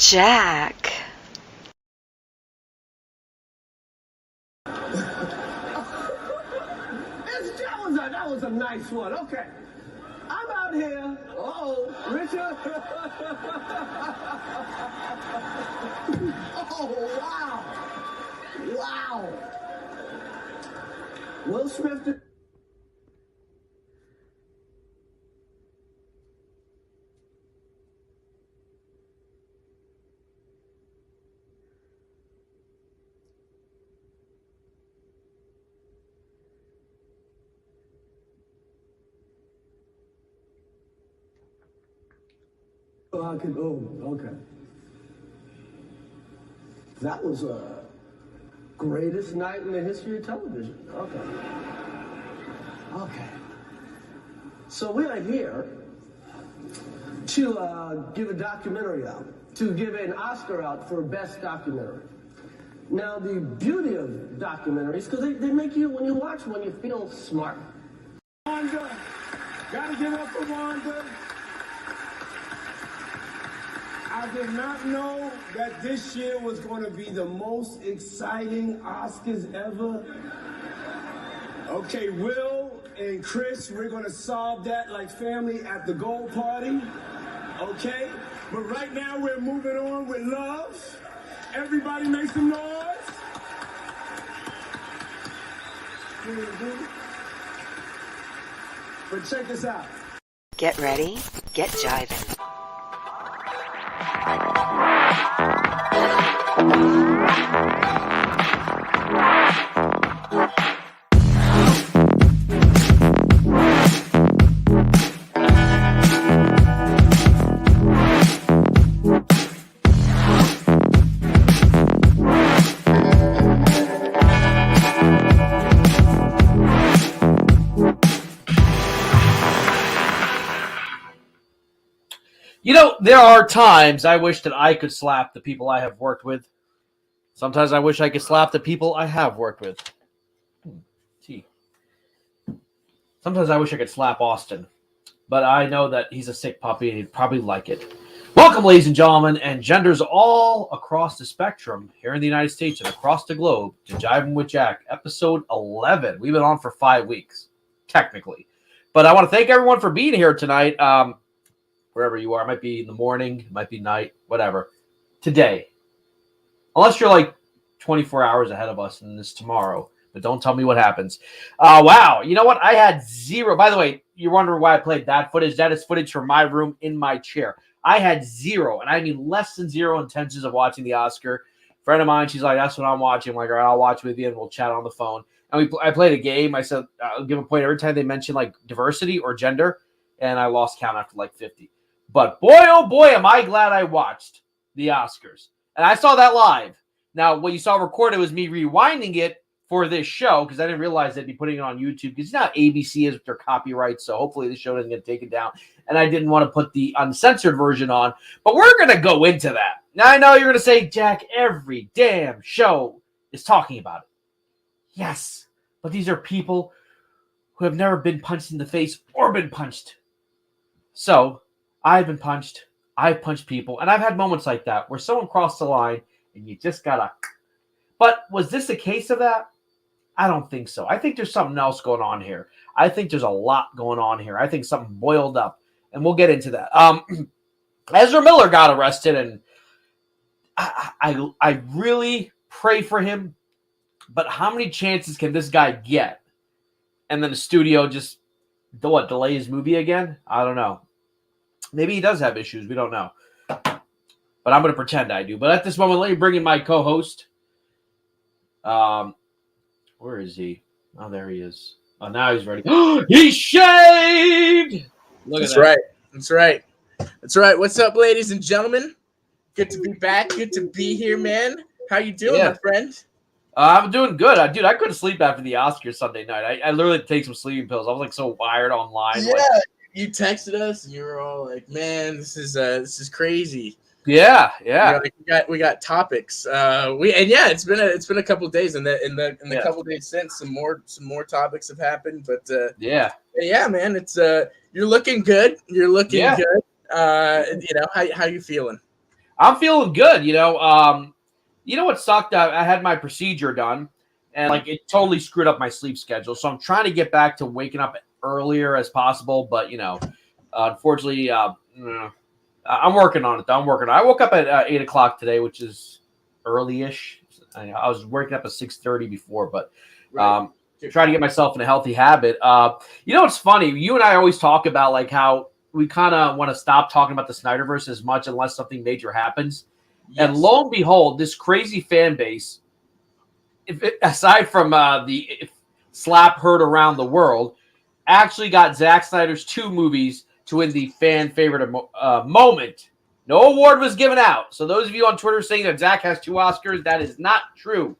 Jack. That was a nice one. Okay. I'm out here. Uh-oh, Richard. Oh, wow. Wow. Will Smith did. Oh, I could. Oh, okay. That was a greatest night in the history of television. Okay. Okay. So we are here to give a documentary out, to give an Oscar out for best documentary. Now, the beauty of documentaries, because they make you, when you watch one, you feel smart. Wanda, gotta give up for Wanda. I did not know that this year was going to be the most exciting Oscars ever. Okay, Will and Chris, we're going to solve that like family at the gold party. Okay? But right now we're moving on with love. Everybody make some noise. But check this out. Get ready, get jivin'. You know, there are times I wish that I could slap the people I have worked with. Sometimes I wish I could slap the people I have worked with. Gee. Sometimes I wish I could slap Austin. But I know that he's a sick puppy and he'd probably like it. Welcome, ladies and gentlemen, and genders all across the spectrum here in the United States and across the globe to Jivin' with Jack, episode 11. We've been on for 5 weeks, technically. But I want to thank everyone for being here tonight. Wherever you are, it might be in the morning, it might be night, whatever. Today, unless you're like 24 hours ahead of us and it's tomorrow, but don't tell me what happens. Wow, you know what? I had zero. By the way, you're wondering why I played that footage. That is footage from my room in my chair. I had zero, and I mean less than zero intentions of watching the Oscar. A friend of mine, she's like, that's what I'm watching. I'm like, all right, I'll watch with you, and we'll chat on the phone. And I played a game. I said, I'll give a point every time they mention like diversity or gender, and I lost count after like 50. But boy, oh boy, am I glad I watched the Oscars. And I saw that live. Now, what you saw recorded was me rewinding it for this show because I didn't realize they'd be putting it on YouTube because not ABC is with their copyright, so hopefully the show doesn't get taken down. And I didn't want to put the uncensored version on. But we're going to go into that. Now, I know you're going to say, Jack, every damn show is talking about it. Yes, but these are people who have never been punched in the face or been punched. So I've been punched. I've punched people. And I've had moments like that where someone crossed the line and you just gotta. But was this a case of that? I don't think so. I think there's something else going on here. I think there's a lot going on here. I think something boiled up. And we'll get into that. Ezra Miller got arrested. And I really pray for him. But how many chances can this guy get? And then the studio just, delay his movie again? I don't know. Maybe he does have issues. We don't know. But I'm going to pretend I do. But at this moment, let me bring in my co-host. Where is he? Oh, there he is. Oh, now he's ready. He's shaved! Look at that. Right. That's right. That's right. What's up, ladies and gentlemen? Good to be back. Good to be here, man. How you doing, my friend? I'm doing good. Dude, I couldn't sleep after the Oscars Sunday night. I literally had to take some sleeping pills. I was like so wired online. Yeah. You texted us and you were all like, "Man, this is crazy." Yeah. We got topics. It's been a couple of days, and in the couple of days since, some more topics have happened. But man, it's you're looking good. You're looking good. How you feeling? I'm feeling good. You know what sucked? I had my procedure done, and like it totally screwed up my sleep schedule. So I'm trying to get back to waking up earlier as possible. But unfortunately, I'm working on it. I woke up at 8 o'clock today, which is early-ish. I was waking up at 6:30 before, but trying to get myself in a healthy habit. It's funny. You and I always talk about like how we kind of want to stop talking about the Snyderverse as much unless something major happens. Yes. And lo and behold, this crazy fan base, aside from the slap heard around the world, actually got Zack Snyder's 2 movies to win the fan favorite moment. No award was given out. So those of you on Twitter saying that Zack has 2 Oscars, that is not true.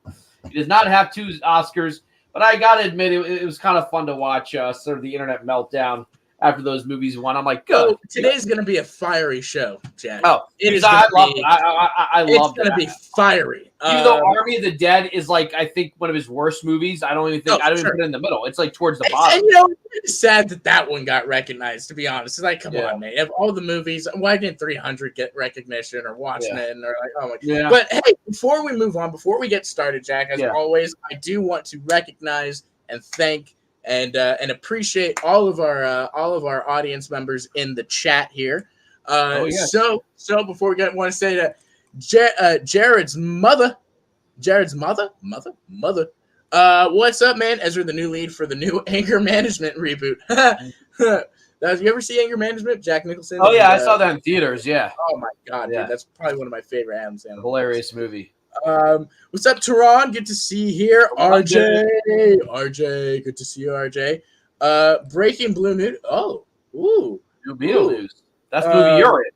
He does not have 2 Oscars. But I got to admit, it was kind of fun to watch sort of the internet meltdown after those movies won. I'm like, good. Oh, today's going to be a fiery show, Jack. Oh, I love it. I love it. It's going to be fiery. Even though Army of the Dead is like, I think, one of his worst movies, I don't even put it in the middle. It's like towards the bottom. And it's sad that one got recognized, to be honest. It's like, come on, man. Of all the movies, why didn't 300 get recognition or Watchmen or like, oh my God. But hey, before we move on, before we get started, Jack, as always, I do want to recognize and thank and appreciate all of our audience members in the chat here. So before we want to say that Jared's mother. What's up, man? Ezra, the new lead for the new anger management reboot. You ever see Anger Management? Jack Nicholson. Oh yeah, I saw that in theaters. Yeah. Oh my God, dude, that's probably one of my favorite Adam Sandler. Hilarious movie. What's up, Tehran? Good to see you here. RJ, good to see you, RJ. Breaking Blue News. Oh, ooh, New Beetlejuice. That's the movie you're in.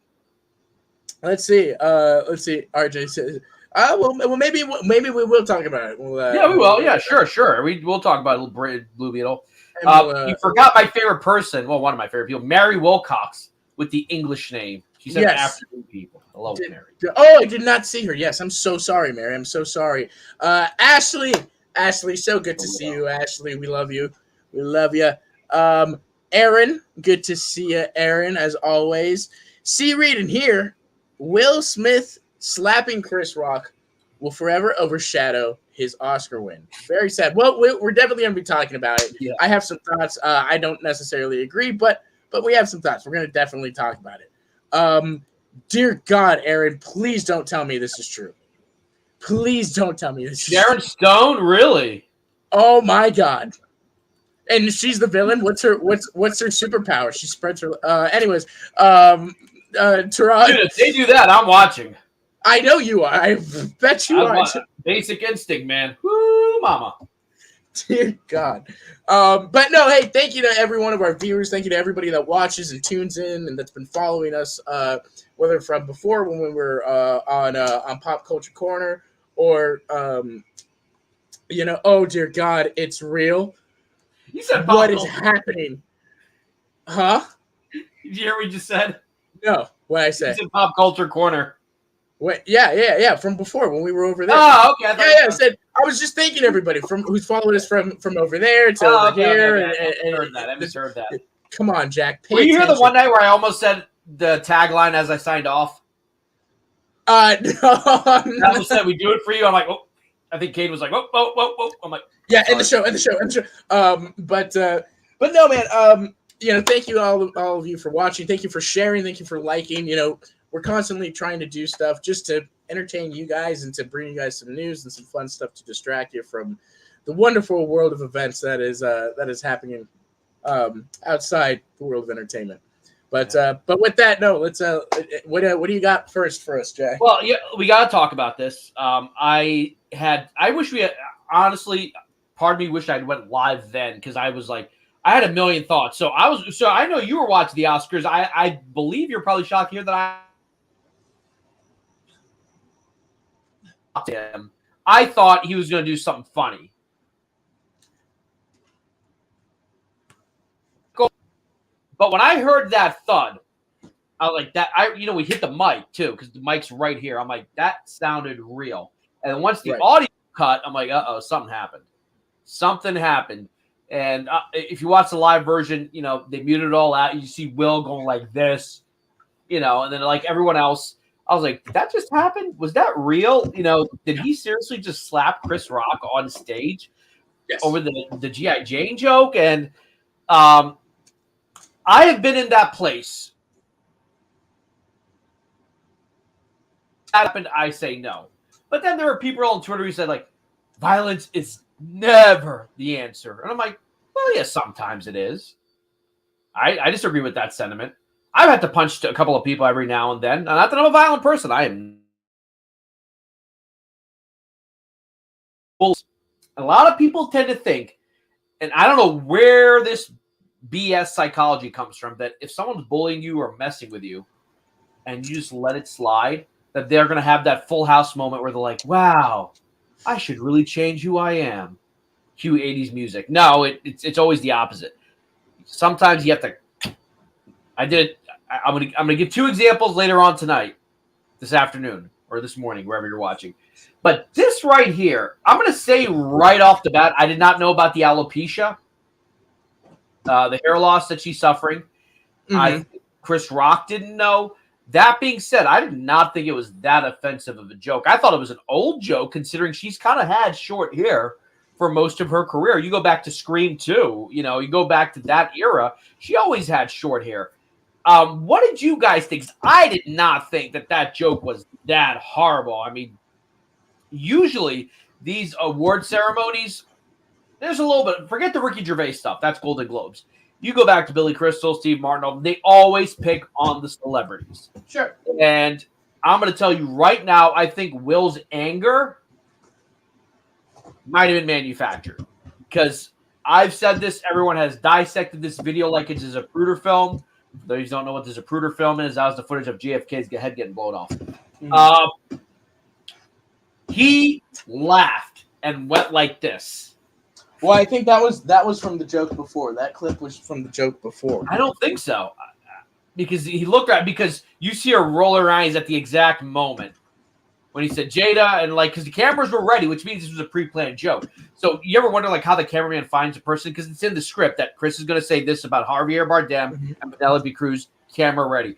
Let's see. RJ says, well, maybe we will talk about it. We will. Yeah, sure. We'll talk about Blue Beetle. You forgot my favorite person. Well, one of my favorite people, Mary Wilcox, with the English name. She said African people. I love Mary. I did not see her. Yes, I'm so sorry, Mary. I'm so sorry. Ashley, so good to see you, Ashley. We love you. We love you. Aaron, good to see you, Aaron, as always. See, read and hear. Will Smith slapping Chris Rock will forever overshadow his Oscar win. Very sad. Well, we're definitely going to be talking about it. Yeah. I have some thoughts. I don't necessarily agree, but we have some thoughts. We're going to definitely talk about it. Dear God, Aaron, please don't tell me this is true. Please don't tell me this is Sharon true. Stone, really? Oh my God. And she's the villain. What's her superpower? She spreads her anyways. Tehran. Dude, if they do that, I'm watching. I know you are. I bet you are. Basic Instinct, man. Woo, mama. Dear God. But no, hey, thank you to every one of our viewers. Thank you to everybody that watches and tunes in and that's been following us, whether from before when we were on Pop Culture Corner or, oh, dear God, it's real. You said what is happening? Huh? Did you hear what you just said? No, what I said. You said Pop Culture Corner. Wait, yeah, from before when we were over there. Oh, okay. I was just thanking everybody who's followed us from over there to over here. I misheard that. Come on, Jack. Were you here the one night where I almost said the tagline as I signed off? No. I almost said we do it for you. I'm like, oh. I think Kate was like, whoa. I'm like, yeah, in the show. But no, man. Thank you all of you for watching. Thank you for sharing. Thank you for liking. We're constantly trying to do stuff just to entertain you guys and to bring you guys some news and some fun stuff to distract you from the wonderful world of events that is happening outside the world of entertainment. But with that, no, let's what do you got first for us, Jay? Well, yeah, we got to talk about this. I wish we had, honestly, part of me wished I went live then because I was like, I had a million thoughts. So I know you were watching the Oscars. I believe you're probably shocked here that I thought he was going to do something funny. But when I heard that thud, I was like, we hit the mic too, because the mic's right here. I'm like, that sounded real. And once the audio cut, I'm like, something happened. Something happened. And if you watch the live version, they muted it all out. You see Will going like this, and then like everyone else. I was like, did that just happen? Was that real? You know, did he seriously just slap Chris Rock on stage over the G.I. Jane joke? And I have been in that place. That happened, I say no. But then there are people on Twitter who said, like, violence is never the answer. And I'm like, well, yeah, sometimes it is. I disagree with that sentiment. I've had to punch a couple of people every now and then. Not that I'm a violent person. I am. A lot of people tend to think, and I don't know where this BS psychology comes from, that if someone's bullying you or messing with you and you just let it slide, that they're going to have that Full House moment where they're like, wow, I should really change who I am. Cue 80s music. No, it's always the opposite. Sometimes you have to. I'm gonna give two examples later on tonight, this afternoon or this morning, wherever you're watching. But this right here, I'm gonna say right off the bat, I did not know about the alopecia, the hair loss that she's suffering. Chris Rock didn't know. That being said, I did not think it was that offensive of a joke. I thought it was an old joke, considering she's kind of had short hair for most of her career. You go back to Scream 2, you know, you go back to that era, she always had short hair. What did you guys think? I did not think that joke was that horrible. I mean, usually these award ceremonies, there's a little bit, forget the Ricky Gervais stuff. That's Golden Globes. You go back to Billy Crystal, Steve Martin, they always pick on the celebrities. Sure. And I'm going to tell you right now, I think Will's anger might have been manufactured. Because I've said this, everyone has dissected this video like it's a Zapruder film. For those who don't know what the Zapruder film is, that was the footage of JFK's head getting blown off. Mm-hmm. He laughed and went like this. Well, I think that was from the joke before. That clip was from the joke before. I don't think so. Because he looked at, because you see her roll her eyes at the exact moment when he said Jada, and like, because the cameras were ready, which means this was a pre-planned joke. So you ever wonder like how the cameraman finds a person? Because it's in the script that Chris is going to say this about Javier Bardem and Penelope Cruz, camera ready.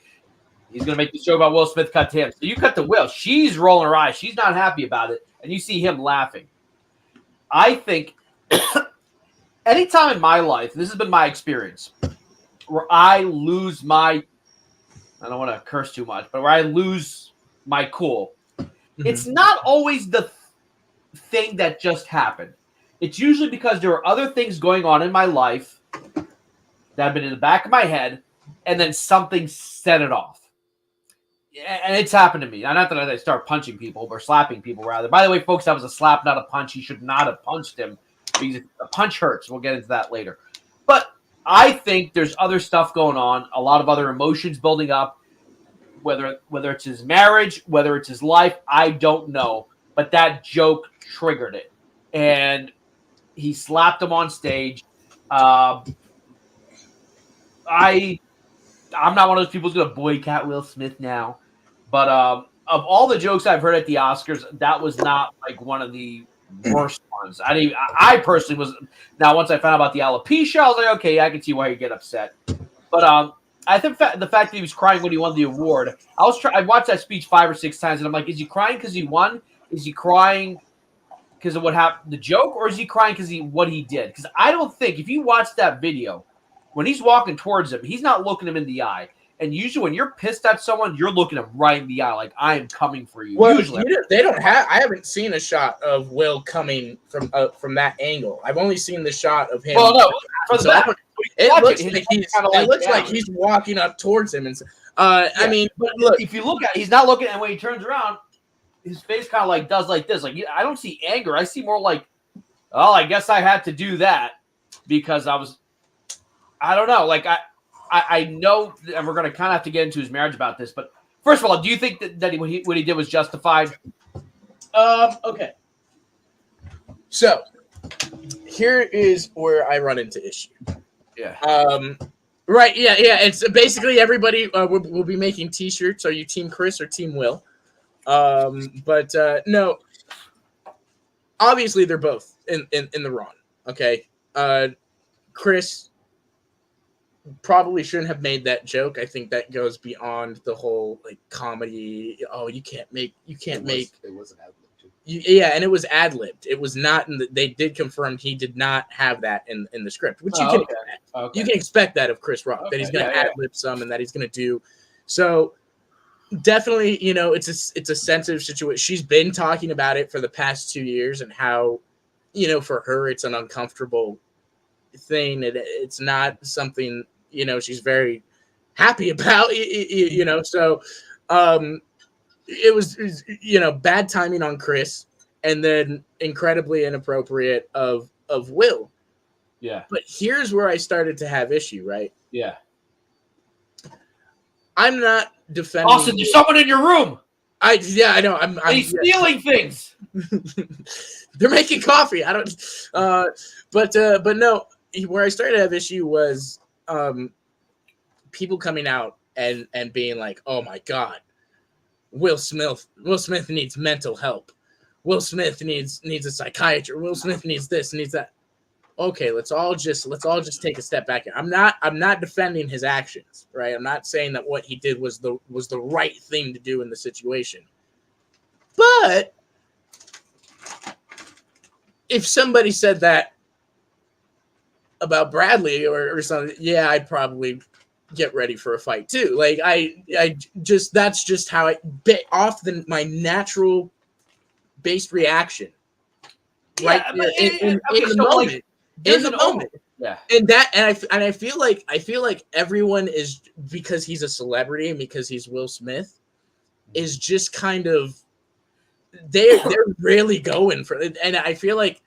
He's going to make the show about Will Smith, cut to him. So you cut to Will. She's rolling her eyes. She's not happy about it. And you see him laughing. I think anytime in my life, this has been my experience, where I lose I don't want to curse too much, but where I lose my cool, it's not always the thing that just happened. It's usually because there are other things going on in my life that have been in the back of my head, and then something set it off. And it's happened to me. Not that I start punching people or slapping people, rather. By the way, folks, that was a slap, not a punch. He should not have punched him. Because a punch hurts. We'll get into that later. But I think there's other stuff going on, a lot of other emotions building up, whether it's his marriage, whether it's his life, I don't know. But that joke triggered it. And he slapped him on stage. I'm not one of those people who's going to boycott Will Smith now. But of all the jokes I've heard at the Oscars, that was not like one of the worst ones. I personally was. Now, once I found out about the alopecia, I was like, okay, I can see why you get upset. But I think the fact that he was crying when he won the award, I watched that speech 5 or 6 times, and I'm like, is he crying because he won? Is he crying because of what happened, the joke, or is he crying because what he did? Because I don't think, if you watch that video, when he's walking towards him, he's not looking him in the eye. And usually when you're pissed at someone, you're looking him right in the eye, like, I am coming for you. Well, usually. they don't have. I haven't seen a shot of Will coming from that angle. I've only seen the shot of him. Well, no, for the back. It looks like he's walking up towards him. And I mean, but look, if you look at it, he's not looking, and when he turns around, his face kind of like does like this. Like, I don't see anger. I see more like, oh, I guess I had to do that because I don't know. Like, I know, and we're going to kind of have to get into his marriage about this, but first of all, do you think that what he did was justified? Okay. So here is where I run into issue. Yeah. Right. Yeah. It's basically everybody will be making T-shirts. Are you Team Chris or Team Will? But no. Obviously, they're both in the wrong. Okay. Chris probably shouldn't have made that joke. I think that goes beyond the whole like comedy. Oh, you can't make. It was an ad lib too. Yeah, and it was ad libbed. It was not. They did confirm he did not have that in the script, which you can expect. Okay. You can expect that of Chris Rock, that he's going to ad lib some and that he's going to do. So definitely, you know, it's a sensitive situation. She's been talking about it for the past 2 years and how, you know, for her it's an uncomfortable thing. It's not something, you know, she's very happy about. You know, so it was, you know, bad timing on Chris, and then incredibly inappropriate of Will. Yeah. But here's where I started to have issue, right? Yeah. I'm not defending. Austin, there's someone in your room. I know. I'm He's stealing things. They're making coffee. I don't. But no. Where I started to have issue was people coming out and being like, "Oh my God, Will Smith needs mental help. Will Smith needs a psychiatrist. Will Smith needs this, needs that." Okay, let's all just take a step back here. I'm not defending his actions, right? I'm not saying that what he did was the right thing to do in the situation. But if somebody said that about Bradley or something, yeah, I'd probably get ready for a fight too. Like I just, that's just how I off my natural based reaction. Right there, in the moment. Like, in the moment. Yeah. And I feel like everyone is, because he's a celebrity and because he's Will Smith, is just kind of they're really going for it. And I feel like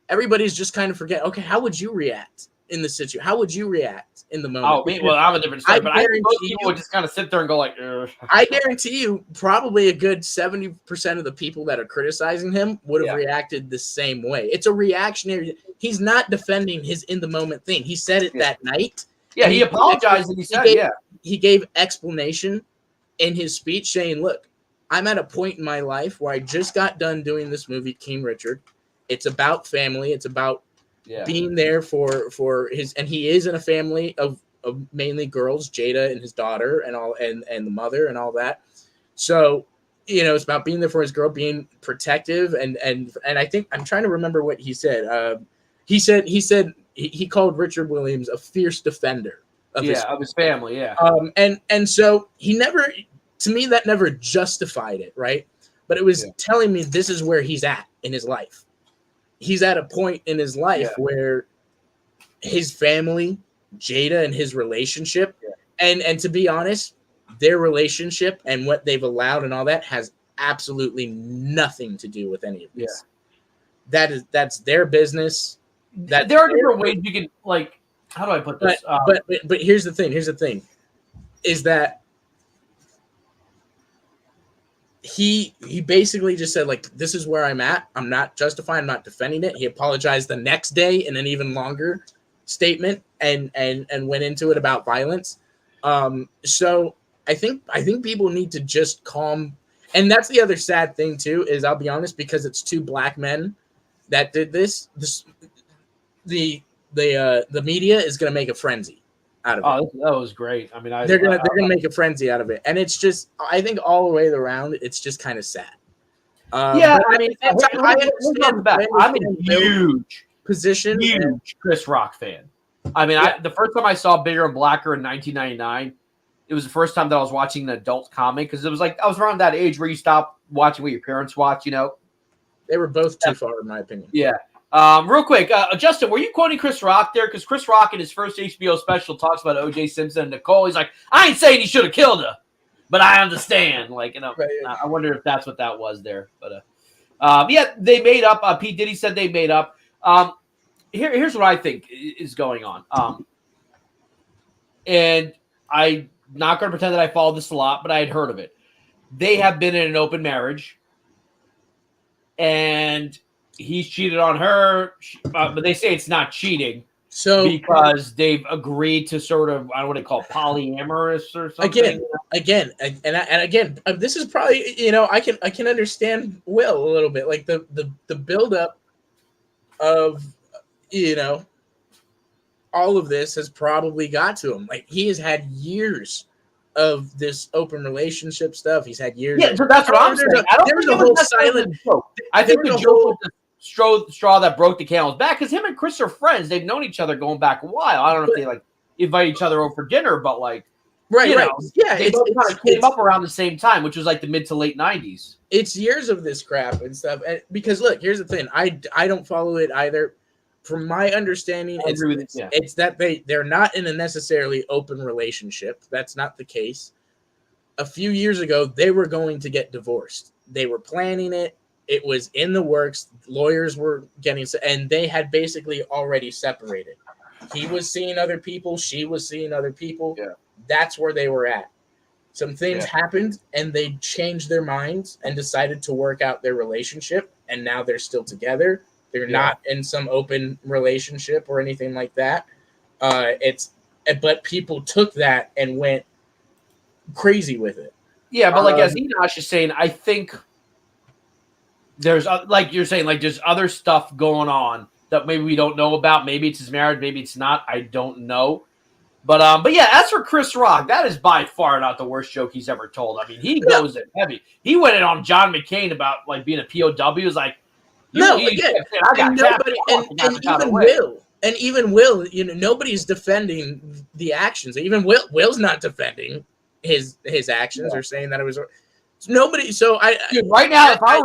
everybody's just kind of forget, okay, how would you react in the situation? How would you react in the moment? Oh, well, I'm a different story, but I think most people would just kind of sit there and go like, ugh. I guarantee you probably a good 70% of the people that are criticizing him would have reacted the same way. It's a reactionary. He's not defending his in the moment thing. He said it that night. Yeah, he apologized and he said, he gave explanation in his speech saying, look, I'm at a point in my life where I just got done doing this movie, King Richard. It's about family. It's about being there for his, and he is in a family of mainly girls, Jada and his daughter and all, and the mother and all that. So, you know, it's about being there for his girl, being protective. And I think I'm trying to remember what he said. He said he called Richard Williams a fierce defender of his family. Yeah. And so he never, to me, that never justified it. Right. But it was telling me this is where he's at in his life. He's at a point in his life where his family, Jada, and his relationship, and to be honest, their relationship and what they've allowed and all that has absolutely nothing to do with any of this. That's their business. There are different ways you can, like, how do I put this? But here's the thing. Here's the thing, is that he basically just said, like, this is where I'm at. I'm not justifying. I'm not defending it. He apologized the next day in an even longer statement and went into it about violence. So I think people need to just calm. And that's the other sad thing too, is I'll be honest, because it's two black men that did this. The media is going to make a frenzy out of it. Oh, that was great. I mean, they're gonna make a frenzy out of it, and it's just, I think all the way around, it's just kind of sad. I mean, I understand. I'm a huge position, Chris Rock fan. I mean, the first time I saw Bigger and Blacker in 1999, it was the first time that I was watching an adult comic, because it was like I was around that age where you stop watching what your parents watch. You know, they were both too far, in my opinion. Yeah. Real quick, Justin, were you quoting Chris Rock there? Because Chris Rock in his first HBO special talks about O.J. Simpson and Nicole. He's like, I ain't saying he should have killed her, but I understand. Like, you know, I wonder if that's what that was there. But they made up. P. Diddy said they made up. Here's what I think is going on. And I'm not going to pretend that I follow this a lot, but I had heard of it. They have been in an open marriage, and he's cheated on her, but they say it's not cheating. So because they've agreed to sort of, I don't know what they call it, polyamorous or something. Again, this is probably, you know, I can understand Will a little bit, like the buildup of, you know, all of this has probably got to him. Like, he has had years of this open relationship stuff. He's had years. Yeah, so that's what I'm saying. I don't there think was a it was whole necessarily silent. the joke. I think the was a joke whole- was the straw that broke the camel's back, because him and Chris are friends. They've known each other going back a while. I don't know if they like invite each other over for dinner, but like, Right, you right. know, Yeah, they both kind of came up around the same time, which was like the mid to late 90s. It's years of this crap and stuff. And because look, here's the thing. I don't follow it either. From my understanding, it's that they're not in a necessarily open relationship. That's not the case. A few years ago, they were going to get divorced. They were planning it. It was in the works. Lawyers were getting, and they had basically already separated. He was seeing other people. She was seeing other people. Yeah. That's where they were at. Some things happened, and they changed their minds and decided to work out their relationship, and now they're still together. They're not in some open relationship or anything like that. But people took that and went crazy with it. Yeah, but like as Enosh is saying, I think there's like you're saying, like there's other stuff going on that maybe we don't know about. Maybe it's his marriage, maybe it's not. I don't know. But yeah, as for Chris Rock, that is by far not the worst joke he's ever told. I mean, he goes in heavy. He went in on John McCain about like being a POW. It was like, even Will, you know, nobody's defending the actions. Even Will's not defending his actions or saying that it was nobody. So right now, if I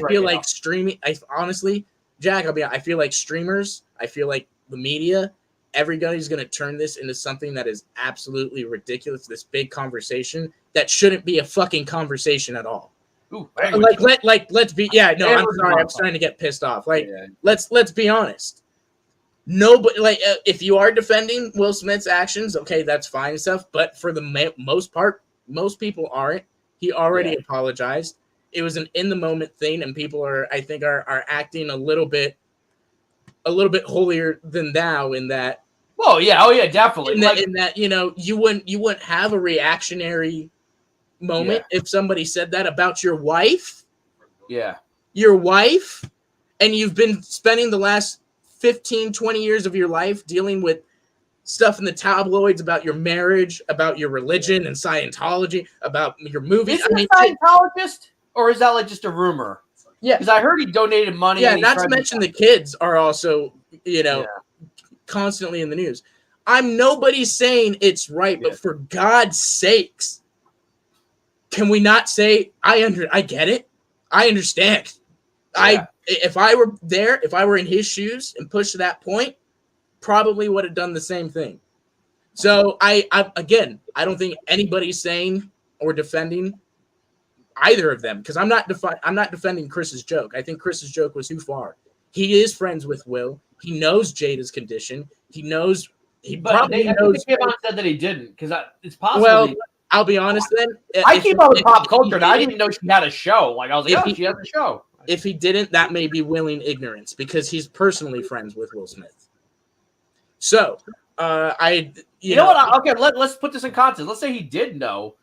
feel like streaming. Honestly, Jack, I feel like streamers. I feel like the media. Everybody's going to turn this into something that is absolutely ridiculous. This big conversation that shouldn't be a fucking conversation at all. Ooh, let's be. Yeah, no, I'm sorry. I'm starting to get pissed off. Like, let's be honest. Nobody, like, if you are defending Will Smith's actions, okay, that's fine and stuff. But for the most part, most people aren't. He already apologized. It was an in the moment thing, and people are acting a little bit holier than thou in that. Oh yeah, definitely. In that, you know, you wouldn't have a reactionary moment if somebody said that about your wife. Yeah. Your wife, and you've been spending the last 15, 20 years of your life dealing with stuff in the tabloids about your marriage, about your religion and Scientology, about your movies. Is he a Scientologist, or is that like just a rumor? Yeah. Because I heard he donated money. Yeah, not to mention the kids are also, you know, constantly in the news. I'm nobody's saying it's right, but for God's sakes, can we not say I get it? I understand. If I were there, if I were in his shoes and pushed to that point, probably would have done the same thing. So I don't think anybody's saying or defending either of them, because I'm not defending Chris's joke. I think Chris's joke was too far. He is friends with Will. He knows Jada's condition. He knows. He probably knows. I think Kevin said that he didn't, because it's possible. Well, I'll be honest then. I keep up with pop culture, and I didn't know she had a show. Like I was like, she has a show. If he didn't, that may be willing ignorance, because he's personally friends with Will Smith. So, you know what? Okay, let's put this in context. Let's say he did know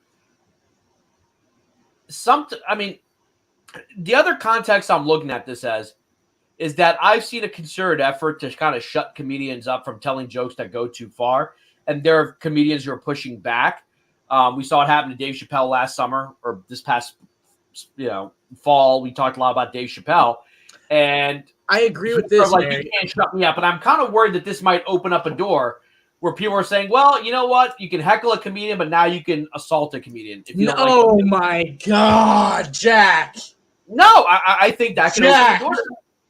something. I mean, the other context I'm looking at this as is that I've seen a concerted effort to kind of shut comedians up from telling jokes that go too far, and there are comedians who are pushing back. We saw it happen to Dave Chappelle last summer, or this past, fall. We talked a lot about Dave Chappelle, and I agree with this. Like, you can't shut me up, and I'm kind of worried that this might open up a door where people are saying, "Well, you know what? You can heckle a comedian, but now you can assault a comedian." If you don't oh my God, Jack! No, I think that can open the door.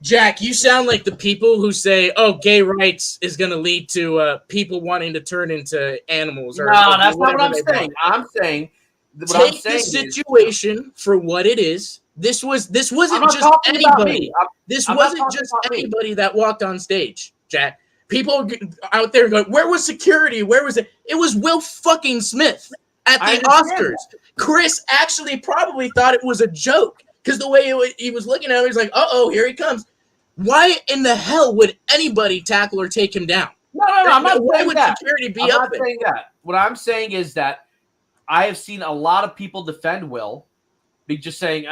Jack, you sound like the people who say, "Oh, gay rights is going to lead to people wanting to turn into animals." No, that's not what I'm saying. I'm saying take the situation for what it is. This wasn't just anybody. This wasn't just anybody that walked on stage, Jack. People out there going, "Where was security? Where was it?" It was Will fucking Smith at the Oscars. Chris actually probably thought it was a joke, because the way he was looking at him, he's like, "Uh-oh, here he comes." Why in the hell would anybody tackle or take him down? No, I'm not Why saying would that. security be I'm up not there? saying that. What I'm saying is that I have seen a lot of people defend Will, Be just saying,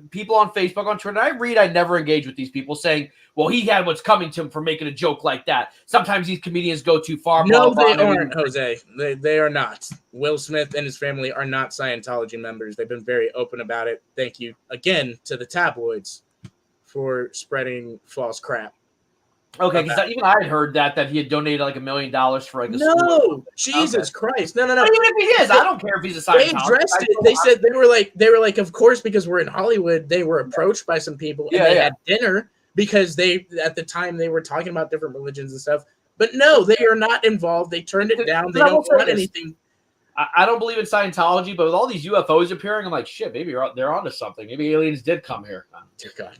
people on Facebook, on Twitter, I never engage with these people saying, well, he had what's coming to him for making a joke like that. Sometimes these comedians go too far. No, blah, they blah, aren't, Jose. They are not. Will Smith and his family are not Scientology members. They've been very open about it. Thank you again to the tabloids for spreading false crap. Okay, because even I had heard that he had donated like $1 million for like a school. No, Jesus Christ, no. But even if he is, I don't care if he's a Scientologist. They addressed it. They said they were like, of course, because we're in Hollywood, they were approached by some people and they had dinner because they at the time they were talking about different religions and stuff. But no, they are not involved. They turned it down. They don't want anything. I don't believe in Scientology, but with all these UFOs appearing, I'm like, shit, maybe they're onto something. Maybe aliens did come here. Dear God.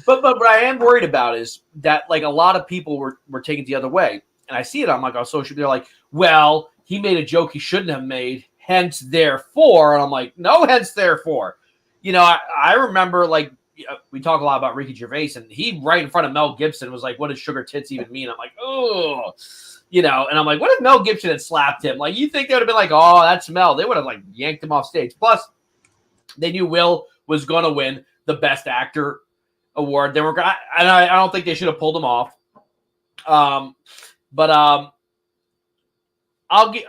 But what I am worried about is that like a lot of people were taking it the other way. And I see it on like on social media, like, well, he made a joke he shouldn't have made, hence therefore. And I'm like, no, hence therefore. You know, I remember like we talk a lot about Ricky Gervais, and he right in front of Mel Gibson was like, what does sugar tits even mean? I'm like, oh, you know, and I'm like, what if Mel Gibson had slapped him? Like, you think they would have been like, oh, that's Mel. They would have like yanked him off stage. Plus, they knew Will was going to win the Best Actor award. They were, and I don't think they should have pulled him off. But I'll get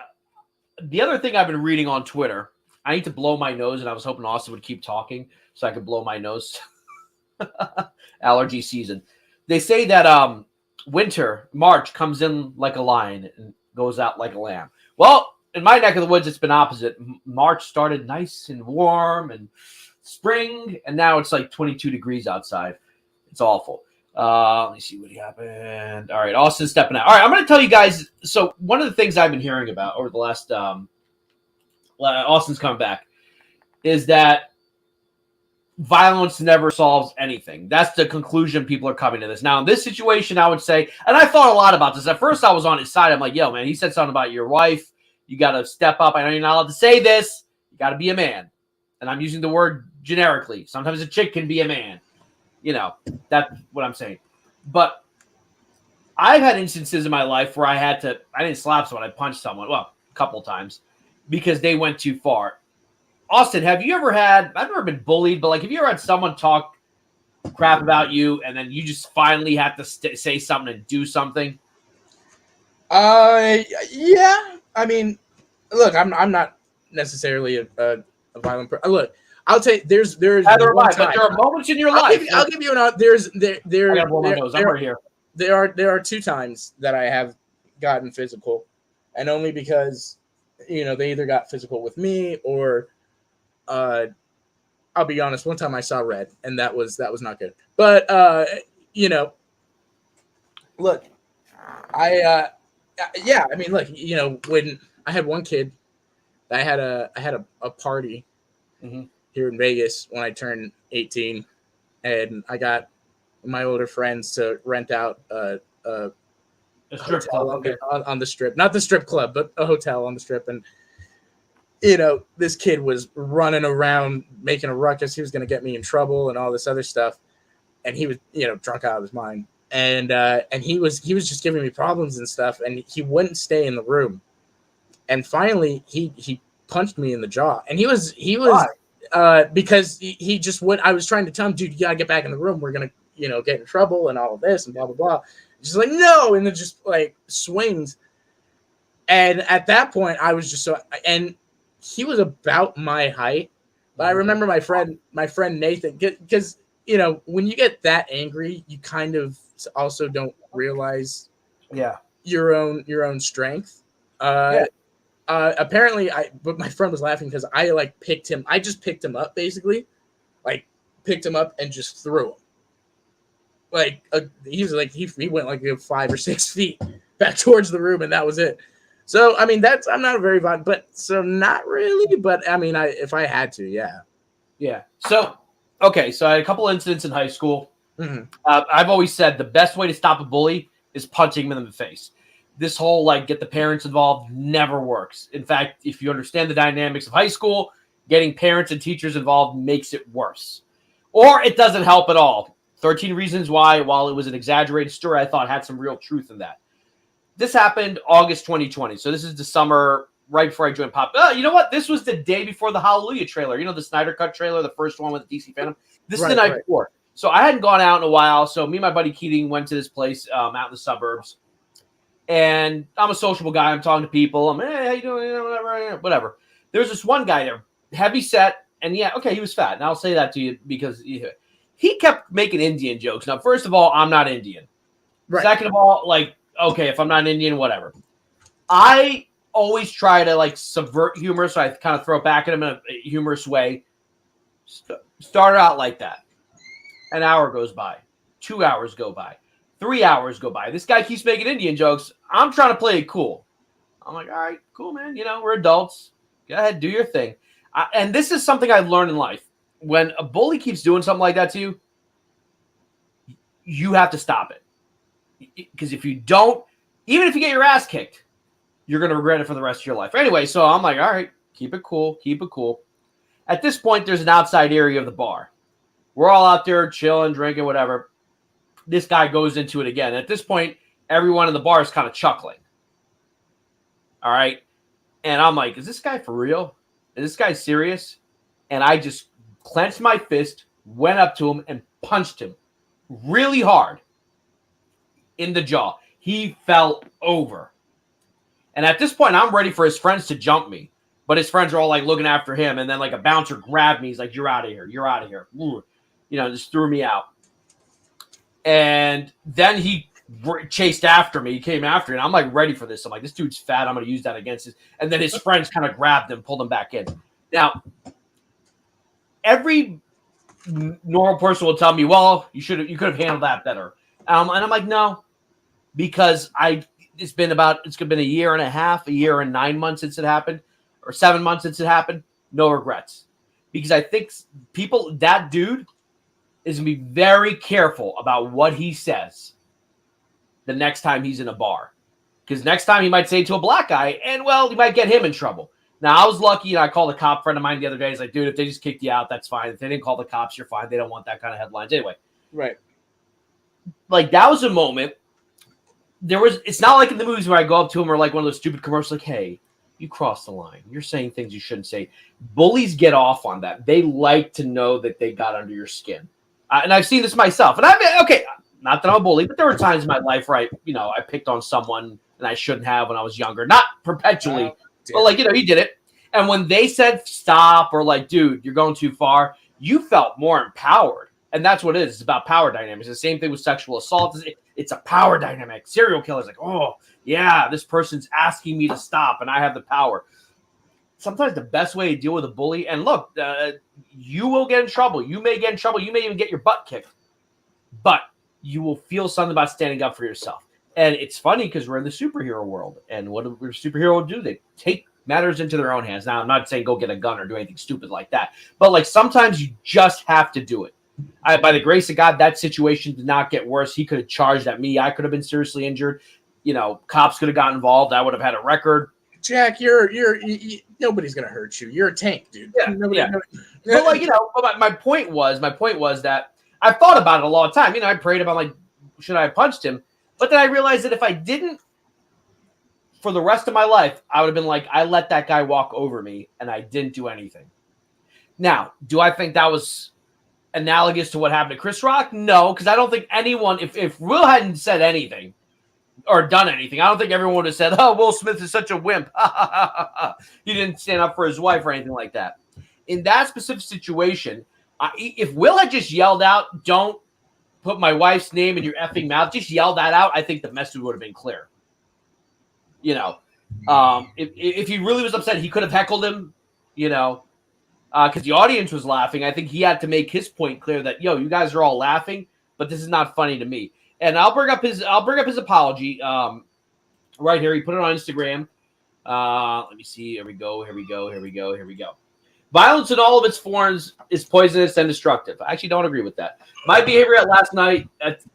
the other thing I've been reading on Twitter. I need to blow my nose, and I was hoping Austin would keep talking so I could blow my nose. Allergy season. They say that March comes in like a lion and goes out like a lamb. Well, in my neck of the woods, it's been opposite. March started nice and warm and spring, and now it's like 22 degrees outside. It's awful. Let me see what happened. All right, Austin's stepping out. All right, I'm going to tell you guys. So one of the things I've been hearing about over the last Austin's coming back is that violence never solves anything. That's the conclusion people are coming to this. Now, in this situation, I would say, and I thought a lot about this. At first, I was on his side. I'm like, yo, man, he said something about your wife. You got to step up. I know you're not allowed to say this. You got to be a man. And I'm using the word generically. Sometimes a chick can be a man. You know, that's what I'm saying. But I've had instances in my life where I didn't slap someone. I punched someone. Well, a couple times because they went too far. Austin, have you ever I've never been bullied, but like, have you ever had someone talk crap about you and then you just finally have to say something and do something? Yeah. I mean, look, I'm not necessarily a violent person. Look, I'll tell you, there's but there are moments in your life. I'll give you an I gotta blow my nose. I'm right here. There are 2 times that I have gotten physical, and only because, you know, they either got physical with me or I'll be honest, one time I saw red, and that was not good. But you know, look, I mean, look, you know, when I had one kid, I had a party here in Vegas when I turned 18, and I got my older friends to rent out a strip club on the strip, not the strip club, but a hotel on the strip. And, you know, this kid was running around making a ruckus. He was going to get me in trouble and all this other stuff. And he was, you know, drunk out of his mind. And he was just giving me problems and stuff. And he wouldn't stay in the room. And finally he punched me in the jaw. And he was because he just went. I was trying to tell him, dude, you gotta get back in the room. We're gonna, you know, get in trouble and all of this and blah blah blah. Just like, no, and then just like swings. And at that point, I was just so, and he was about my height. But I remember my friend Nathan, because, you know, when you get that angry, you kind of also don't realize your own strength. Apparently, but my friend was laughing because I like picked him. I just picked him up, basically, like picked him up and just threw him. Like he was like he went like 5 or 6 feet back towards the room, and that was it. So I mean, I'm not a very violent, but so not really. But I mean, if I had to, yeah. So okay, so I had a couple incidents in high school. Mm-hmm. I've always said the best way to stop a bully is punching them in the face. This whole like get the parents involved never works. In fact, if you understand the dynamics of high school, getting parents and teachers involved makes it worse. Or it doesn't help at all. 13 Reasons Why, while it was an exaggerated story, I thought had some real truth in that. This happened August 2020. So this is the summer right before I joined Pop. You know what? This was the day before the Hallelujah trailer. You know, the Snyder Cut trailer, the first one with the DC Phantom. This is the night before. So I hadn't gone out in a while. So me and my buddy Keating went to this place out in the suburbs. And I'm a sociable guy. I'm talking to people. I'm, hey, how you doing? Whatever. There's this one guy there, heavy set. And yeah, okay, he was fat. And I'll say that to you because he kept making Indian jokes. Now, first of all, I'm not Indian. Right. Second of all, like, okay, if I'm not Indian, whatever. I always try to, like, subvert humor, so I kind of throw it back at him in a humorous way. Started out like that. An hour goes by. 2 hours go by. 3 hours go by. This guy keeps making Indian jokes. I'm trying to play it cool. I'm like, all right, cool, man. You know, we're adults. Go ahead, do your thing. And this is something I've learned in life. When a bully keeps doing something like that to you, you have to stop it. Because if you don't, even if you get your ass kicked, you're going to regret it for the rest of your life. Anyway, so I'm like, all right, keep it cool, keep it cool. At this point, there's an outside area of the bar. We're all out there chilling, drinking, whatever. This guy goes into it again. At this point, everyone in the bar is kind of chuckling. All right? And I'm like, is this guy for real? Is this guy serious? And I just clenched my fist, went up to him, and punched him really hard in the jaw. He fell over. And at this point, I'm ready for his friends to jump me. But his friends are all like looking after him. And then like a bouncer grabbed me. He's like, you're out of here. You're out of here. Ooh. You know, just threw me out. And then he chased after me. He came after me. And I'm like ready for this. I'm like, this dude's fat. I'm going to use that against him. And then his friends kind of grabbed him, pulled him back in. Now, every normal person will tell me, well, you could have handled that better. And I'm like, no, because it's been a year and a half, a year and 9 months since it happened, or 7 months since it happened. No regrets. Because I think that dude is going to be very careful about what he says the next time he's in a bar. Because next time he might say it to a black guy, and, well, he might get him in trouble. Now, I was lucky, and I called a cop friend of mine the other day. He's like, dude, if they just kicked you out, that's fine. If they didn't call the cops, you're fine. They don't want that kind of headlines. Anyway. Right. Like, that was a moment. It's not like in the movies where I go up to him or like one of those stupid commercials like, hey, you crossed the line. You're saying things you shouldn't say. Bullies get off on that. They like to know that they got under your skin. And I've seen this myself. And not that I'm a bully, but there were times in my life where I picked on someone and I shouldn't have when I was younger. Not perpetually, but like, he did it. And when they said stop or like, dude, you're going too far, you felt more empowered. And that's what it is. It's about power dynamics. The same thing with sexual assault. It's a power dynamic. Serial killers like, oh, yeah, this person's asking me to stop and I have the power. Sometimes the best way to deal with a bully, and look, you will get in trouble. You may get in trouble. You may even get your butt kicked. But you will feel something about standing up for yourself. And it's funny because we're in the superhero world. And what do superheroes do? They take matters into their own hands. Now, I'm not saying go get a gun or do anything stupid like that. But like sometimes you just have to do it. By the grace of God, that situation did not get worse. He could have charged at me. I could have been seriously injured. Cops could have gotten involved. I would have had a record. Jack, nobody's gonna hurt you. You're a tank, dude. Yeah. But like, my point was that I thought about it a lot of time. I prayed about like, should I have punched him? But then I realized that if I didn't, for the rest of my life, I would have been like, I let that guy walk over me and I didn't do anything. Now, do I think that was analogous to what happened to Chris Rock? No, because I don't think anyone, if Will hadn't said anything or done anything, I don't think everyone would have said, oh, Will Smith is such a wimp. He didn't stand up for his wife or anything like that. In that specific situation, if Will had just yelled out, don't put my wife's name in your effing mouth, just yell that out, I think the message would have been clear. If he really was upset, he could have heckled him, because the audience was laughing. I think he had to make his point clear that, you guys are all laughing, but this is not funny to me. And I'll bring up his apology right here. He put it on Instagram. Let me see. Here we go. Violence in all of its forms is poisonous and destructive. I actually don't agree with that. My behavior at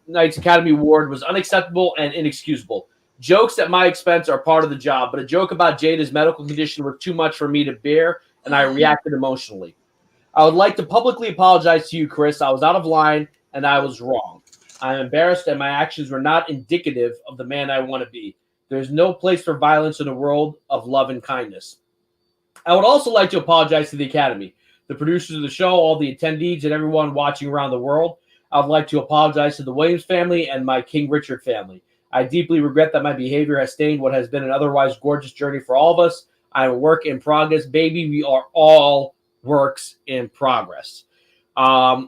night's Academy Award was unacceptable and inexcusable. Jokes at my expense are part of the job, but a joke about Jada's medical condition was too much for me to bear, and I reacted emotionally. I would like to publicly apologize to you, Chris. I was out of line, and I was wrong. I am embarrassed, and my actions were not indicative of the man I want to be. There's no place for violence in a world of love and kindness. I would also like to apologize to the Academy, the producers of the show, all the attendees, and everyone watching around the world. I would like to apologize to the Williams family and my King Richard family. I deeply regret that my behavior has stained what has been an otherwise gorgeous journey for all of us. I am a work in progress, baby. We are all works in progress. I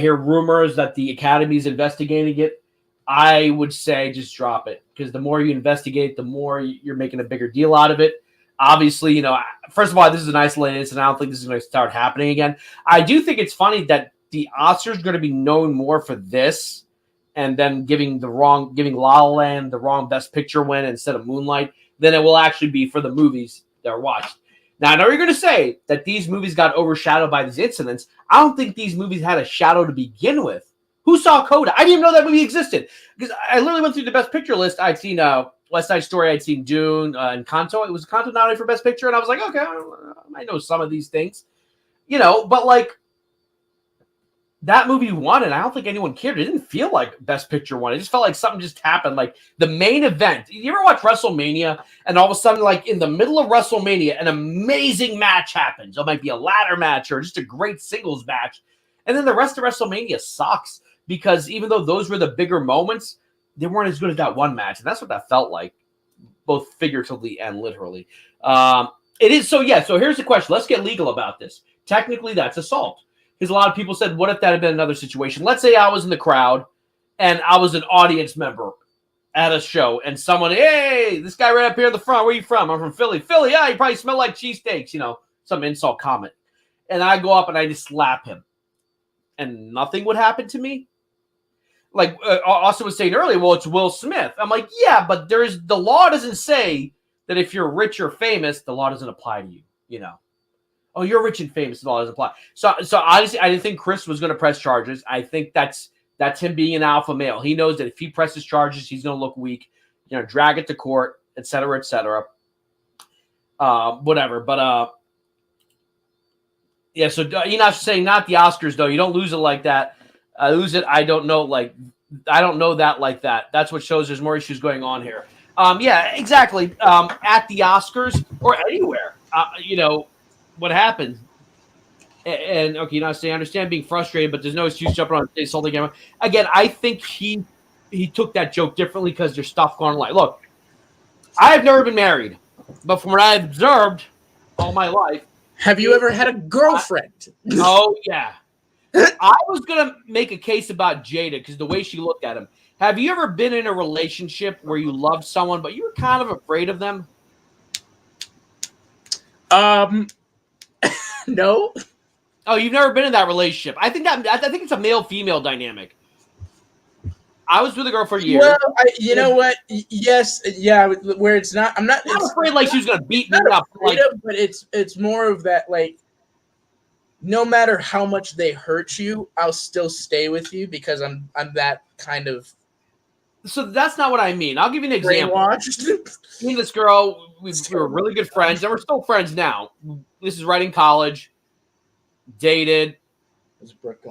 hear rumors that the Academy is investigating it. I would say just drop it, because the more you investigate, the more you're making a bigger deal out of it. Obviously, first of all, this is an isolated incident. I don't think this is going to start happening again. I do think it's funny that the Oscars are going to be known more for this, and then giving La La Land the wrong Best Picture win instead of Moonlight, than it will actually be for the movies that are watched. Now, I know you're going to say that these movies got overshadowed by these incidents. I don't think these movies had a shadow to begin with. Who saw Coda? I didn't even know that movie existed, because I literally went through the Best Picture list. I'd seen West Side Story, I'd seen Dune, and Kanto. It was Kanto nominated for Best Picture, and I was like, okay, I know some of these things. But like, that movie won, and I don't think anyone cared. It didn't feel like Best Picture won. It just felt like something just happened. Like the main event. You ever watch WrestleMania, and all of a sudden, like in the middle of WrestleMania, an amazing match happens. It might be a ladder match or just a great singles match. And then the rest of WrestleMania sucks, because even though those were the bigger moments, they weren't as good as that one match. And that's what that felt like, both figuratively and literally. It is. So here's the question. Let's get legal about this. Technically, that's assault. Because a lot of people said, what if that had been another situation? Let's say I was in the crowd and I was an audience member at a show, and someone, hey, this guy right up here in the front, where are you from? I'm from Philly. Philly, yeah, you probably smell like cheesesteaks, some insult comment. And I go up and I just slap him, and nothing would happen to me. Like Austin was saying earlier, well, it's Will Smith. I'm like, yeah, but the law doesn't say that if you're rich or famous, the law doesn't apply to you, Oh, you're rich and famous, the law doesn't apply. So honestly, I didn't think Chris was going to press charges. I think that's him being an alpha male. He knows that if he presses charges, he's going to look weak, drag it to court, et cetera, et cetera. Whatever. But, yeah, so Enoch's saying not the Oscars, though. You don't lose it like that. Lose it, I don't know that like that. That's what shows there's more issues going on here. Yeah, exactly. At the Oscars or anywhere, what happened. And okay, I understand being frustrated, but there's no excuse jumping on stage, assaulting everyone. Again, I think he took that joke differently because there's stuff going on. Like, look, I have never been married, but from what I've observed all my life, have you ever had a girlfriend? Oh yeah. I was gonna make a case about Jada because the way she looked at him. Have you ever been in a relationship where you loved someone but you were kind of afraid of them? No. Oh, you've never been in that relationship. I think it's a male-female dynamic. I was with a girl for years. Well, you know what? Yes, yeah. Where it's not, I'm not afraid like she was gonna beat me up. Like, but it's more of that, like, no matter how much they hurt you, I'll still stay with you because I'm that kind of. So that's not what I mean. I'll give you an example. Brainwashed. Me and this girl, we were really good friends, and we're still friends now. This is right in college. Dated,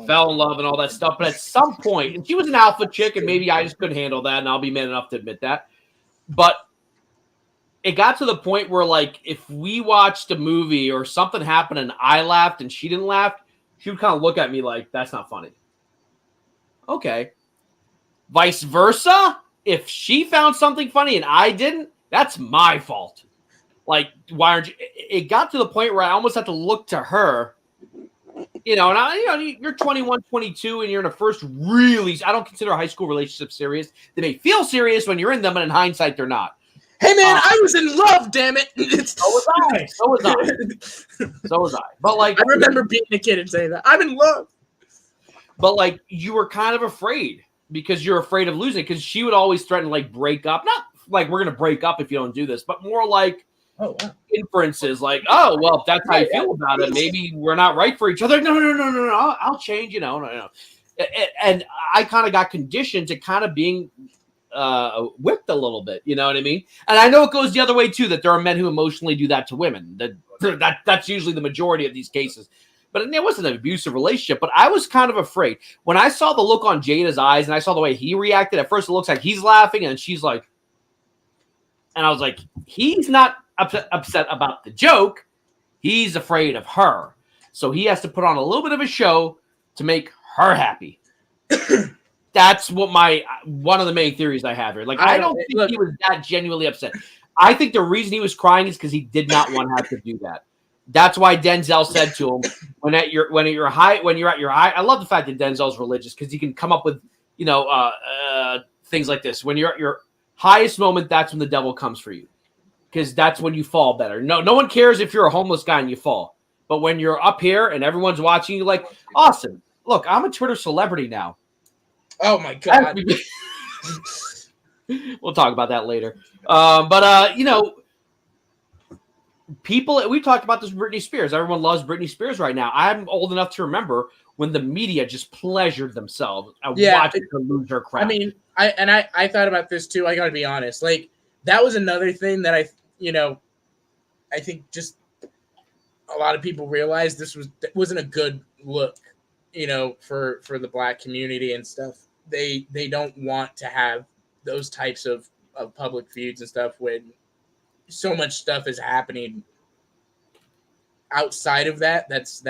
fell in love, and all that stuff. But at some point, and she was an alpha chick, and maybe I just couldn't handle that, and I'll be man enough to admit that. But it got to the point where, like, if we watched a movie or something happened and I laughed and she didn't laugh, she would kind of look at me like, that's not funny. Okay. Vice versa, if she found something funny and I didn't, that's my fault. Like, why aren't you? It got to the point where I almost had to look to her. You're 21, 22, and you're in a first really, I don't consider a high school relationship serious. They may feel serious when you're in them, but in hindsight, they're not. Hey, man, I was in love, damn it. So was I. But, like, I remember being a kid and saying that. I'm in love. But, like, you were kind of afraid because you're afraid of losing, because she would always threaten to, like, break up. Not like we're going to break up if you don't do this, but more like, oh, wow. Inferences like, oh, well, if that's how you feel about it, maybe we're not right for each other. No, I'll change, no. And I kind of got conditioned to kind of being whipped a little bit, you know what I mean? And I know it goes the other way too, that there are men who emotionally do that to women. That's usually the majority of these cases. But it wasn't an abusive relationship, but I was kind of afraid. When I saw the look on Jada's eyes and I saw the way he reacted, at first it looks like he's laughing and she's like, And I was like, he's not upset about the joke. He's afraid of her. So he has to put on a little bit of a show to make her happy. That's what one of the main theories I have here. Like, I don't think he was that genuinely upset. I think the reason he was crying is because he did not want to have to do that. That's why Denzel said to him, when at your high, I love the fact that Denzel's religious because he can come up with, things like this. When you're at your highest moment, that's when the devil comes for you. Because that's when you fall better. No one cares if you're a homeless guy and you fall. But when you're up here and everyone's watching you, like, awesome. Look, I'm a Twitter celebrity now. Oh my God. We'll talk about that later. People, we talked about this with Britney Spears. Everyone loves Britney Spears right now. I'm old enough to remember when the media just pleasured themselves and watched her lose her crap. I mean, I thought about this too. I got to be honest. Like, that was another thing that I think just a lot of people realized wasn't a good look, for the Black community and stuff. They don't want to have those types of public feuds and stuff when so much stuff is happening outside of that. This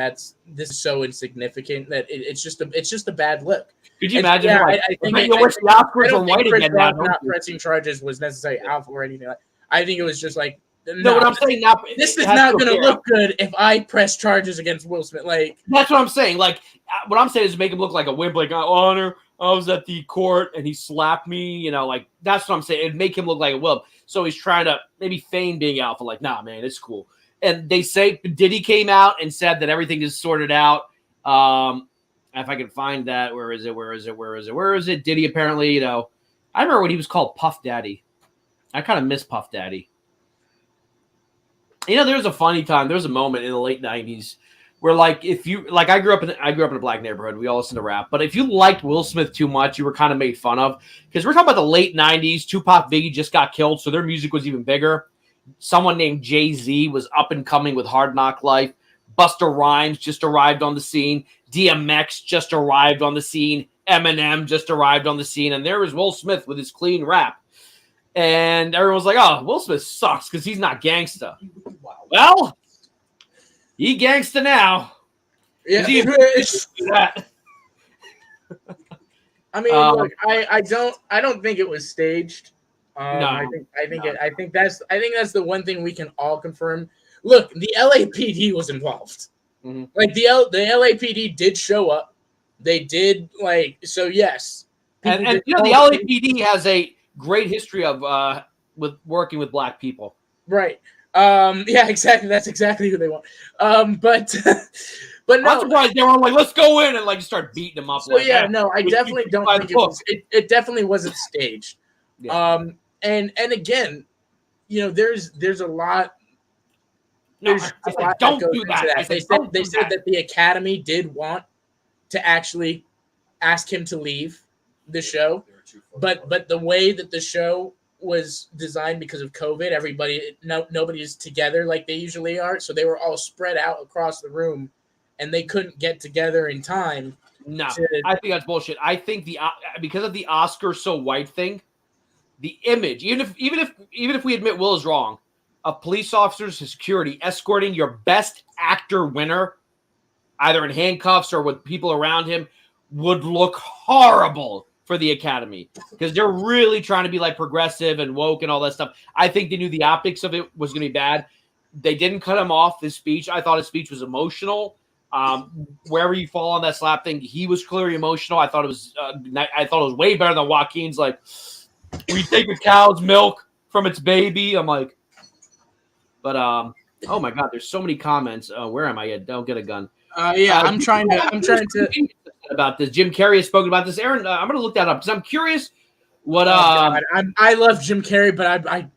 is so insignificant that it's just a bad look. Could you imagine? Yeah, I think the Oscars were white again. Not pressing charges was necessarily alpha or anything like. I think it was just like. No, what I'm saying now, this is not going to look good if I press charges against Will Smith. Like, that's what I'm saying. Like, what I'm saying is make him look like a wimp. Like, Honor, I was at the court and he slapped me. Like, that's what I'm saying. It'd make him look like a wimp. So he's trying to maybe feign being alpha. Like, nah, man, it's cool. And they say Diddy came out and said that everything is sorted out. If I can find that, where is it? Diddy apparently, I remember when he was called Puff Daddy. I kind of miss Puff Daddy. There was a funny time. There was a moment in the late 90s where, like, I grew up in a Black neighborhood. We all listened to rap. But if you liked Will Smith too much, you were kind of made fun of. Because we're talking about the late 90s. Tupac, Biggie just got killed, so their music was even bigger. Someone named Jay-Z was up and coming with Hard Knock Life. Busta Rhymes just arrived on the scene. DMX just arrived on the scene. Eminem just arrived on the scene. And there was Will Smith with his clean rap. And everyone was like, oh, Will Smith sucks because he's not gangsta. Wow. Well, he gangsta now. Yeah. I mean, look, I don't think it was staged. No, I think that's the one thing we can all confirm. Look, the LAPD was involved. Mm-hmm. Like the LAPD did show up. They did yes. And the LAPD has a great history of with working with Black people. Right. Yeah, exactly. That's exactly who they want. But no. I'm surprised they were like, let's go in and like start beating them up. So I definitely don't think it definitely wasn't staged. Yeah. And again, there's a lot. Don't do that. They said that the Academy did want to actually ask him to leave the show. But the way that the show was designed because of COVID, nobody's together like they usually are. So they were all spread out across the room, and they couldn't get together in time. No, I think that's bullshit. I think because of the Oscar so white thing, the image, even if we admit Will is wrong, of police officers and security escorting your best actor winner, either in handcuffs or with people around him, would look horrible for the Academy because they're really trying to be like progressive and woke and all that stuff. I think they knew the optics of it was going to be bad. They didn't cut him off his speech. I thought his speech was emotional. Wherever you fall on that slap thing, he was clearly emotional. I thought it was way better than Joaquin's. Like, we take a cow's milk from its baby. I'm like, but oh my God, there's so many comments. Where am I? Don't get a gun. I'm trying to about this. Jim Carrey has spoken about this. Aaron, I'm going to look that up because I'm curious what. I love Jim Carrey, but I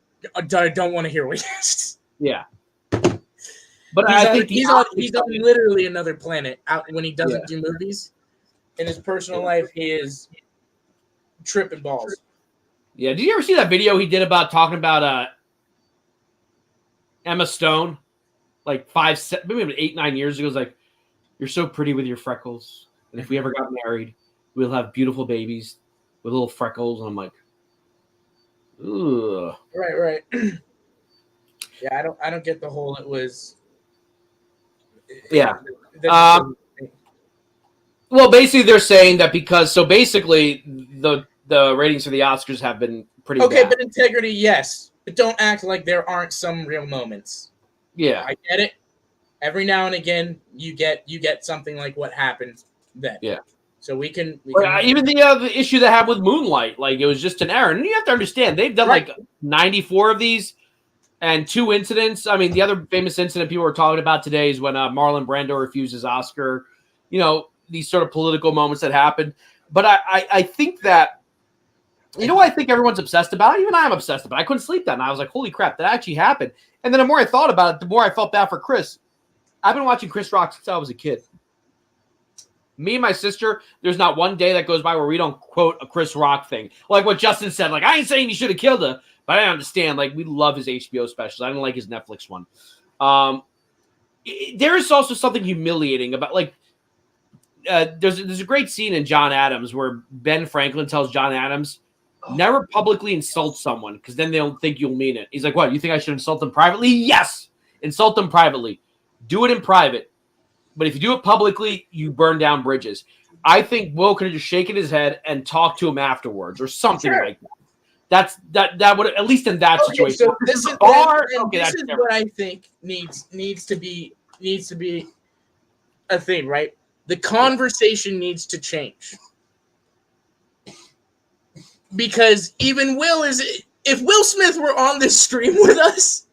don't want to hear what he has. Yeah, but I think he's on literally another planet. Out when he doesn't do movies, in his personal life, he is tripping balls. Yeah, did you ever see that video he did about talking about Emma Stone, like 8, 9 years ago? It was like, you're so pretty with your freckles. And if we ever got married, we'll have beautiful babies with little freckles. And I'm like, Ugh. Right. Yeah, I don't get the whole. It was. Yeah. That's- Well, basically, they're saying that because basically the ratings for the Oscars have been pretty okay, bad. but integrity, yes, but don't act like there aren't some real moments. Yeah. I get it. Every now and again, you get something like what happened then. Yeah. So we can Even the issue that happened with Moonlight, like it was just an error. And you have to understand, they've done like 94 of these and 2 incidents. I mean, the other famous incident people were talking about today is when Marlon Brando refuses Oscar. You know, these sort of political moments that happened. But I think that, you know what I think everyone's obsessed about? Even I'm obsessed about it. I couldn't sleep that night. I was like, holy crap, that actually happened. And then the more I thought about it, the more I felt bad for Chris. I've been watching Chris Rock since I was a kid. Me and my sister, there's not one day that goes by where we don't quote a Chris Rock thing. Like what Justin said, like, I ain't saying he should have killed her, but I understand. Like, we love his HBO specials. I didn't like his Netflix one. There is also something humiliating about, like, there's a great scene in John Adams where Ben Franklin tells John Adams, never publicly insult someone because then they'll think you'll mean it. He's like, what, you think I should insult them privately? Yes! Insult them privately. Do it in private. But if you do it publicly, you burn down bridges. I think Will could have just shaken his head and talked to him afterwards or something like that. That would, at least in that situation. So this is what I think needs to be a thing, right? The conversation needs to change. Because even if Will Smith were on this stream with us,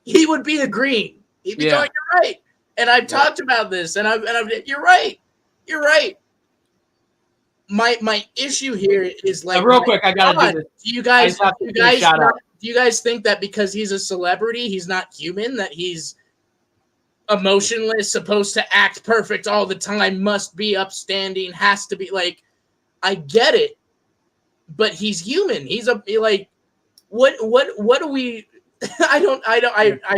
he would be agreeing. He'd be going, you're right. And I've talked about this, and I've you're right. You're right. My issue here is like, real quick, I gotta do this. Do you guys think that because he's a celebrity, he's not human, that he's emotionless, supposed to act perfect all the time, must be upstanding, has to be like, I get it, but he's human. He's like, what do we? I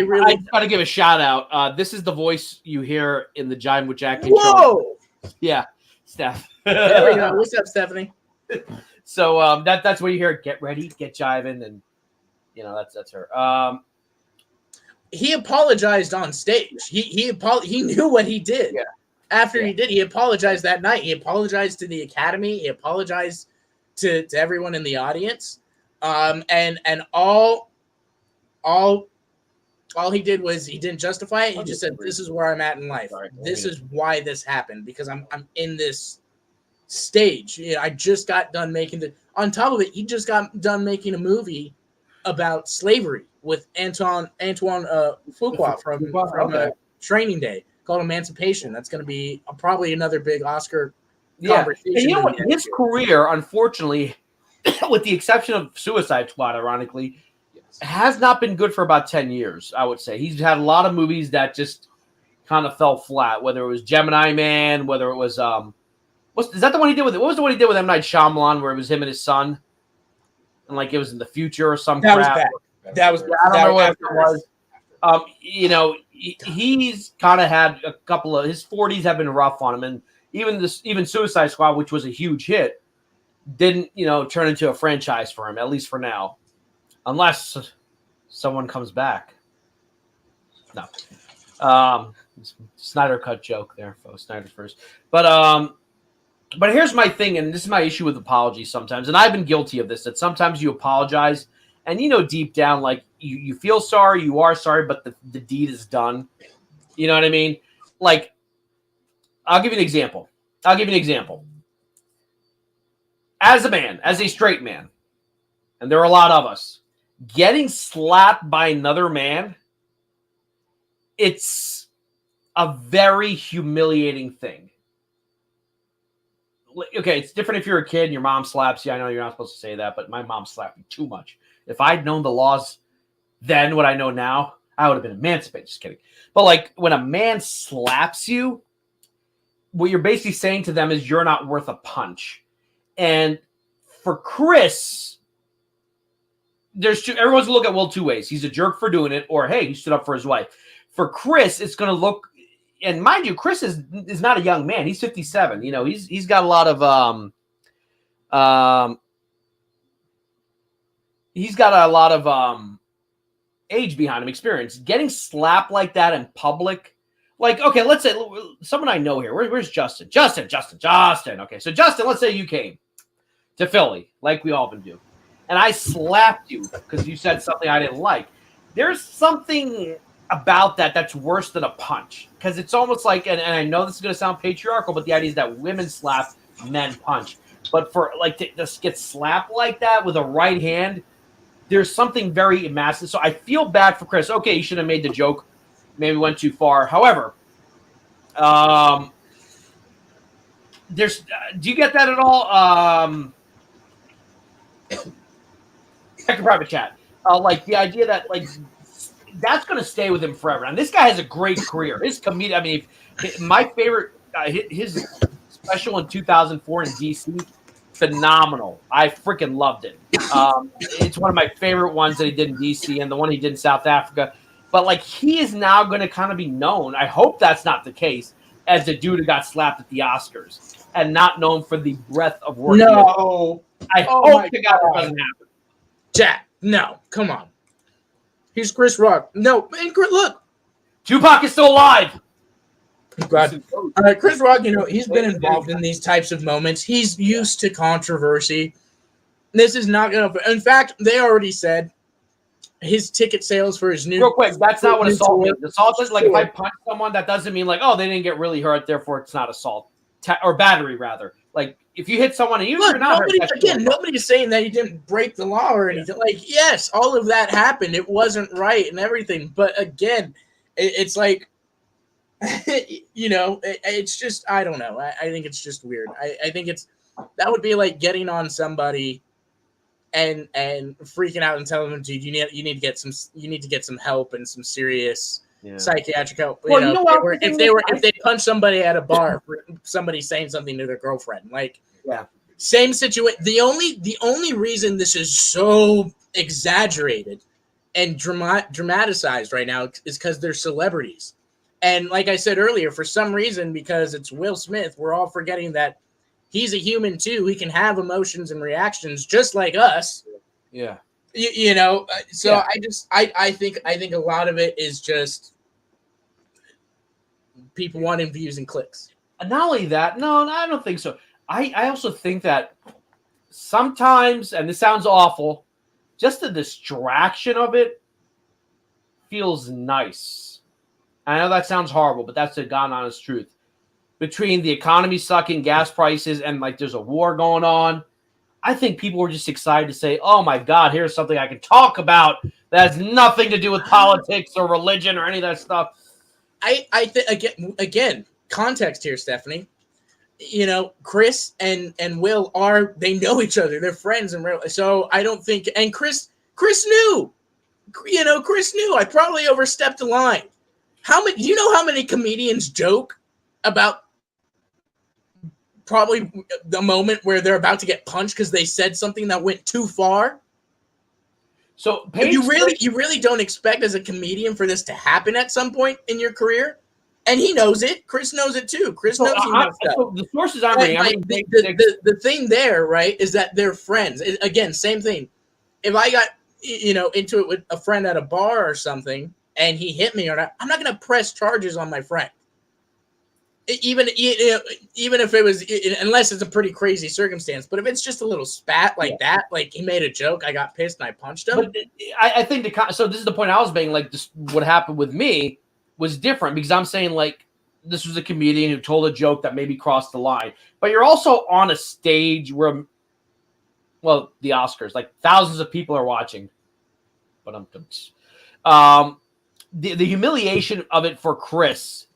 really got to give a shout out. This is the voice you hear in the Jivin with Jack. Whoa! Yeah, Steph. There we go. What's up, Stephanie? So that's where you hear "Get ready, get Jivin," and you know that's her. He apologized on stage. He knew what he did. Yeah. After he did, he apologized that night. He apologized to the Academy. He apologized to everyone in the audience. And all he did was he didn't justify it. He just said, "This is where I'm at in life. This is why this happened, because I'm in this stage. You know, I just got done making on top of it, he just got done making a movie about slavery with Antoine Fuqua from Training Day called Emancipation. That's going to be probably another big Oscar conversation. And you know what? His career, unfortunately, with the exception of Suicide Squad, ironically, has not been good for about 10 years, I would say. He's had a lot of movies that just kind of fell flat, whether it was Gemini Man, whether it was is that the one he did with it? What was the one he did with M. Night Shyamalan where it was him and his son? And like it was in the future or some crap. That was I don't know what it was. You know, he's kind of had a couple of his 40s have been rough on him, and even Suicide Squad, which was a huge hit, didn't turn into a franchise for him, at least for now, unless someone comes back. No, Snyder cut joke there, folks. Snyder first, but here's my thing, and this is my issue with apologies sometimes, and I've been guilty of this. That sometimes you apologize, and deep down, like you feel sorry, you are sorry, but the deed is done. You know what I mean? Like, I'll give you an example. As a man, as a straight man, and there are a lot of us, getting slapped by another man, it's a very humiliating thing. Okay, it's different if you're a kid and your mom slaps you. I know you're not supposed to say that, but my mom slapped me too much. If I'd known the laws then, what I know now, I would have been emancipated. Just kidding. But like when a man slaps you, what you're basically saying to them is you're not worth a punch. And for Chris, everyone's gonna look at Will two ways. He's a jerk for doing it, or hey, he stood up for his wife. For Chris, it's gonna look, and mind you, Chris is not a young man. He's 57. He's got a lot of he's got a lot of age behind him, experience. Getting slapped like that in public, like, okay, let's say someone I know here. Where's Justin? Justin. Okay, so Justin, let's say you came to Philly, like we often do, and I slapped you because you said something I didn't like. There's something about that's worse than a punch, because it's almost like, and I know this is going to sound patriarchal, but the idea is that women slap, men punch. But for like to just get slapped like that with a right hand, there's something very massive. So I feel bad for Chris. Okay, you should have made the joke. Maybe went too far. However, there's. Do you get that at all? Check the private chat. Like the idea that like that's going to stay with him forever. And this guy has a great career. His comedian. I mean, my favorite. His special in 2004 in DC. Phenomenal. I freaking loved it. It's one of my favorite ones that he did in DC and the one he did in South Africa. But like he is now going to kind of be known. I hope that's not the case, as the dude who got slapped at the Oscars and not known for the breadth of work. No. I hope to God that doesn't happen. Jack, no, come on. He's Chris Rock. No, and look, Tupac is still alive. God. Chris Rock, he's been involved in these types of moments. He's used to controversy. This is not going to. In fact, they already said his ticket sales for his new. Real quick, that's not what assault means. Assault is like if I punch someone, that doesn't mean like, oh, they didn't get really hurt, therefore it's not assault or battery rather. Like if you hit someone and you're not hurt. Nobody's saying that he didn't break the law or anything. Like, yes, all of that happened. It wasn't right and everything. But again, it's like. It's just I don't know. I think it's just weird. I think that would be like getting on somebody and freaking out and telling them, dude, you need to get some help and some serious psychiatric help. Well, if they punch somebody at a bar for somebody saying something to their girlfriend, like same situation. The only reason this is so exaggerated and dramatized right now is because they're celebrities. And like I said earlier, for some reason, because it's Will Smith, we're all forgetting that he's a human too. He can have emotions and reactions just like us. Yeah. I think a lot of it is just people wanting views and clicks. And not only that, no, I don't think so. I also think that sometimes, and this sounds awful, just the distraction of it feels nice. I know that sounds horrible, but that's the God honest truth. Between the economy sucking, gas prices, and like there's a war going on, I think people were just excited to say, oh my God, here's something I can talk about that has nothing to do with politics or religion or any of that stuff. I think, again, context here, Stephanie. Chris and Will they know each other. They're friends. So I don't think, and Chris knew. Chris knew I probably overstepped the line. How many comedians joke about probably the moment where they're about to get punched because they said something that went too far? So you really don't expect as a comedian for this to happen at some point in your career? And he knows it. Chris knows it too. Chris knows he knows stuff. So the sources I'm reading, the thing there, right, is that they're friends. Again, same thing. If I got into it with a friend at a bar or something, and he hit me, or not, I'm not going to press charges on my friend. Even if it was, unless it's a pretty crazy circumstance. But if it's just a little spat like that, like he made a joke, I got pissed and I punched him. But I think so this is the point I was making. Like this, what happened with me was different because I'm saying like this was a comedian who told a joke that maybe crossed the line. But you're also on a stage where, well, the Oscars, like thousands of people are watching. But the humiliation of it for Chris,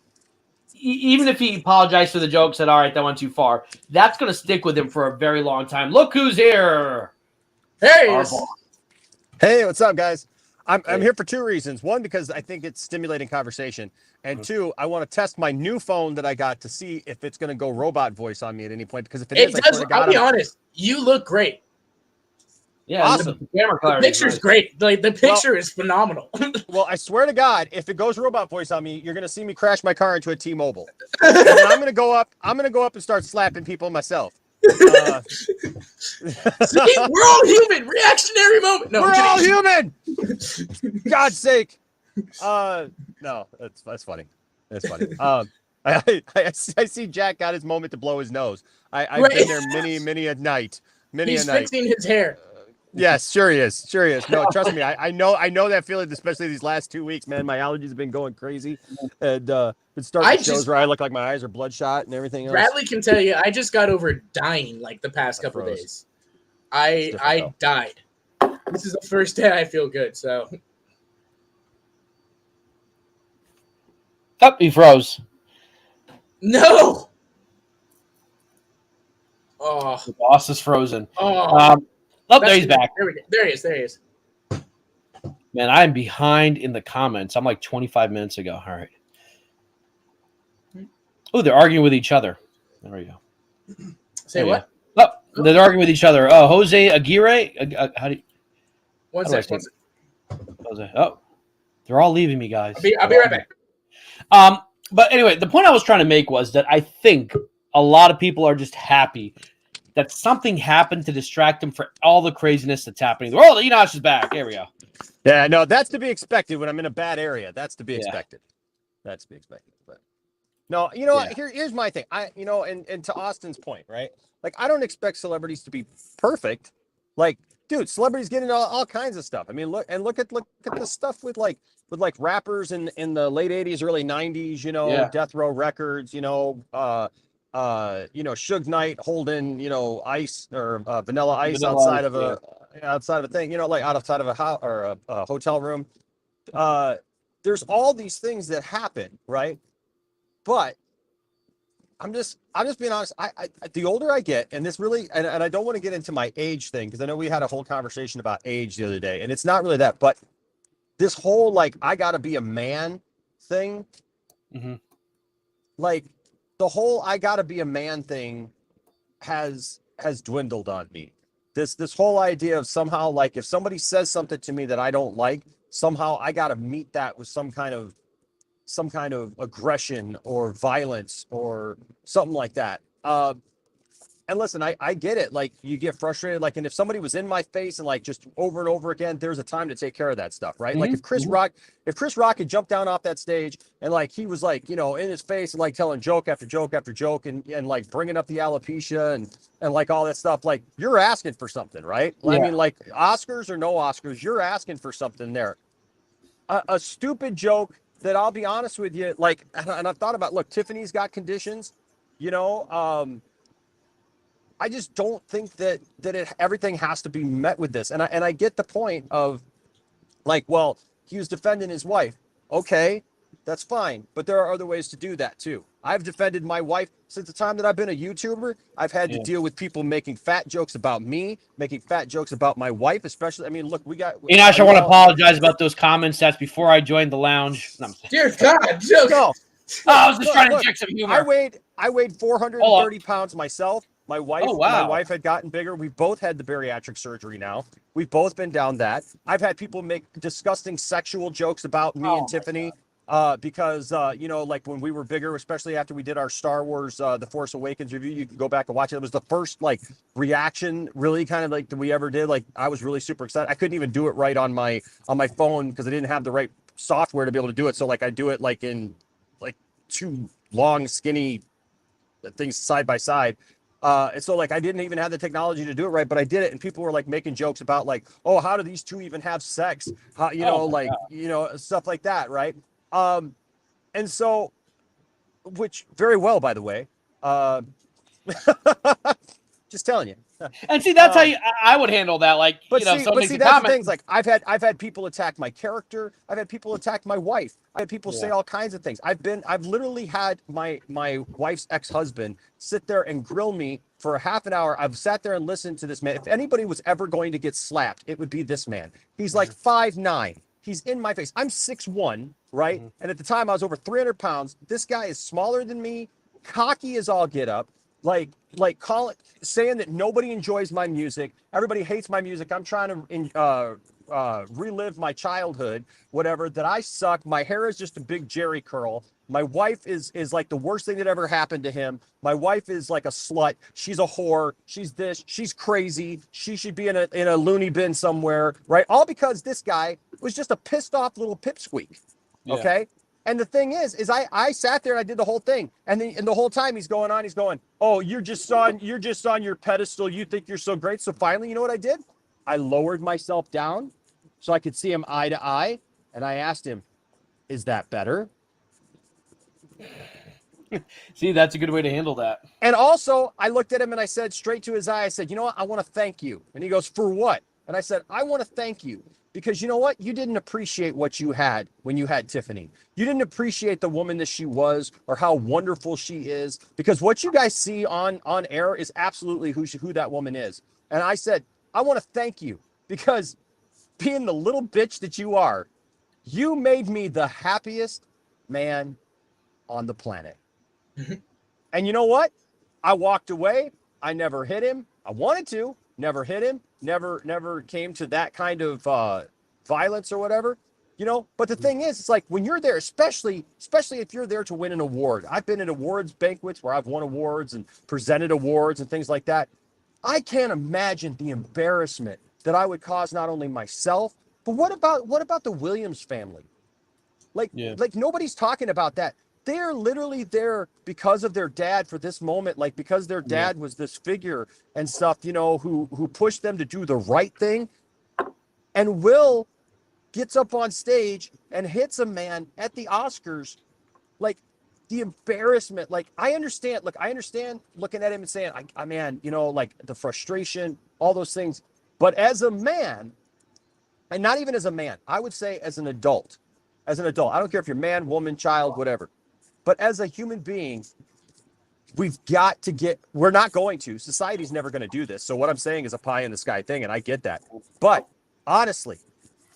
even if he apologized for the joke, said, all right, that went too far, that's going to stick with him for a very long time. Look who's here. Hey, what's up, guys? I'm here for two reasons. One, because I think it's stimulating conversation. And two, I want to test my new phone that I got to see if it's going to go robot voice on me at any point. Because if it is, I'll be honest, you look great. Yeah, awesome. The picture's great. Like the picture is phenomenal. Well, I swear to God, if it goes robot voice on me, you're gonna see me crash my car into a T-Mobile. And then I'm gonna go up and start slapping people myself. See, we're all human. Reactionary every moment. No, We're I'm all kidding. human. God's sake. No, that's funny. That's funny. I see Jack got his moment to blow his nose. I've Right. been there many a night. He's fixing his hair. Yes, sure he is. Sure he is. No, trust me. I know that feeling, especially these last 2 weeks, man. My allergies have been going crazy. And been starting shows where I look like my eyes are bloodshot and everything else. Bradley can tell you, I just got over dying like the past couple days. I died. This is the first day I feel good, so. Oh, he froze. No! Oh. The boss is frozen. Oh. There he's back. There he is. Man, I'm behind in the comments. I'm like 25 minutes ago. All right. Oh, they're arguing with each other. There we go. Say what? Oh, they're arguing with each other. Oh, Jose Aguirre. How do you? One sec. Jose. Oh, they're all leaving me, guys. I'll be right back. But anyway, the point I was trying to make was that I think a lot of people are just happy that something happened to distract them for all the craziness that's happening. Oh, Enosh is back. There we go. Yeah, no, that's to be expected when I'm in a bad area. That's to be expected. That's to be expected. But no, what? Here's my thing. And to Austin's point, right? Like, I don't expect celebrities to be perfect. Like, dude, celebrities get into all kinds of stuff. I mean, look at the stuff with rappers in the late 80s, early 90s, Death Row Records, Suge Knight holding, ice or vanilla ice outside of a thing, like outside of a house or a hotel room. There's all these things that happen, right? But I'm just being honest. I the older I get, and this really, and I don't want to get into my age thing, because I know we had a whole conversation about age the other day, and it's not really that, but this whole I gotta be a man thing, like the whole I gotta be a man thing has dwindled on me. This whole idea of somehow, like, if somebody says something to me that I don't like, somehow I gotta meet that with some kind of aggression or violence or something like that. And listen, I get it. Like, you get frustrated. Like, and if somebody was in my face and like just over and over again, there's a time to take care of that stuff, right? Like if Chris Rock had jumped down off that stage and like he was like, in his face and like telling joke after joke after joke and like bringing up the alopecia and like all that stuff, like, you're asking for something, right? Yeah. I mean, like, Oscars or no Oscars, you're asking for something there. A stupid joke that, I'll be honest with you, like, and I've thought about, look, Tiffany's got conditions, I just don't think that everything has to be met with this. And I get the point of, like, well, he was defending his wife. Okay, that's fine. But there are other ways to do that too. I've defended my wife since the time that I've been a YouTuber. I've had to deal with people making fat jokes about me, making fat jokes about my wife, especially. I mean, look, we got. Enosh, I want to apologize about those comments. That's before I joined the lounge. No, dear God, joke. No. I was just trying to inject some humor. I weighed 430 pounds myself. My wife, my wife had gotten bigger. We both had the bariatric surgery now. We've both been down that. I've had people make disgusting sexual jokes about me and Tiffany because, like when we were bigger, especially after we did our Star Wars The Force Awakens review, you can go back and watch it. It was the first like reaction really kind of like that we ever did. Like, I was really super excited. I couldn't even do it right on my phone because I didn't have the right software to be able to do it. So like I do it like in like two long, skinny things side by side. And so like I didn't even have the technology to do it right, but I did it, and people were like making jokes about like, oh, how do these two even have sex? How, stuff like that, right? And so, which very well, by the way, just telling you. And see, that's how I would handle that. Like, but see, that's the things. Like, I've had people attack my character. I've had people attack my wife. I had people say all kinds of things. I've literally had my wife's ex-husband sit there and grill me for a half an hour. I've sat there and listened to this man. If anybody was ever going to get slapped, it would be this man. He's like 5'9". He's in my face. I'm 6'1", right? And at the time I was over 300 pounds. This guy is smaller than me, cocky as all get up. Like saying that nobody enjoys my music. Everybody hates my music. I'm trying to relive my childhood, whatever, that I suck. My hair is just a big jerry curl. My wife is like the worst thing that ever happened to him. My wife is like a slut. She's a whore. She's this. She's crazy. She should be in a loony bin somewhere, right? All because this guy was just a pissed off little pipsqueak. Okay. And the thing is I sat there and I did the whole thing. And the whole time he's going, oh, you're just on your pedestal. You think you're so great. So finally, you know what I did? I lowered myself down so I could see him eye to eye. And I asked him, is that better? See, that's a good way to handle that. And also, I looked at him and I said straight to his eye, I said, you know what? I want to thank you. And he goes, for what? And I said, I want to thank you because you know what? You didn't appreciate what you had when you had Tiffany. You didn't appreciate the woman that she was or how wonderful she is, because what you guys see on air is absolutely who that woman is. And I said, I want to thank you because being the little bitch that you are, you made me the happiest man on the planet. And you know what? I walked away. I never hit him. I wanted to, never hit him, never came to that kind of violence or whatever, you know. But the thing is, it's like when you're there, especially if you're there to win an award. I've been at awards banquets where I've won awards and presented awards and things like that. I can't imagine the embarrassment that I would cause not only myself, but what about the Williams family? Like nobody's talking about that. They're literally there because of their dad for this moment, like because their dad was this figure and stuff, you know, who pushed them to do the right thing. And Will gets up on stage and hits a man at the Oscars. Like the embarrassment, like I understand looking at him and saying, I man, you know, like the frustration, all those things. But as a man, and not even as a man, I would say as an adult, I don't care if you're man, woman, child, whatever. But as a human being, we're not going to, society's never going to do this. So what I'm saying is a pie in the sky thing, and I get that. But honestly,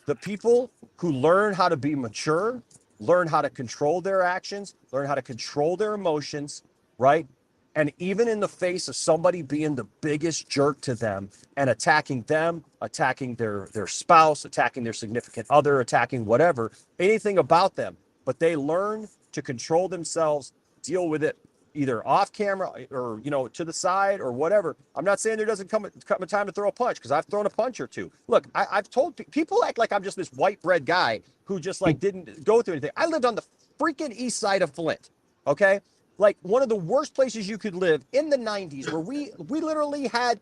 the people who learn how to be mature, learn how to control their actions, learn how to control their emotions, right? And even in the face of somebody being the biggest jerk to them and attacking them, attacking their spouse, attacking their significant other, attacking whatever, anything about them, but they learn to control themselves, deal with it either off camera or, you know, to the side or whatever. I'm not saying there doesn't come a time to throw a punch, because I've thrown a punch or two. Look, I've told people act like I'm just this white bread guy who just like didn't go through anything. I lived on the freaking east side of Flint, okay? Like one of the worst places you could live in the 90s, where we literally had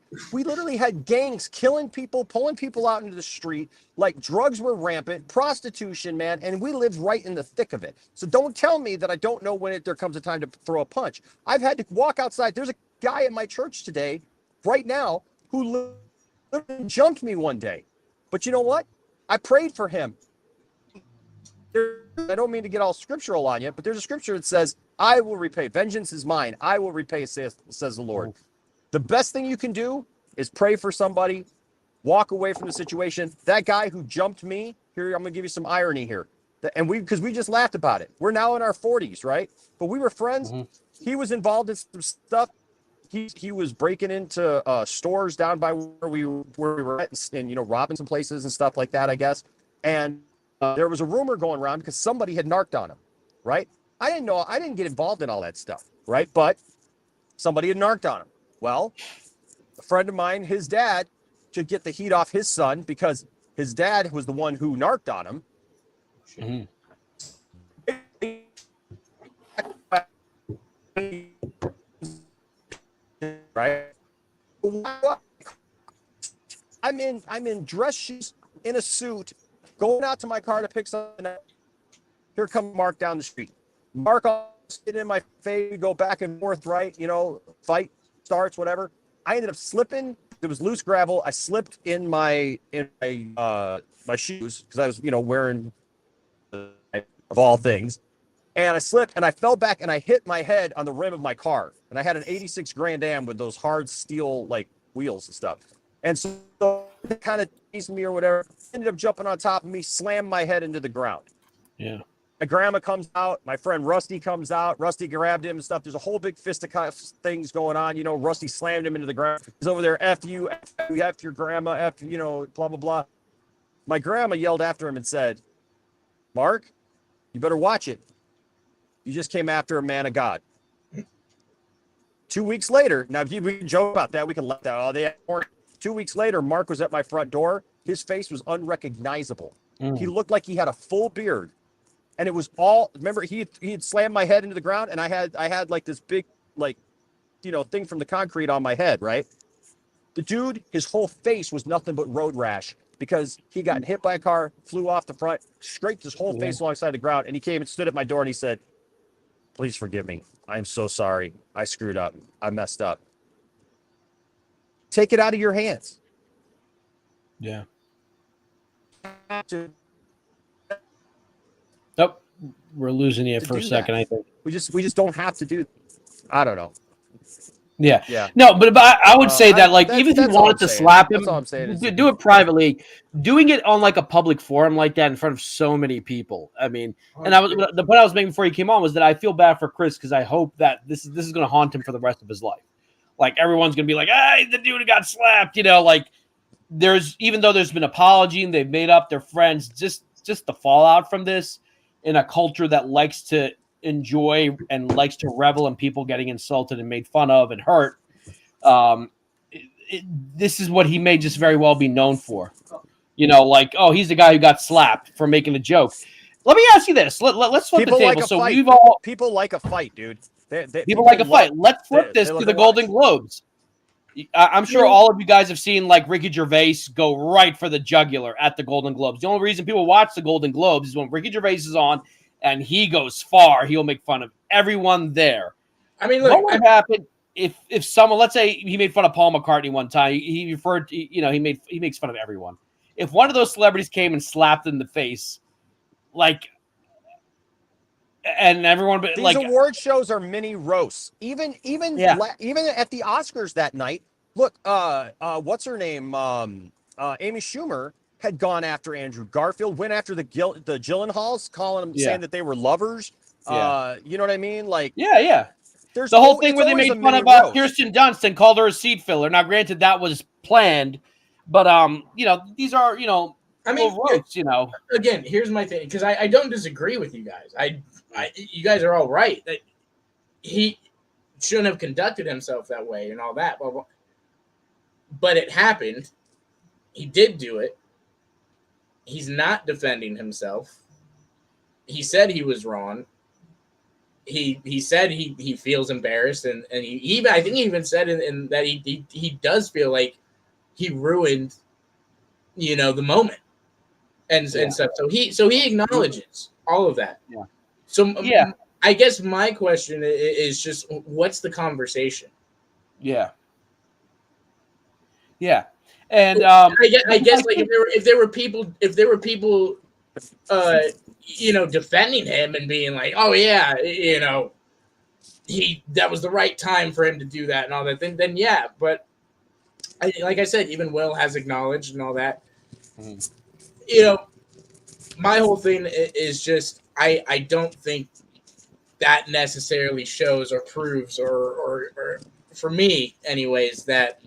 gangs killing people, pulling people out into the street, like drugs were rampant, prostitution, man, and we lived right in the thick of it. So don't tell me that I don't know when there comes a time to throw a punch. I've had to walk outside. There's a guy at my church today, right now, who literally jumped me one day. But you know what? I prayed for him. I don't mean to get all scriptural on you, but there's a scripture that says, I will repay. Vengeance is mine. I will repay, says the Lord. The best thing you can do is pray for somebody, walk away from the situation. That guy who jumped me, here, I'm going to give you some irony here. And because we just laughed about it. We're now in our 40s, right? But we were friends. Mm-hmm. He was involved in some stuff. He was breaking into stores down by where we were at and, you know, robbing some places and stuff like that, I guess. And there was a rumor going around because somebody had narked on him, right? I didn't get involved in all that stuff, right? But somebody had narked on him. Well, a friend of mine, his dad, should get the heat off his son because his dad was the one who narked on him. Mm-hmm. Right? I'm in dress shoes, in a suit, going out to my car to pick something up. Here comes Mark down the street. Mark sit in my face, go back and forth, right? You know, fight starts, whatever. I ended up slipping. There was loose gravel. I slipped in my shoes because I was, you know, wearing of all things. And I slipped and I fell back and I hit my head on the rim of my car. And I had an 86 Grand Am with those hard steel like wheels and stuff. And so it kind of teased me or whatever. Ended up jumping on top of me, slammed my head into the ground. Yeah. My grandma comes out. My friend Rusty comes out. Rusty grabbed him and stuff. There's a whole big fisticuffs things going on. You know, Rusty slammed him into the ground. He's over there, F you, F your grandma, F, you know, blah, blah, blah. My grandma yelled after him and said, Mark, you better watch it. You just came after a man of God. 2 weeks later, now if we can joke about that, we can let that. Oh, they 2 weeks later, Mark was at my front door. His face was unrecognizable. He looked like he had a full beard, and it was all. Remember, he had slammed my head into the ground, and I had like this big thing from the concrete on my head, right? The dude, his whole face was nothing but road rash because he got hit by a car, flew off the front, scraped his whole face alongside the ground, and he came and stood at my door and he said, "Please forgive me. I am so sorry. I screwed up. I messed up." Take it out of your hands. Yeah. To Oh, we're losing you for a second, I think. We just don't have to do. I don't know. Yeah. Yeah. No, but I would say that, like, even if you that's all wanted I'm to saying. slap him, That's all I'm saying. do it privately. Doing it on like a public forum like that in front of so many people. I mean, and the point I was making before you came on was that I feel bad for Chris because I hope that this is going to haunt him for the rest of his life. Like, everyone's going to be like, "Hey, the dude got slapped," like. Even though there's been apology and they've made up, their friends, just the fallout from this in a culture that likes to enjoy and likes to revel in people getting insulted and made fun of and hurt. This is what he may just very well be known for. Like, oh, he's the guy who got slapped for making a joke. Let me ask you this. Let's flip the table. So people like a fight, dude. People like a fight. Let's flip this to the Golden Globes. I'm sure all of you guys have seen like Ricky Gervais go right for the jugular at the Golden Globes. The only reason people watch the Golden Globes is when Ricky Gervais is on and he goes far, he'll make fun of everyone there. I mean, look, what would happen if someone, let's say he made fun of Paul McCartney one time, he referred to, he makes fun of everyone. If one of those celebrities came and slapped in the face, like, and everyone, these award shows are mini roasts. Even at the Oscars that night, look, what's her name? Amy Schumer had gone after Andrew Garfield, went after the Gyllenhaals, calling them, saying that they were lovers. You know what I mean? Like, there's the whole thing where they made fun of Kirsten Dunst and called her a seat filler. Now, granted, that was planned, but these are I mean, roasts. Again, here's my thing, because I don't disagree with you guys. You guys are all right that he shouldn't have conducted himself that way and all that, blah, blah. But it happened. He did do it. He's not defending himself. He said he was wrong. He said he feels embarrassed, and he I think he even said in that he does feel like he ruined the moment and stuff. So he acknowledges all of that. Yeah. So I guess my question is just, what's the conversation? Yeah. Yeah. And I guess like if there were people defending him and being like, oh yeah, that was the right time for him to do that and all that, then yeah. But like I said, even Will has acknowledged and all that. Mm-hmm. My whole thing is just I don't think that necessarily shows or proves or for me anyways that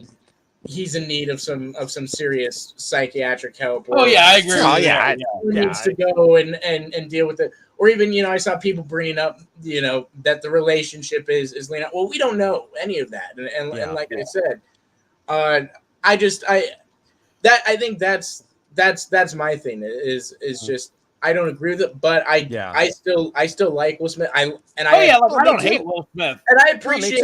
he's in need of some serious psychiatric help. Oh yeah, I agree. Oh yeah, he needs to go and deal with it. Or even I saw people bringing up that the relationship is leaning. Well, we don't know any of that, and like I said, I think that's my thing is just I don't agree with it, but I still like Will Smith. I don't hate Will Smith, and I appreciate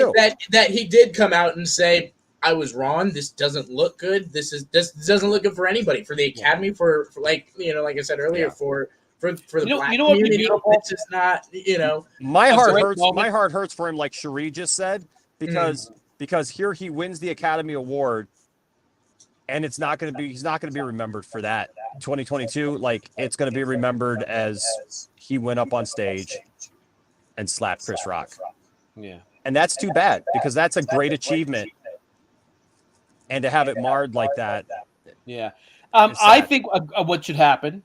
that he did come out and say, I was wrong. This doesn't look good. This doesn't look good for anybody, for the Academy, for like like I said earlier, for the Black community. This is not, My heart hurts. My heart hurts for him, like Cherie just said, because here he wins the Academy Award, and he's not going to be remembered for that. 2022, like it's going to be remembered as he went up on stage and slapped Chris Rock. Yeah, and that's too bad because that's a great achievement. And to have it marred like that. Yeah. I think what should happen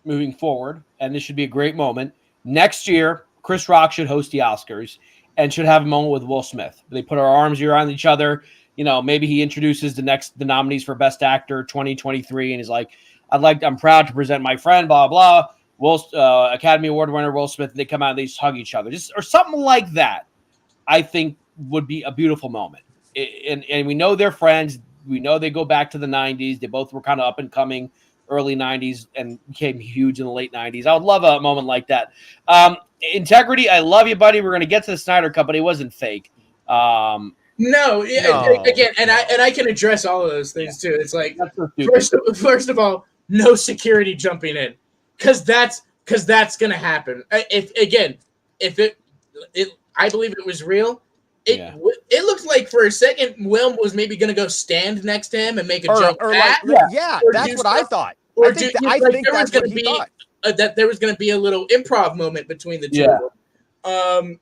moving forward, and this should be a great moment, next year, Chris Rock should host the Oscars and should have a moment with Will Smith. They put our arms around each other. Maybe he introduces the nominees for Best Actor 2023 and he's like, I'm proud to present my friend, blah, blah. Academy Award winner Will Smith, and they come out and they just hug each other, just or something like that. I think would be a beautiful moment. And we know they're friends. We know they go back to the 90s. They both were kind of up and coming early 90s and became huge in the late 90s. I would love a moment like that. Integrity, I love you, buddy. We're going to get to the Snyder Cut, but it wasn't fake. No, again, and I can address all of those things too. It's like first of all, no security jumping in, because that's gonna happen. If I believe it was real. It looked like for a second Will was maybe gonna go stand next to him and make a jump back. That's what I thought. Or I think that's what he thought. That there was gonna be a little improv moment between the two of them.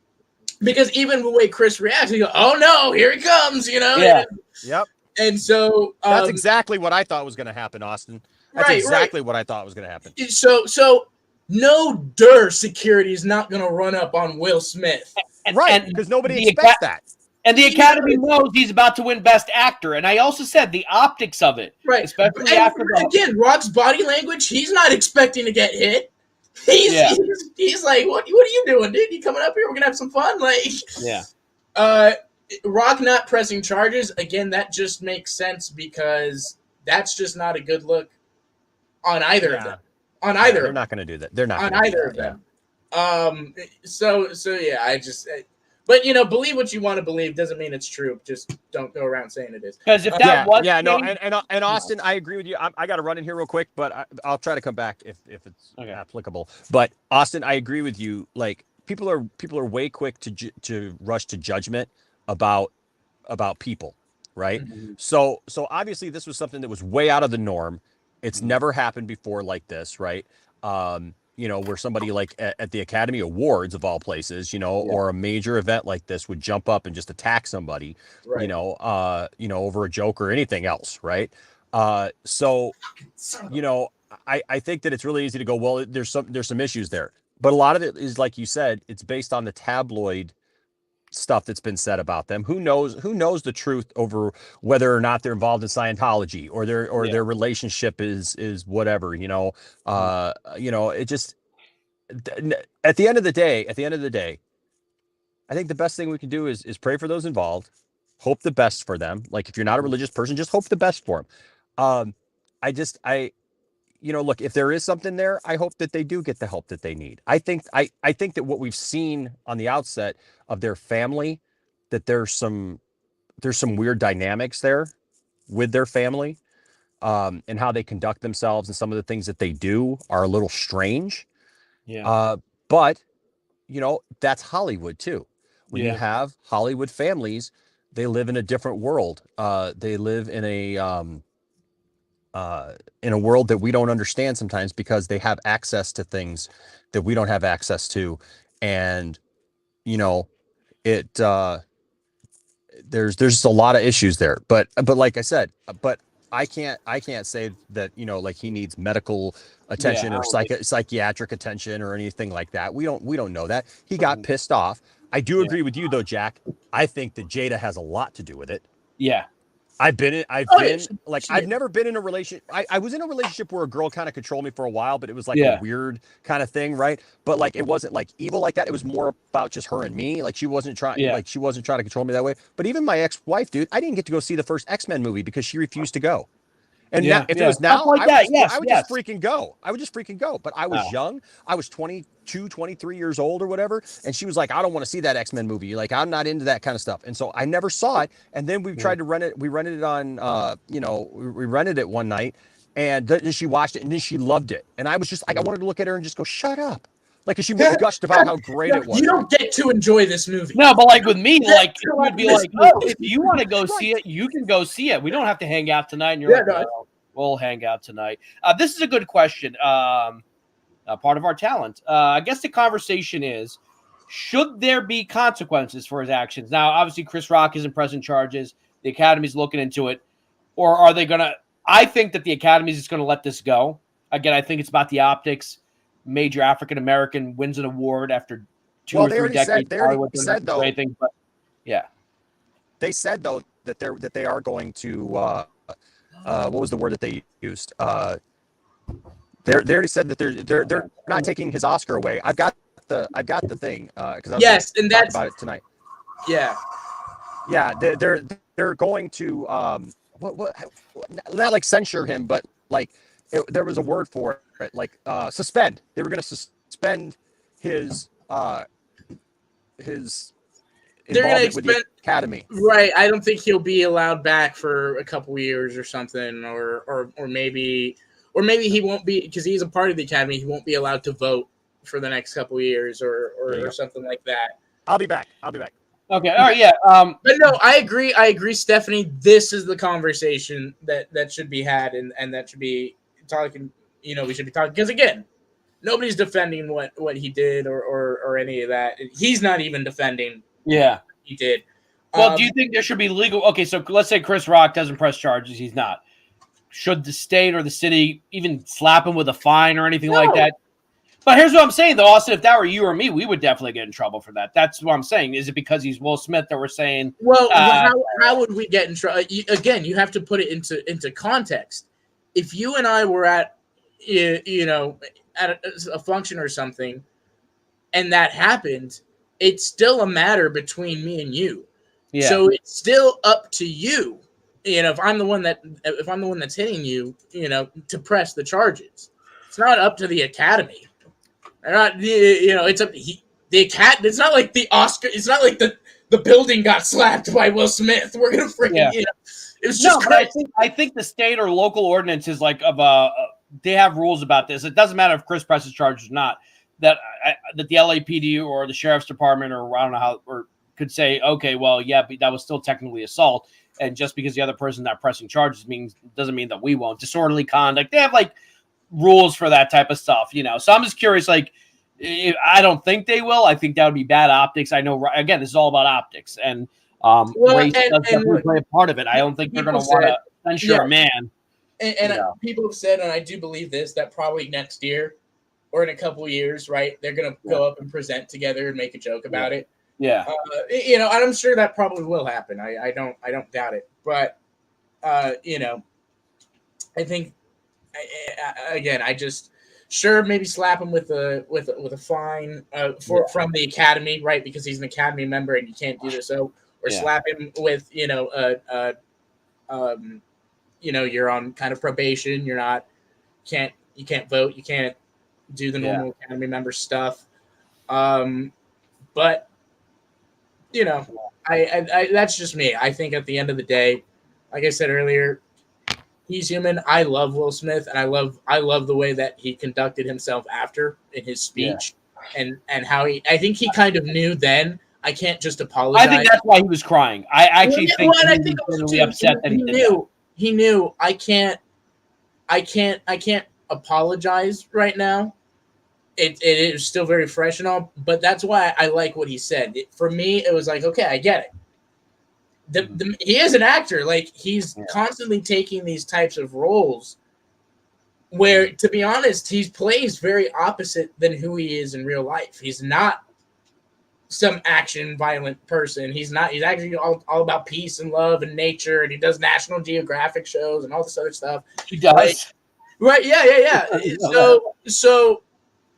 Because even the way Chris reacts, he goes, "Oh no, here he comes!" You know. Yeah. Yep. And so that's exactly what I thought was going to happen, Austin. That's exactly what I thought was going to happen. So no security is not going to run up on Will Smith, right? Because nobody expects that. And the Academy knows he's about to win Best Actor. And I also said the optics of it, right? Especially after again, Rock's body language. He's not expecting to get hit. He's like, what are you doing, dude? You coming up here? We're gonna have some fun, Rock not pressing charges again. That just makes sense because that's just not a good look on either of them. They're not gonna do that. They're not on either of them. So I just. But believe what you want to believe doesn't mean it's true. Just don't go around saying it is. Because if that was and Austin, I agree with you. I got to run in here real quick, but I'll try to come back if it's applicable. But Austin, I agree with you. Like people are way quick to rush to judgment about people, right? Mm-hmm. So obviously this was something that was way out of the norm. It's never happened before like this, right? Where somebody like at the Academy Awards of all places, or a major event like this would jump up and just attack somebody, right. Over a joke or anything else. Right. I think that it's really easy to go, well, there's some issues there, but a lot of it is, like you said, it's based on the tabloid stuff that's been said about them. Who knows the truth over whether or not they're involved in Scientology or their relationship is whatever, it just, at the end of the day, I think the best thing we can do is pray for those involved, hope the best for them. Like if you're not a religious person, just hope the best for them. Look, if there is something there, I hope that they do get the help that they need. I think that what we've seen on the outset of their family, that there's some weird dynamics there with their family, and how they conduct themselves and some of the things that they do are a little strange. Yeah. But that's Hollywood too. When you have Hollywood families, they live in a different world. They live in a world that we don't understand sometimes because they have access to things that we don't have access to. And, there's just a lot of issues there, but like I said, I can't say that, like he needs medical attention or psychiatric attention or anything like that. We don't know that. He got pissed off. I do agree with you though, Jack. I think that Jada has a lot to do with it. Yeah. I've never been in a relationship. I was in a relationship where a girl kind of controlled me for a while, but it was like a weird kind of thing, right? But like it wasn't like evil like that. It was more about just her and me. Like she wasn't trying to control me that way. But even my ex-wife, dude, I didn't get to go see the first X-Men movie because she refused to go. And now, if it was now, I would just freaking go. But I was young. I was 22, 23 years old or whatever. And she was like, I don't want to see that X-Men movie. Like, I'm not into that kind of stuff. And so I never saw it. And then we tried to rent it. We rented it on, we rented it one night. And then she watched it and then she loved it. And I was just like, I wanted to look at her and just go, shut up. Like, cause she gushed about how great it was. You don't get to enjoy this movie. No, but like with me, like it would be like, oh, if you want to go see it, you can go see it. We don't have to hang out tonight. And you're we'll hang out tonight. This is a good question. Part of our talent. I guess the conversation is, should there be consequences for his actions? Now, obviously, Chris Rock isn't pressing charges. The Academy's looking into it. Or are they going to – I think that the Academy's just going to let this go. Again, I think it's about the optics. Major African-American wins an award after 2 or 3 decades. They already said, though. But, yeah. They said, though, that they are going to what was the word that they used? They already said that they're not taking his Oscar away. I've got the thing because I was Yes, and talk that's about it tonight. yeah. Yeah, they're going to what not like censure him, but like there was a word for it, like suspend. They were going to suspend his They're gonna involvement with the Academy. Right. I don't think he'll be allowed back for a couple years or something, or maybe he won't be, because he's a part of the Academy. He won't be allowed to vote for the next couple years or something like that. I'll be back. Okay. All right. Yeah. But no, I agree, Stephanie. This is the conversation that should be had, and that should be talking. We should be talking, because again, nobody's defending what he did or any of that. He's not even defending. Yeah. He did. Well, do you think there should be legal? Okay, so let's say Chris Rock doesn't press charges. He's not. Should the state or the city even slap him with a fine or anything like that? But here's what I'm saying, though, Austin. If that were you or me, we would definitely get in trouble for that. That's what I'm saying. Is it because he's Will Smith that we're saying? Well, how would we get in trouble? Again, you have to put it into context. If you and I were at a function or something, and that happened, it's still a matter between me and you. Yeah. So it's still up to you. If I'm the one that's hitting you, to press the charges. It's not up to the Academy. They're not, it's up to the Academy. It's not like the Oscar. It's not like the building got slapped by Will Smith. We're gonna freaking, it was just crazy. I think the state or local ordinance is like they have rules about this. It doesn't matter if Chris presses charges or not. That the LAPD or the sheriff's department or I don't know how or could say, okay, well, yeah, but that was still technically assault, and just because the other person's not pressing charges doesn't mean that we won't. Disorderly conduct. They have like rules for that type of stuff, So I'm just curious, like, I don't think they will. I think that would be bad optics. I know, again, this is all about optics, and race does definitely play a part of it. I don't think they're going to want to censure a man. And people have said, and I do believe this, that probably next year or in a couple of years, right, they're going to go up and present together and make a joke about it. Yeah. And I'm sure that probably will happen. I don't doubt it. But, I think, again, maybe slap him with a fine from the Academy, right? Because he's an Academy member and you can't do this. Or slap him with, you're on kind of probation. You can't vote. You can't do the normal Academy member stuff. But I that's just me. I think at the end of the day, like I said earlier, he's human. I love Will Smith, and I love the way that he conducted himself after in his speech, and how I think he kind of knew then. I can't just apologize. I think that's why he was crying. I actually think he was really upset that he knew. He knew I can't apologize right now. It is still very fresh and all, but that's why I like what he said. For me, it was like, okay, I get it. He is an actor. Like, he's constantly taking these types of roles where, to be honest, he plays very opposite than who he is in real life. He's not some action violent person. He's actually all about peace and love and nature, and he does National Geographic shows and all this other stuff. He does. Right. Yeah. So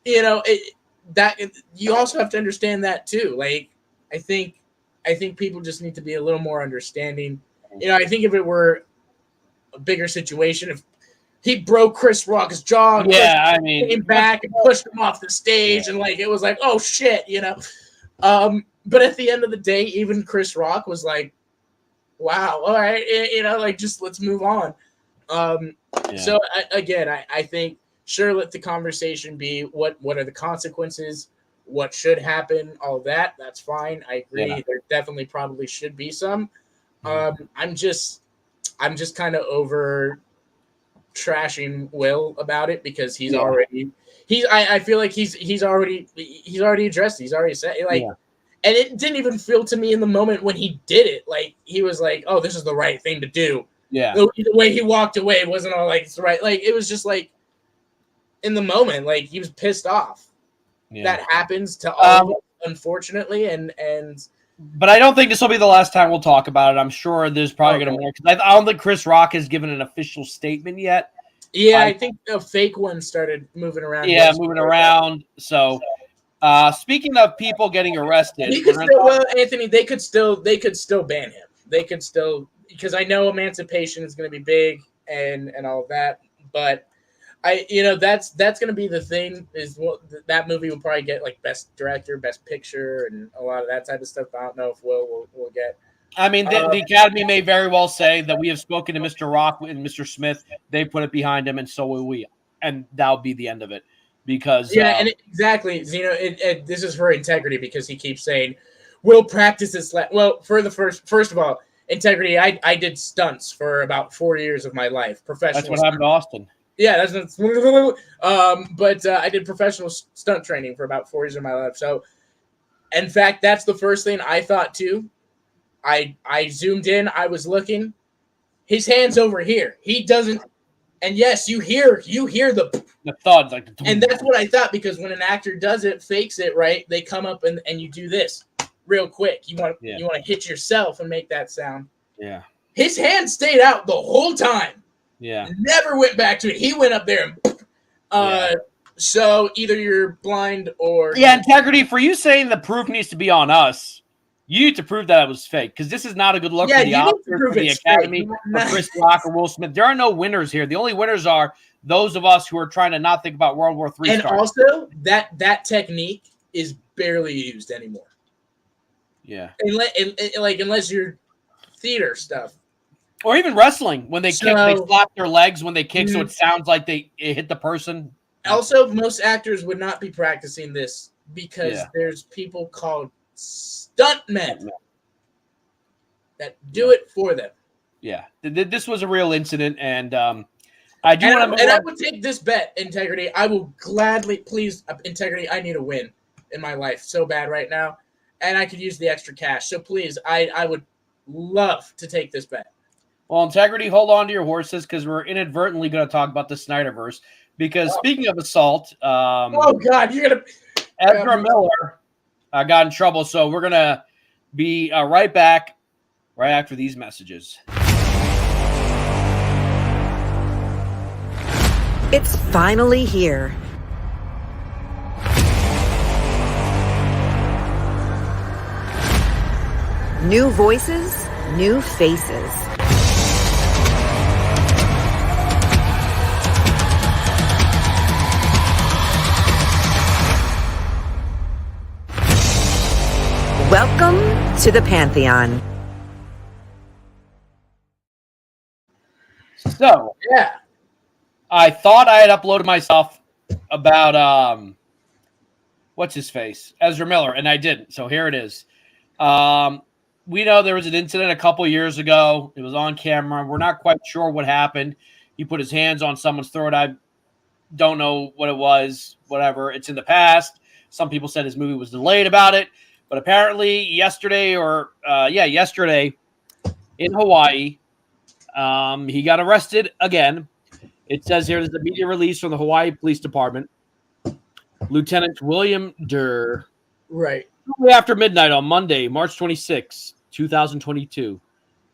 that you also have to understand that too. Like, I think people just need to be a little more understanding. I think if it were a bigger situation, if he broke Chris Rock's jaw, came back and pushed him off the stage, and like it was like, oh shit, But at the end of the day, even Chris Rock was like, wow, all right, just let's move on. So I think, sure, let the conversation be what are the consequences, what should happen, all that. That's fine. I agree. Yeah. There definitely probably should be some. I'm just kind of over trashing Will about it because he's already I feel like he's already addressed. He's already said and it didn't even feel to me in the moment when he did it like he was like, oh, this is the right thing to do. Yeah. The way he walked away wasn't all like it's right. Like it was just like in the moment, like he was pissed off. Yeah. That happens to all of us, unfortunately, and but I don't think this will be the last time we'll talk about it. I'm sure there's probably going to be more because I don't think Chris Rock has given an official statement yet. Yeah, I think the fake one started moving around. Yeah, moving around. So, speaking of people getting arrested, Anthony, they could still ban him. They could still, because I know emancipation is going to be big and all of that, but that's going to be the thing is that movie will probably get like best director, best picture, and a lot of that type of stuff. I don't know if we'll get. I mean, the Academy may very well say that we have spoken to Mr. Rock and Mr. Smith. They put it behind him, and so will we. And that'll be the end of it. Because exactly. This is for integrity because he keeps saying, we'll practice this. Well, for the first of all, integrity, I did stunts for about 4 years of my life. Professional. That's what happened to Austin. Yeah, but I did professional stunt training for about 4 years of my life. So, in fact, that's the first thing I thought too. I zoomed in. I was looking. His hand's over here. He doesn't. And yes, you hear the thuds, like and that's what I thought, because when an actor does it, fakes it, right? They come up and you do this real quick. You want to hit yourself and make that sound. Yeah. His hand stayed out the whole time. Yeah. Never went back to it. He went up there and so either you're blind or integrity, for you saying the proof needs to be on us. You need to prove that it was fake, because this is not a good look for the Oscars, for the Academy, for Chris Rock or Will Smith. There are no winners here. The only winners are those of us who are trying to not think about World War III. And also, that technique is barely used anymore. Yeah. Unless you're theater stuff. Or even wrestling. When they kick, they slap their legs when they kick, so it sounds like it hit the person. Also, most actors would not be practicing this because there's people called stuntmen that do it for them. Yeah, this was a real incident, and I would take this bet, integrity. I will gladly, please, integrity. I need a win in my life so bad right now, and I could use the extra cash. So please, I would love to take this bet. Well, integrity, hold on to your horses, because we're inadvertently going to talk about the Snyderverse. Because speaking of assault, oh God, you're gonna Ezra Miller got in trouble, so we're gonna be right back right after these messages. It's finally here. New voices, new faces. Welcome to the Pantheon. So, I thought I had uploaded myself about what's his face, Ezra Miller, and I didn't. So here it is. We know there was an incident a couple years ago. It was on camera. We're not quite sure what happened. He put his hands on someone's throat. I don't know what it was. Whatever. It's in the past. Some people said his movie was delayed about it. But apparently yesterday in Hawaii, he got arrested again. It says here there's a media release from the Hawaii Police Department. Lieutenant William Durr. Right. After midnight on Monday, March 26, 2022,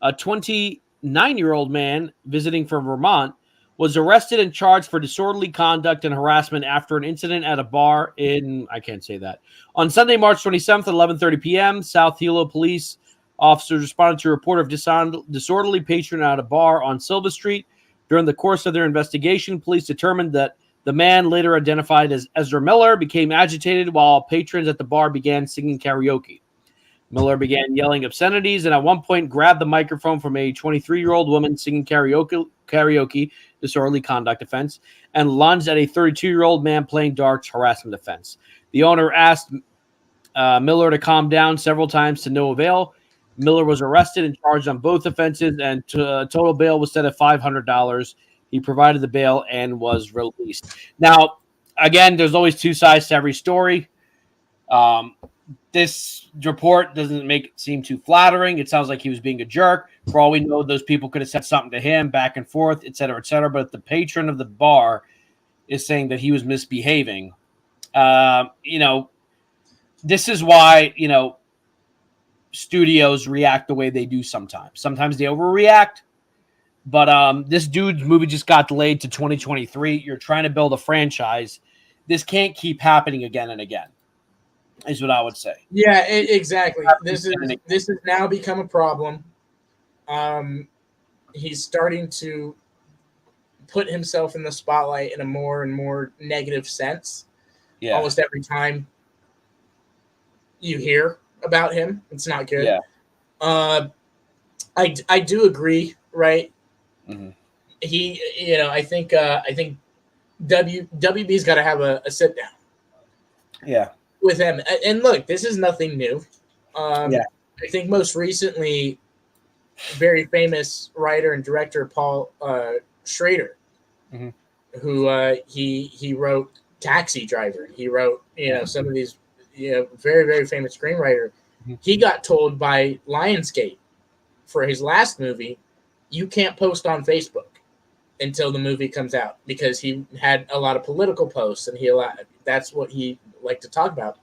a 29-year-old man visiting from Vermont was arrested and charged for disorderly conduct and harassment after an incident at a bar in, I can't say that. On Sunday, March 27th at 11:30 p.m., South Hilo police officers responded to a report of disorderly patron at a bar on Silva Street. During the course of their investigation, police determined that the man, later identified as Ezra Miller, became agitated while patrons at the bar began singing karaoke. Miller began yelling obscenities and at one point grabbed the microphone from a 23-year-old woman singing karaoke, disorderly conduct offense, and lunged at a 32-year-old man playing darts, harassment offense. The owner asked Miller to calm down several times to no avail. Miller was arrested and charged on both offenses, and total bail was set at $500. He provided the bail and was released. Now, again, there's always two sides to every story. This report doesn't make it seem too flattering. It sounds like he was being a jerk. For all we know, those people could have said something to him back and forth, et cetera, et cetera. But the patron of the bar is saying that he was misbehaving. This is why, studios react the way they do sometimes. Sometimes they overreact. But this dude's movie just got delayed to 2023. You're trying to build a franchise. This can't keep happening again and again, is what I would say. Yeah, exactly. This has now become a problem. He's starting to put himself in the spotlight in a more and more negative sense. Yeah. Almost every time you hear about him, it's not good. Yeah. I do agree, right? Mm-hmm. I think WB's got to have a sit down. Yeah. With him. And look, this is nothing new. Yeah. I think most recently, very famous writer and director Paul Schrader, mm-hmm. who he wrote Taxi Driver. He wrote some of these very, very famous screenwriter. Mm-hmm. He got told by Lionsgate for his last movie, you can't post on Facebook until the movie comes out, because he had a lot of political posts and that's what he liked to talk about.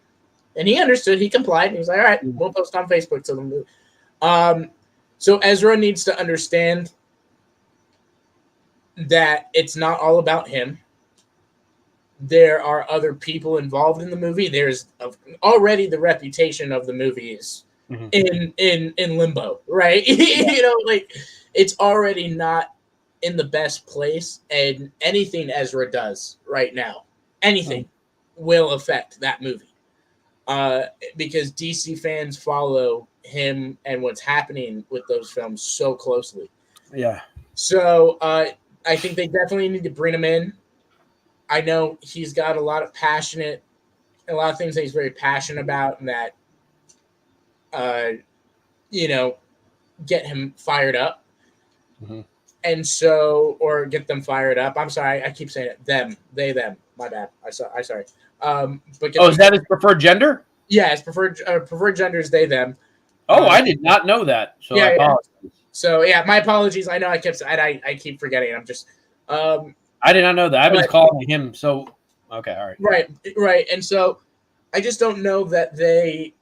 And he understood, he complied, and he was like, all right, we'll post on Facebook till the movie. So Ezra needs to understand that it's not all about him. There are other people involved in the movie. There's already the reputation of the movie is in limbo, right? It's already not in the best place, and anything Ezra does right now, anything will affect that movie, because DC fans follow him and what's happening with those films so closely. Yeah. So I think they definitely need to bring him in. I know he's got a lot of things that he's very passionate about, and that get him fired up. Mm-hmm. And so, or get them fired up. I'm sorry, I keep saying it. Them, they, them. My bad. I sorry. But is that his preferred gender? Yeah, his preferred gender is they, them. Oh, I did not know that. So yeah, I apologize. Yeah. So yeah, my apologies. I know I keep forgetting. I'm just. I did not know that. I've been calling him. So okay, all right. Right, and so I just don't know that they.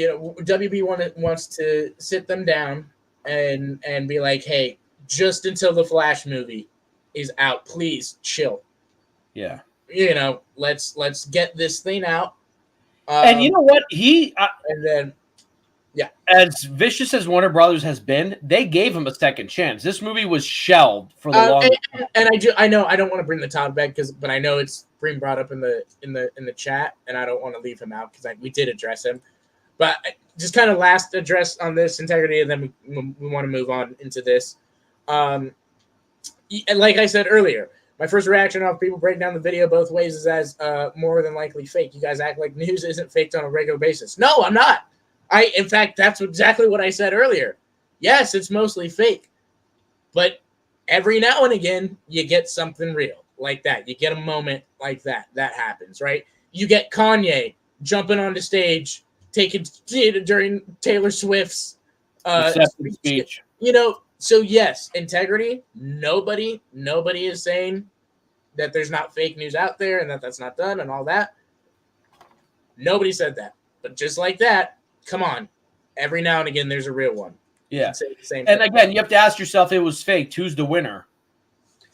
WB wants to sit them down and be like, hey, just until the Flash movie is out, please chill. Yeah. Let's get this thing out. And you know what? And then, yeah. As vicious as Warner Brothers has been, they gave him a second chance. This movie was shelved for the longest time. And I know I don't want to bring the topic back but I know it's being brought up in the chat, and I don't want to leave him out because we did address him. But just kind of last address on this integrity, and then we want to move on into this. Like I said earlier, my first reaction of people breaking down the video both ways is as more than likely fake. You guys act like news isn't faked on a regular basis. No, I'm not. In fact, that's exactly what I said earlier. Yes, it's mostly fake. But every now and again, you get something real like that. You get a moment like that. That happens, right? You get Kanye jumping onto stage, taken during Taylor Swift's speech. So yes, integrity. Nobody is saying that there's not fake news out there and that's not done and all that. Nobody said that. But just like that, come on. Every now and again, there's a real one. Yeah. Say the same and thing. Again, you have to ask yourself, it was faked. Who's the winner?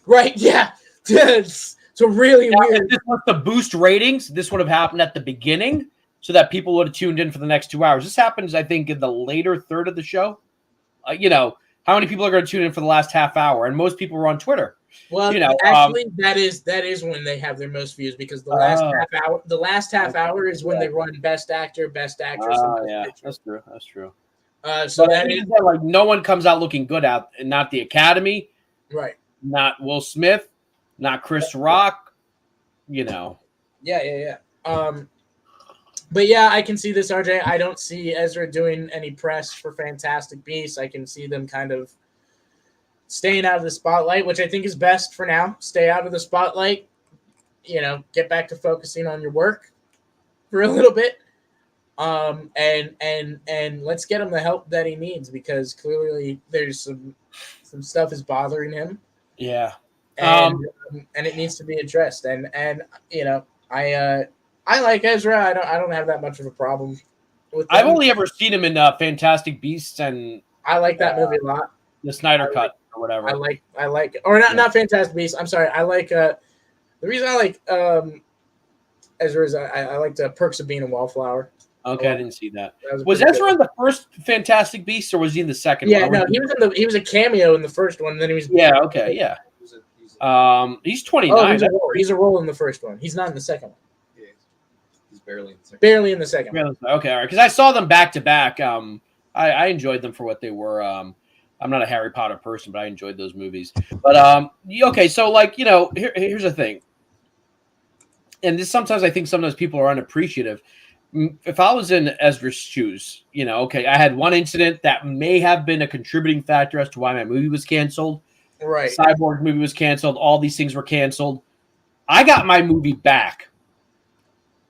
Right. Yeah. So really weird. If this was to boost ratings, this would have happened at the beginning, so that people would have tuned in for the next 2 hours. This happens, I think, in the later third of the show. How many people are going to tune in for the last half hour? And most people were on Twitter. Well, actually, that is when they have their most views, because the last half hour is when they run Best Actor, Best Actress. Yeah, that's true. That's true. So that is like no one comes out looking good out, and not the Academy, right? Not Will Smith, not Chris Rock. Yeah. But yeah, I can see this, RJ. I don't see Ezra doing any press for Fantastic Beasts. I can see them kind of staying out of the spotlight, which I think is best for now. Stay out of the spotlight. Get back to focusing on your work for a little bit. And let's get him the help that he needs, because clearly there's some stuff is bothering him. Yeah. And it needs to be addressed. And I like Ezra. I don't have that much of a problem with him. I've only ever seen him in Fantastic Beasts, and I like that movie a lot. The Snyder cut or whatever. I like, or not Fantastic Beasts. I'm sorry. I like the reason I like Ezra is I liked Perks of Being a Wallflower. Okay, I didn't see that. Was Ezra in the first Fantastic Beasts, or was he in the second? Yeah, one? no, he was a cameo in the first one. And then he was He's 29. Oh, he's a role in the first one. He's not in the second one. Yeah, he's barely in the second. Barely in the second one. Okay, all right. Because I saw them back to back. I enjoyed them for what they were. I'm not a Harry Potter person, but I enjoyed those movies. But okay, so like here's the thing, and this sometimes I think sometimes people are unappreciative. If I was in Ezra's shoes, okay, I had one incident that may have been a contributing factor as to why my movie was canceled. Right. Cyborg movie was canceled. All these things were canceled. I got my movie back.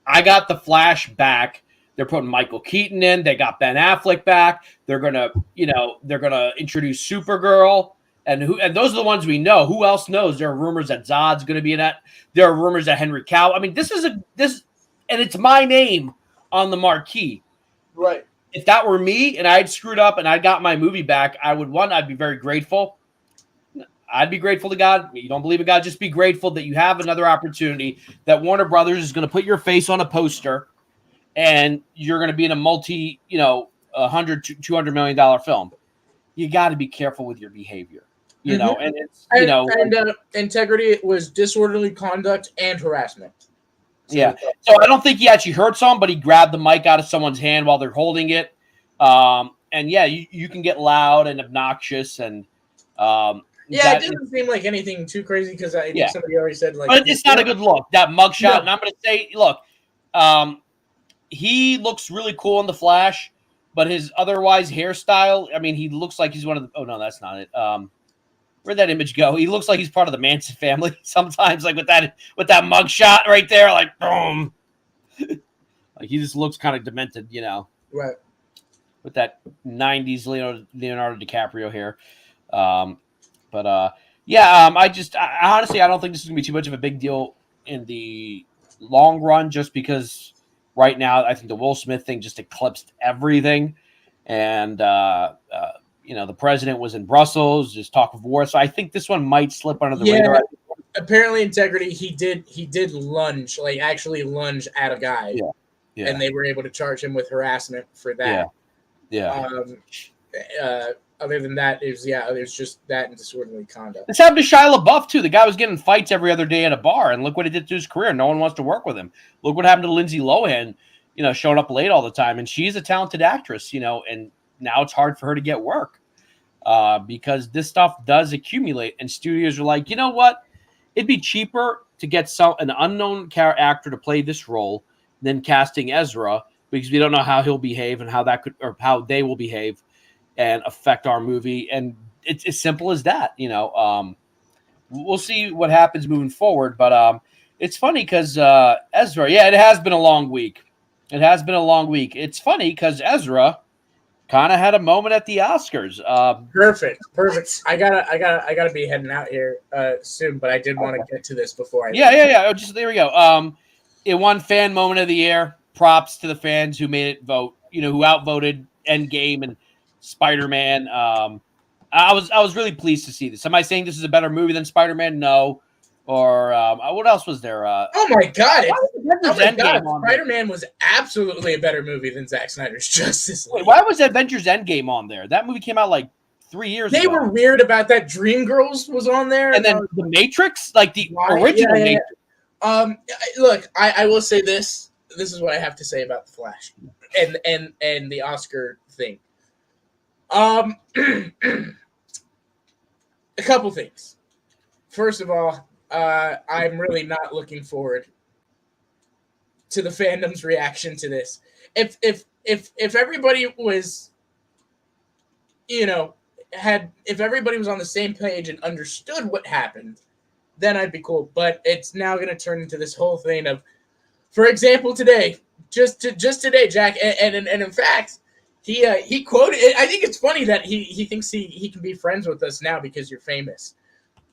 I got The Flash back. They're putting Michael Keaton in. They got Ben Affleck back. They're gonna introduce Supergirl. And those are the ones we know. Who else knows? There are rumors that Zod's going to be in that. There are rumors that Henry Cavill. I mean, and it's my name on the marquee. Right. If that were me and I had screwed up and I got my movie back, I'd be very grateful. I'd be grateful to God. You don't believe in God, just be grateful that you have another opportunity, that Warner Brothers is going to put your face on a poster and you're going to be in a $100 to $200 million film. You got to be careful with your behavior, and it's, integrity was disorderly conduct and harassment. So I don't think he actually hurt someone, but he grabbed the mic out of someone's hand while they're holding it. You can get loud and obnoxious and, it doesn't seem like anything too crazy because I think somebody already said but it's not a good look, that mugshot. No. And I'm going to say, look, he looks really cool in The Flash, but his otherwise hairstyle, I mean, he looks like he's one of the. Oh no, that's not it. Where'd that image go? He looks like he's part of the Manson family sometimes, like with that mugshot right there, like boom. Like he just looks kind of demented, Right. With that '90s Leonardo DiCaprio hair. I honestly, I don't think this is gonna be too much of a big deal in the long run, just because right now I think the Will Smith thing just eclipsed everything, and the president was in Brussels, just talk of war. So I think this one might slip under the radar. Apparently, integrity. He did lunge, like actually lunge at a guy, and they were able to charge him with harassment for that. Other than that, it was just that and disorderly conduct. This happened to Shia LaBeouf too. The guy was getting fights every other day at a bar, and look what it did to his career. No one wants to work with him. Look what happened to Lindsay Lohan, showing up late all the time, and she's a talented actress, and now it's hard for her to get work because this stuff does accumulate, and studios are like, you know what? It'd be cheaper to get an unknown actor to play this role than casting Ezra, because we don't know how he'll behave and how they will behave and affect our movie. And it's as simple as that, we'll see what happens moving forward. But it's funny because Ezra, it has been a long week. It's funny because Ezra kind of had a moment at the Oscars. Perfect. I gotta be heading out here soon, but I did want to get to this before I. Yeah. Just there we go. It won Fan Moment of the Year. Props to the fans who made it vote. Who outvoted Endgame and Spider-Man. I was really pleased to see this. Am I saying this is a better movie than Spider-Man? No. Or what else was there? Oh my God! Spider-Man was absolutely a better movie than Zack Snyder's Justice League. Wait, why was Avengers Endgame on there? That movie came out like 3 years ago. They were weird about that. Dreamgirls was on there, and then The Matrix, like the original Matrix. Look, I will say this. This is what I have to say about The Flash and the Oscar thing. A couple things. First of all, I'm really not looking forward to the fandom's reaction to this. If everybody was, if everybody was on the same page and understood what happened, then I'd be cool. But it's now going to turn into this whole thing of, for example, today, just today, Jack, and in fact, he quoted. I think it's funny that he thinks he can be friends with us now because you're famous.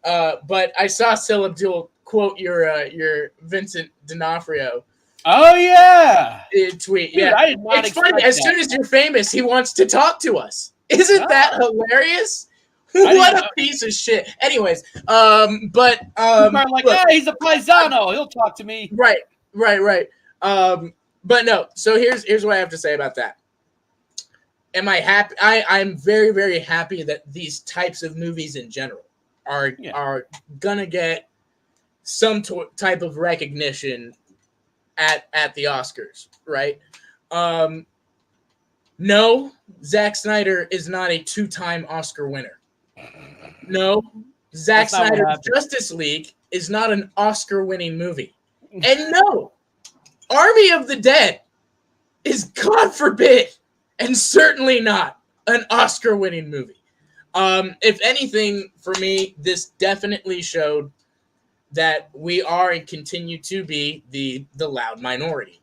But I saw Sil Abdul quote your Vincent D'Onofrio. Oh yeah, tweet. Dude, yeah, it's funny. As soon as you're famous, he wants to talk to us. Isn't that hilarious? What a piece of shit. Anyways, but People are like, look, yeah, he's a paisano. He'll talk to me. right. But no. So here's what I have to say about that. Am I happy? I'm very, very happy that these types of movies in general are gonna get some type of recognition at the Oscars, right? No, Zack Snyder is not a 2-time Oscar winner. No, Zack Snyder's Justice League is not an Oscar-winning movie. And no, Army of the Dead is, God forbid, and certainly not an Oscar-winning movie. If anything, for me, this definitely showed that we are and continue to be the loud minority.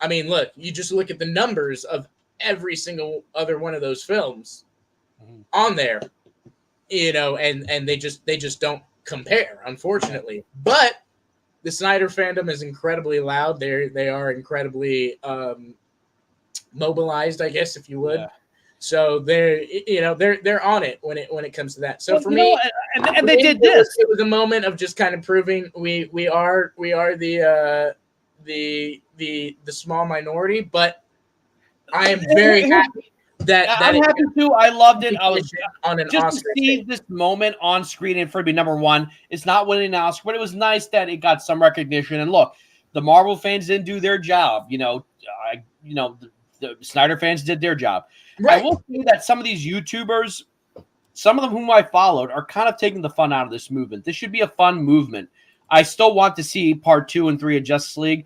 I mean, look, you just look at the numbers of every single other one of those films on there, you know, and they just don't compare, unfortunately. But the Snyder fandom is incredibly loud. They are incredibly mobilized, I guess, if you would. Yeah. So they're on it when it comes to that. So well, for me, and they did this. It was a moment of just kind of proving we are the small minority, but I am very happy that I'm happy too. I loved it. I was on an just Oscar to see this moment on screen and for it to be number one. It's not winning an Oscar, but it was nice that it got some recognition. And look, the Marvel fans didn't do their job. The Snyder fans did their job. Right. I will say that some of these YouTubers, some of them whom I followed, are kind of taking the fun out of this movement. This should be a fun movement. I still want to see part 2 and 3 of Justice League.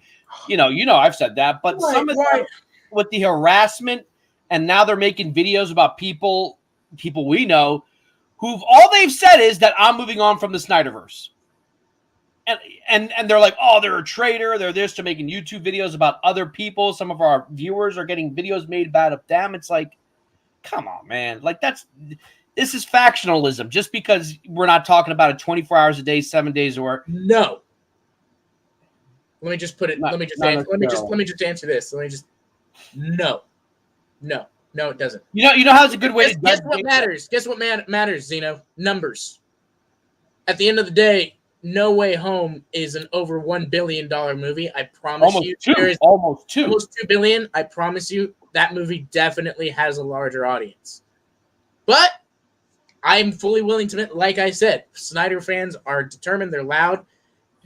I've said that, but some of them with the harassment, and now they're making videos about people we know who've all they've said is that I'm moving on from the Snyderverse. And they're like, oh, they're a traitor. They're this to making YouTube videos about other people. Some of our viewers are getting videos made about them. It's like, come on, man. Like this is factionalism. Just because we're not talking about it 24 hours a day, 7 days a week. No. Let me just put it. Let me just answer this. No, it doesn't. You know how it's a good way to guess what matters. Guess what matters, Zeno? Numbers. At the end of the day, No Way Home is an over $1 billion movie. I promise you. There is almost $2 billion. I promise you that movie definitely has a larger audience. But I'm fully willing to admit, like I said, Snyder fans are determined. They're loud.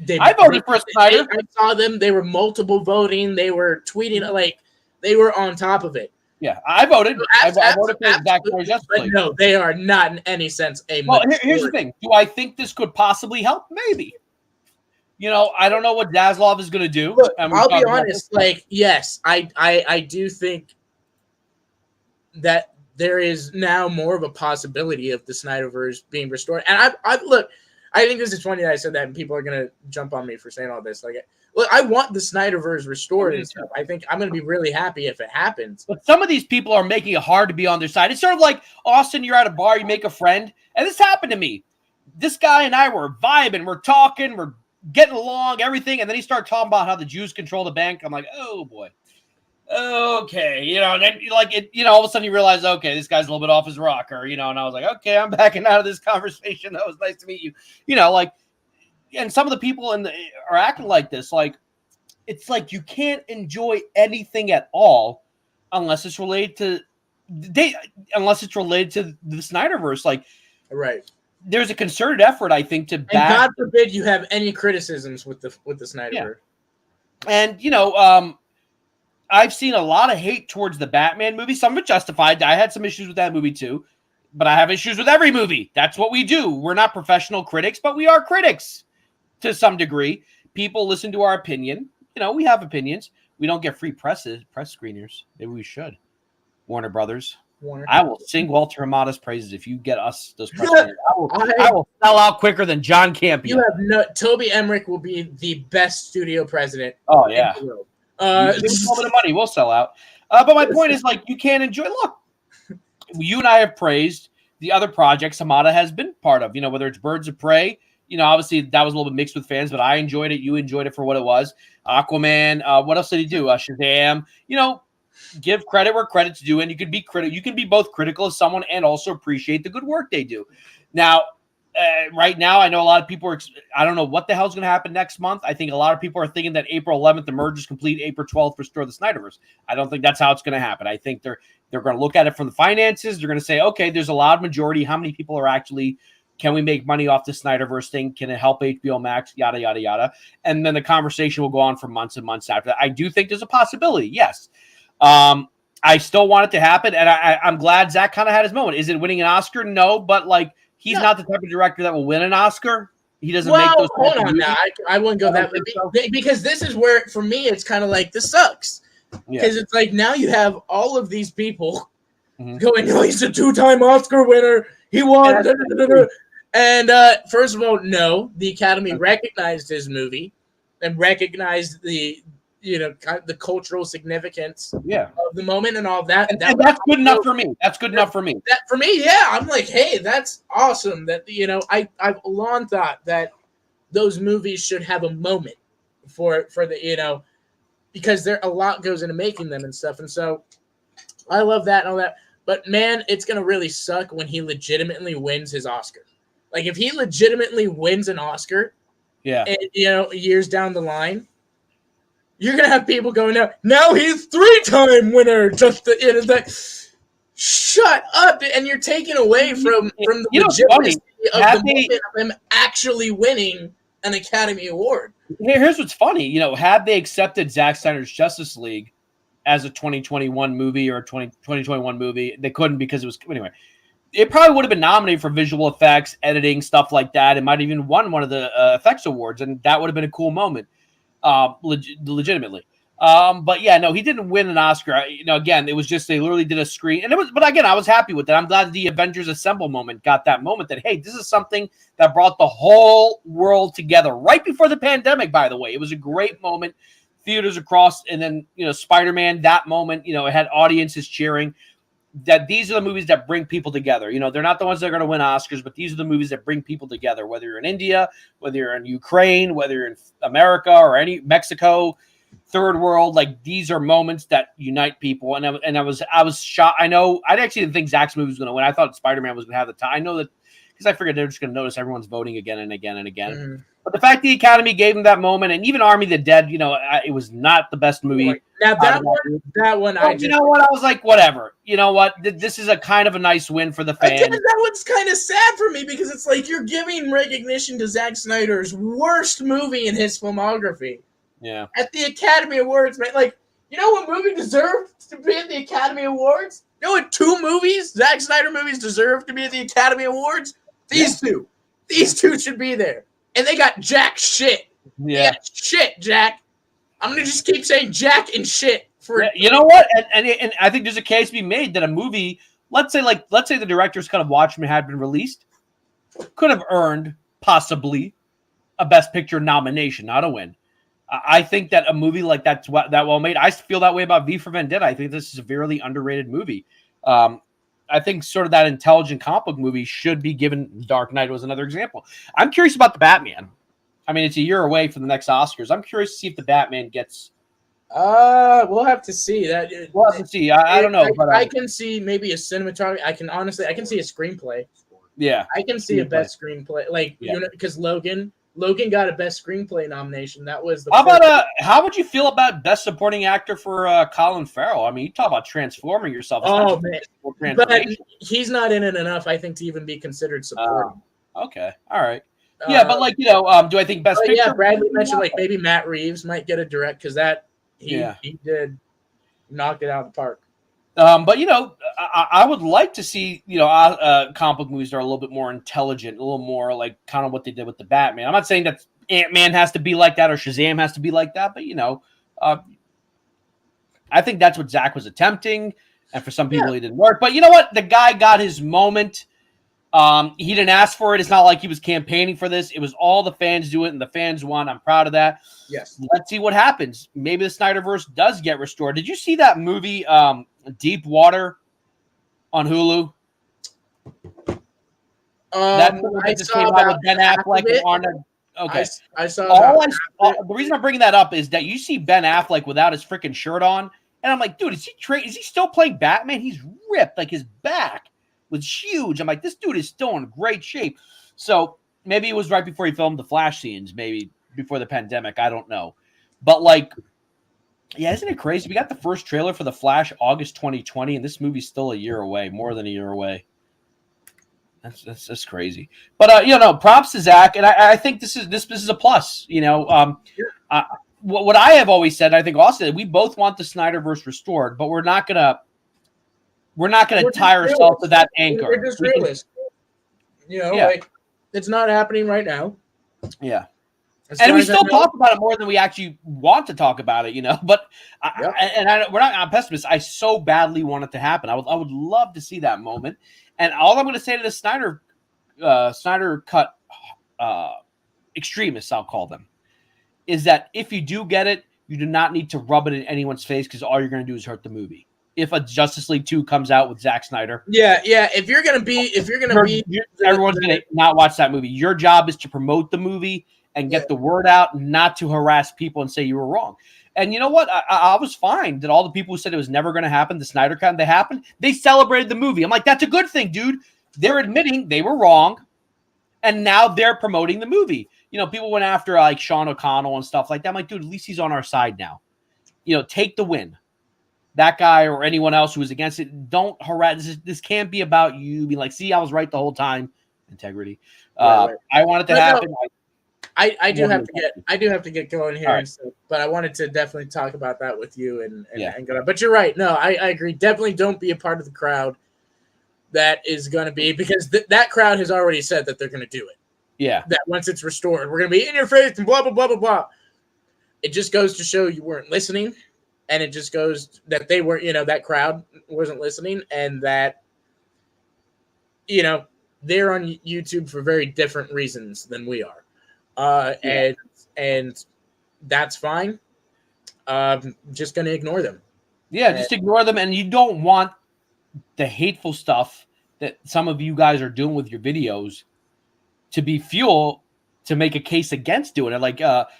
I voted for Snyder. I saw them. They were multiple voting. They were tweeting. Like, they were on top of it. Yeah, I voted. I voted for Zack Snyder. But no, they are not in any sense a Well, here's the thing. Do I think this could possibly help? Maybe. I don't know what Zaslav is going to do. Look, I'll be honest. Like, yes, I do think that there is now more of a possibility of the Snyderverse being restored. And I think this is funny that I said that, and people are going to jump on me for saying all this. Like, look, I want the Snyderverse restored and stuff. I think I'm going to be really happy if it happens. But some of these people are making it hard to be on their side. It's sort of like, Austin, you're at a bar, you make a friend. And this happened to me. This guy and I were vibing. We're talking. We're getting along, everything. And then he started talking about how the Jews control the bank. I'm like, oh, boy. Okay. And then, all of a sudden you realize, okay, this guy's a little bit off his rocker, and I was like, okay, I'm backing out of this conversation. That was nice to meet you. And some of the people are acting like this. Like, it's like you can't enjoy anything at all unless it's related to the Snyderverse. Like, right. There's a concerted effort, I think, to back. And God forbid you have any criticisms with the Snyderverse. Yeah. And I've seen a lot of hate towards the Batman movie. Some of it justified. I had some issues with that movie too, but I have issues with every movie. That's what we do. We're not professional critics, but we are critics to some degree. People listen to our opinion. We have opinions. We don't get free press screeners. Maybe we should. Warner Brothers. I will sing Walter Hamada's praises if you get us those press screeners. I will sell out quicker than John Campion. Toby Emmerich will be the best studio president. Oh yeah. In the world. Give us a little bit of money, we'll sell out. But my point is, like, you can't enjoy. Look, you and I have praised the other projects Hamada has been part of. Whether it's Birds of Prey. Obviously that was a little bit mixed with fans, but I enjoyed it. You enjoyed it for what it was. Aquaman. What else did he do? Shazam. give credit where credit's due, and you can be You can be both critical of someone and also appreciate the good work they do. Now, right now, I know a lot of people are. I don't know what the hell's going to happen next month. I think a lot of people are thinking that April 11th the merge is complete, April 12th restore the Snyderverse. I don't think that's how it's going to happen. I think they're going to look at it from the finances. They're going to say, okay, there's a loud majority. How many people are actually? Can we make money off the Snyderverse thing? Can it help HBO Max? Yada yada yada. And then the conversation will go on for months and months after that. I do think there's a possibility. Yes. I still want it to happen, and I'm glad Zach kind of had his moment. Is it winning an Oscar? No, but like he's not the type of director that will win an Oscar. He doesn't make those. Hold on now. I wouldn't go that way because this is where, for me, it's kind of like this sucks because it's like now you have all of these people going, "Oh, he's a 2-time Oscar winner. He won." And first of all, no, the Academy recognized his movie and recognized the cultural significance of the moment and all that. And that's good enough for me. That's good enough for me. That for me, yeah. I'm like, hey, that's awesome. That I've long thought that those movies should have a moment for the because there a lot goes into making them and stuff. And so I love that and all that. But man, it's gonna really suck when he legitimately wins his Oscar. Like if he legitimately wins an Oscar, and, years down the line. You're gonna have people going now he's 3-time winner. It's like, shut up, and you're taking away from the legitimacy of the moment of him actually winning an Academy Award. Here's what's funny. Had they accepted Zack Snyder's Justice League as a 2021 movie or a 2021 movie, they couldn't because it was anyway. It probably would have been nominated for visual effects, editing, stuff like that. It might have even won one of the effects awards, and that would have been a cool moment. Legitimately. But yeah, no, he didn't win an Oscar. Again, it was just they literally did a screen, and but again, I was happy with it. I'm glad the Avengers Assemble moment got that moment that, hey, this is something that brought the whole world together right before the pandemic, by the way. It was a great moment. Theaters across, and then, Spider-Man, that moment, it had audiences cheering. That these are the movies that bring people together. They're not the ones that are going to win Oscars, but these are the movies that bring people together, whether you're in India, whether you're in Ukraine, whether you're in America or any Mexico, third world. Like these are moments that unite people. And I was shocked. I actually didn't think Zach's movie was going to win. I thought Spider-Man was going to have the time. I know that because I figured they're just going to notice everyone's voting again and again and again. Mm-hmm. But the fact the Academy gave him that moment, and even Army of the Dead, it was not the best movie. Now that one, you know what? I was like, whatever. You know what? This is a kind of a nice win for the fans. Again, that one's kind of sad for me because it's like you're giving recognition to Zack Snyder's worst movie in his filmography. Yeah. At the Academy Awards, man. Like, what movie deserved to be at the Academy Awards? What 2 movies, Zack Snyder movies, deserve to be at the Academy Awards? These two. These 2 should be there. And they got jack shit. Yeah. Shit, Jack. I'm going to just keep saying jack and shit. You know what? And I think there's a case to be made that a movie, let's say the director's cut of Watchmen had been released, could have earned possibly a Best Picture nomination, not a win. I think that a movie like that well made, I feel that way about V for Vendetta. I think this is a severely underrated movie. I think sort of that intelligent comic book movie should be given. Dark Knight was another example. I'm curious about the Batman. I mean, it's a year away from the next Oscars. I'm curious to see if the Batman gets. We'll have to see that. We'll have to see. I don't know. I can see maybe a cinematography. I can see a screenplay. Yeah, I can see a best screenplay. Because Logan got a best screenplay nomination. That was the. How would you feel about best supporting actor for Colin Farrell? I mean, you talk about transforming yourself. Oh man, but he's not in it enough, I think, to even be considered supporting. Okay, all right. Yeah, but do I think best picture? Yeah, Bradley mentioned maybe Matt Reeves might get a direct because he did knock it out of the park. But I would like to see comic book movies that are a little bit more intelligent, a little more like kind of what they did with the Batman. I'm not saying that Ant-Man has to be like that or Shazam has to be like that, but I think that's what Zach was attempting, and for some people it didn't work. But you know what? The guy got his moment. He didn't ask for it. It's not like he was campaigning for this. It was all the fans do it, and the fans won. I'm proud of that. Yes. Let's see what happens. Maybe the Snyderverse does get restored. Did you see that movie, Deep Water, on Hulu? I just saw came out with Ben Affleck and Arnold. Okay. I saw the reason I'm bringing that up is that you see Ben Affleck without his freaking shirt on, and And I'm like, dude, is he still playing Batman? He's ripped. Like, his back was huge. I'm like, this dude is still in great shape. So maybe it was right before he filmed the Flash scenes, maybe before the pandemic. I don't know. But, like, yeah, isn't it crazy? We got the first trailer for the Flash August 2020, and this movie's still a year away, more than a year away. That's crazy. But props to Zach, and I think this is a plus. What I have always said, I think also, we both want the Snyderverse restored, but we're not gonna tie ourselves to that anchor. We're just realists. Like, it's not happening right now. Yeah. And we still talk about it more than we actually want to talk about it, But we're not I'm pessimists. I so badly want it to happen. I would love to see that moment. And all I'm going to say to the Snyder cut extremists, I'll call them, is that if you do get it, you do not need to rub it in anyone's face, because all you're going to do is hurt the movie. If a Justice League 2 comes out with Zack Snyder, if you're gonna be, everyone's going to not watch that movie. Your job is to promote the movie and get the word out, not to harass people and say you were wrong. And you know what? I was fine that all the people who said it was never going to happen, the Snyder Cut, they celebrated the movie. I'm like, that's a good thing, dude. They're admitting they were wrong, and now they're promoting the movie. People went after like Sean O'Connell and stuff like that. I'm like, dude, at least he's on our side now. Take the win. That guy or anyone else who was against it, don't harass. This can't be about you being like, see, I was right the whole time. Integrity. Right. I want it to happen. No. I do have to get going here, right. But I wanted to definitely talk about that with you and go. But you're right. No, I agree. Definitely don't be a part of the crowd that is going to be, because that crowd has already said that they're going to do it. Yeah. That once it's restored, we're going to be in your face and blah, blah, blah, blah, blah. It just goes to show you weren't listening, and it just goes that they were, that crowd wasn't listening, and that, they're on YouTube for very different reasons than we are. And that's fine. Just going to ignore them. Yeah, just ignore them. And you don't want the hateful stuff that some of you guys are doing with your videos to be fuel to make a case against doing it. Like,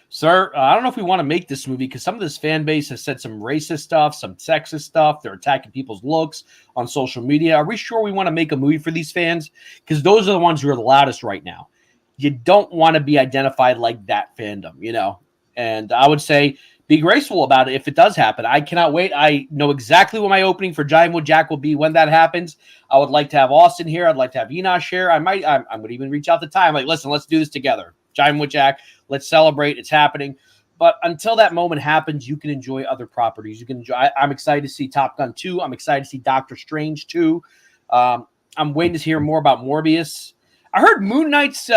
sir, I don't know if we want to make this movie, because some of this fan base has said some racist stuff, some sexist stuff. They're attacking people's looks on social media. Are we sure we want to make a movie for these fans? Because those are the ones who are the loudest right now. You don't want to be identified like that fandom, And I would say be graceful about it if it does happen. I cannot wait. I know exactly what my opening for Jivin with Jack will be when that happens. I would like to have Austin here. I'd like to have Enosh here. I'm going to even reach out to Ty. I'm like, listen, let's do this together. Jivin with Jack. Let's celebrate. It's happening. But until that moment happens, you can enjoy other properties. You can enjoy. I'm excited to see Top Gun 2. I'm excited to see Doctor Strange 2. I'm waiting to hear more about Morbius. I heard Moon Knight's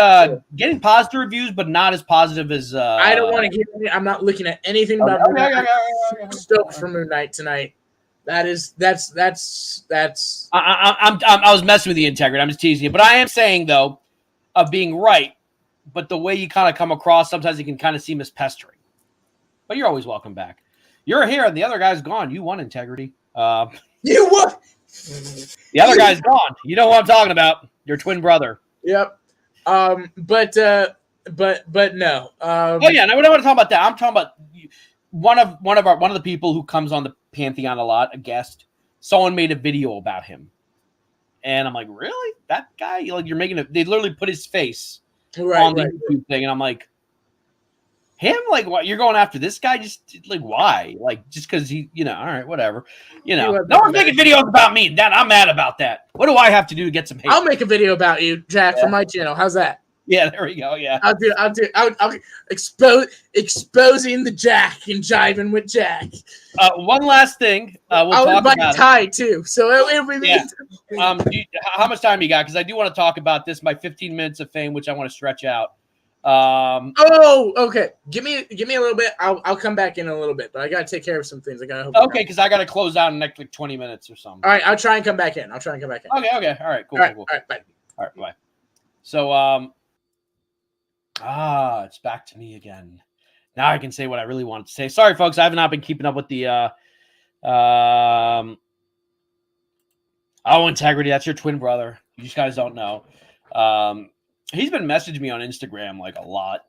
getting positive reviews, but not as positive as. I don't want to hear. I'm not looking at anything about Moon Knight. I'm stoked for Moon Knight tonight. That's. I was messing with the integrity. I'm just teasing you, but I am saying though, of being right, but the way you kind of come across, sometimes it can kind of seem as pestering. But you're always welcome back. You're here, and the other guy's gone. You won, integrity. You won. The other guy's gone. You know what I'm talking about. Your twin brother. Yep. But no. Oh yeah, no, we don't want to talk about that. I'm talking about one of the people who comes on the Pantheon a lot, a guest. Someone made a video about him, and I'm like, really? That guy? Like, you're making it? They literally put his face on the YouTube thing, and I'm like, him? Like, what? You're going after this guy? Just like, why? Like, just because he? All right, whatever. No one's making videos about me. That I'm mad about that. What do I have to do to get some hate? I'll make a video about you, Jack, for my channel. How's that? Yeah, there we go. Yeah, I'll exposing the Jack and Jivin with Jack. One last thing. We'll I'll talk invite about Ty too. So it'll be me. How much time you got? Because I do want to talk about this. My 15 minutes of fame, which I want to stretch out. Okay. Give me a little bit. I'll come back in a little bit, but I gotta take care of some things. Okay, because I gotta close out in the next like 20 minutes or something. All right, I'll try and come back in. Okay. All right, cool. All right, bye. All right, bye. So it's back to me again. Now I can say what I really wanted to say. Sorry, folks, I have not been keeping up with the integrity. That's your twin brother. You just guys don't know. He's been messaging me on Instagram like a lot,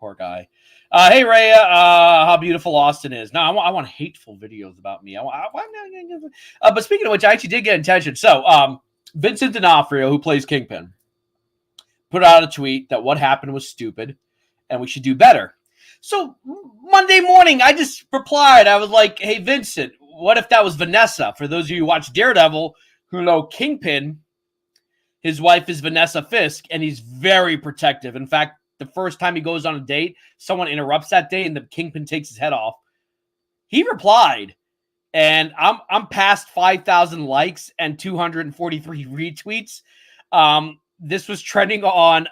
Poor guy. Hey, Rhea, how beautiful Austin is. No, I want hateful videos about me. But speaking of which, I actually did get attention. So, Vincent D'Onofrio, who plays Kingpin, put out a tweet that what happened was stupid and we should do better. So, Monday morning, I just replied. I was like, hey, Vincent, what if that was Vanessa? For those of you who watch Daredevil, who know Kingpin, his wife is Vanessa Fisk, and he's very protective. In fact, the first time he goes on a date, someone interrupts that date and the Kingpin takes his head off. He replied, and I'm past 5,000 likes and 243 retweets. This was trending on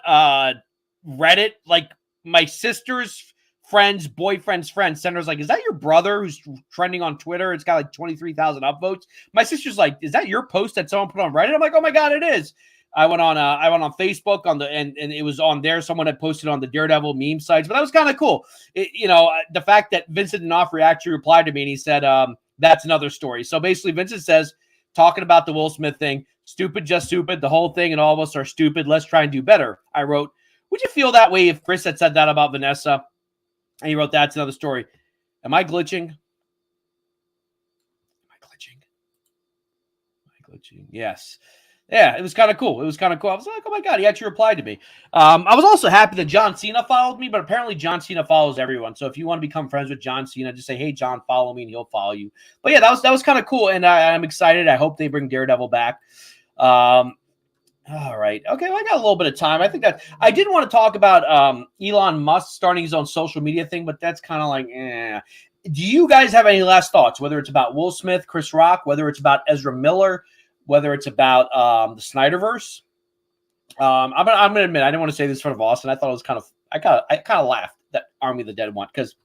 Reddit. Like, my sister's friend's boyfriend's friend sent her, like, is that your brother who's trending on Twitter? It's got like 23,000 upvotes. My sister's like, is that your post that someone put on Reddit? I'm like, oh my God, it is. I went on Facebook and it was on there. Someone had posted on the Daredevil meme sites, but that was kind of cool. The fact that Vincent D'Onofrio actually replied to me and he said, that's another story. So basically Vincent says, talking about the Will Smith thing, stupid, just stupid. The whole thing and all of us are stupid. Let's try and do better. I wrote, would you feel that way if Chris had said that about Vanessa? And he wrote, that's another story. Am I glitching? Yes. Yeah, it was kind of cool. I was like, oh my God, he actually replied to me. I was also happy that John Cena followed me, but apparently John Cena follows everyone. So if you want to become friends with John Cena, just say, hey, John, follow me, and he'll follow you. But yeah, that was kind of cool, and I'm excited. I hope they bring Daredevil back. All right. Okay, well, I got a little bit of time. I think that I did want to talk about Elon Musk starting his own social media thing, but that's kind of like, Do you guys have any last thoughts, whether it's about Will Smith, Chris Rock, whether it's about Ezra Miller, whether it's about the Snyderverse? I'm gonna admit I didn't want to say this in front of Austin. I thought it was I kind of laughed that Army of the Dead one because